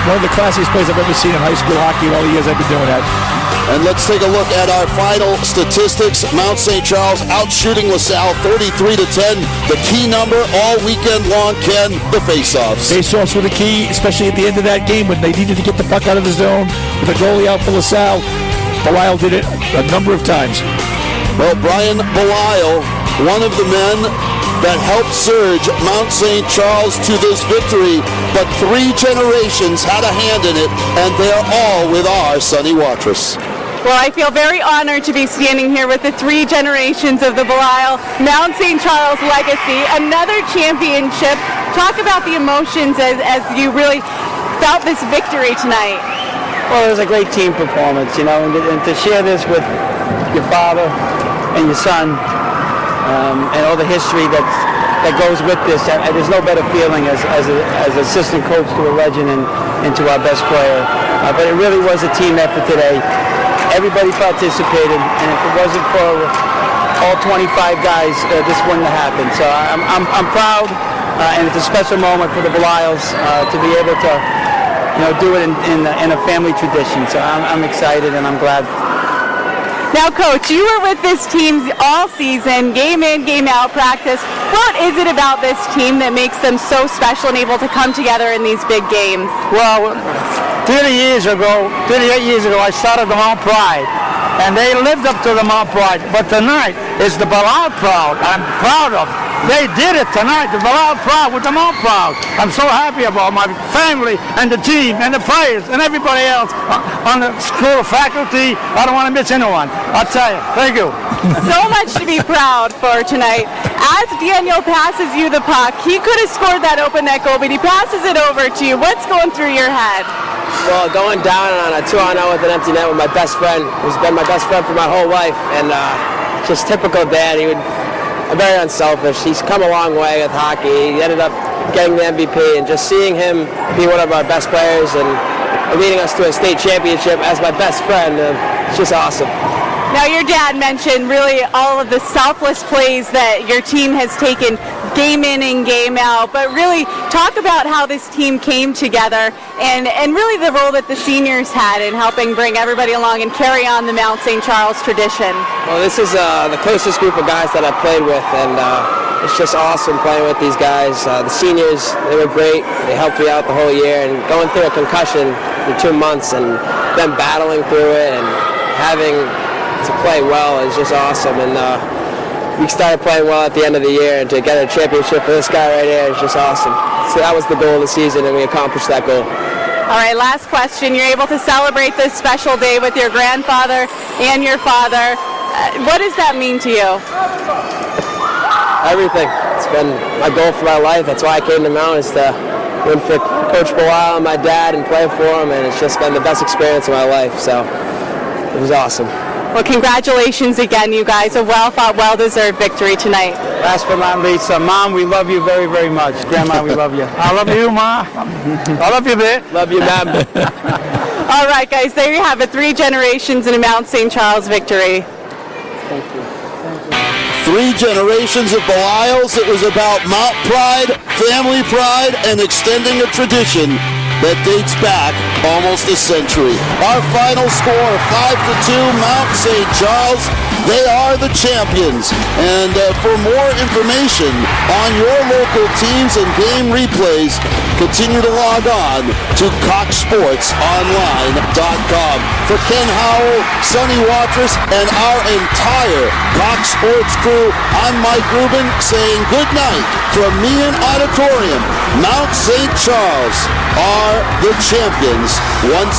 Speaker 1: one of the classiest plays I've ever seen in high school hockey in all the years I've been doing that.
Speaker 2: And let's take a look at our final statistics. Mount St. Charles out shooting LaSalle 33-10. The key number all weekend long, Ken, the faceoffs.
Speaker 1: Faceoffs were the key, especially at the end of that game when they needed to get the puck out of the zone with a goalie out for LaSalle. Belisle did it a number of times.
Speaker 2: Well, Brian Belisle, one of the men that helped surge Mount St. Charles to this victory, but 3 generations had a hand in it, and they're all with our Sonny Watrous.
Speaker 3: Well, I feel very honored to be standing here with the 3 generations of the Belisle Mount St. Charles legacy. Another championship. Talk about the emotions as you really felt this victory tonight.
Speaker 11: Well, it was a great team performance, and to share this with your father and your son, and all the history that goes with this. There's no better feeling as assistant coach to a legend and to our best player. But it really was a team effort today. Everybody participated, and if it wasn't for all 25 guys, this wouldn't have happened. So I'm proud, and it's a special moment for the Belisles to be able to do it in a family tradition. So I'm excited, and I'm glad.
Speaker 3: Now, Coach, you were with this team all season, game in, game out practice. What is it about this team that makes them so special and able to come together in these big games?
Speaker 11: Well, 38 years ago, I started the Mount Pride, and they lived up to the Mount Pride. But tonight is the Belisle Proud. I'm proud of. They did it tonight, the Belisle Proud with the Mount Proud. I'm so happy about my family and the team and the players and everybody else on the school faculty. I don't want to miss anyone. I'll tell you. Thank you.
Speaker 3: So much to be proud for tonight. As Daniel passes you the puck, he could have scored that open net goal, but he passes it over to you. What's going through your head?
Speaker 4: Well, going down on a 2-on-0 with an empty net with my best friend, who's been my best friend for my whole life, and just typical dad. Very unselfish. He's come a long way with hockey. He ended up getting the MVP, and just seeing him be one of our best players and leading us to a state championship as my best friend, it's just awesome.
Speaker 3: Now, your dad mentioned really all of the selfless plays that your team has taken game in and game out, but really talk about how this team came together and really the role that the seniors had in helping bring everybody along and carry on the Mount St. Charles tradition.
Speaker 4: Well, this is the closest group of guys that I've played with, and it's just awesome playing with these guys. The seniors, they were great. They helped me out the whole year, and going through a concussion for 2 months and them battling through it and having to play well is just awesome. And we started playing well at the end of the year, and to get a championship for this guy right here is just awesome. So that was the goal of the season, and we accomplished that goal.
Speaker 3: All right, last question. You're able to celebrate this special day with your grandfather and your father. What does that mean to you?
Speaker 4: Everything. It's been my goal for my life. That's why I came to Mount, is to
Speaker 12: win for Coach Belisle and my dad and play for him, and it's just been the best experience of my life, so it was awesome.
Speaker 3: Well, congratulations again, you guys. A well-fought, well-deserved victory tonight.
Speaker 11: Last but not least, Mom, we love you very, very much. Grandma, we love you. I love you, Ma. I love you, Bit.
Speaker 12: Love you, Mom.
Speaker 3: All right, guys, there you have it. 3 generations in a Mount St. Charles victory.
Speaker 11: Thank you.
Speaker 2: 3 generations of Belisles. It was about Mount pride, family pride, and extending a tradition that dates back almost a century. Our final score, 5-2, Mount St. Charles. They are the champions. And for more information on your local teams and game replays, continue to log on to CoxSportsOnline.com. For Ken Howell, Sonny Watrous, and our entire Cox Sports crew, I'm Mike Rubin saying good night from Meehan Auditorium. Mount St. Charles are the champions once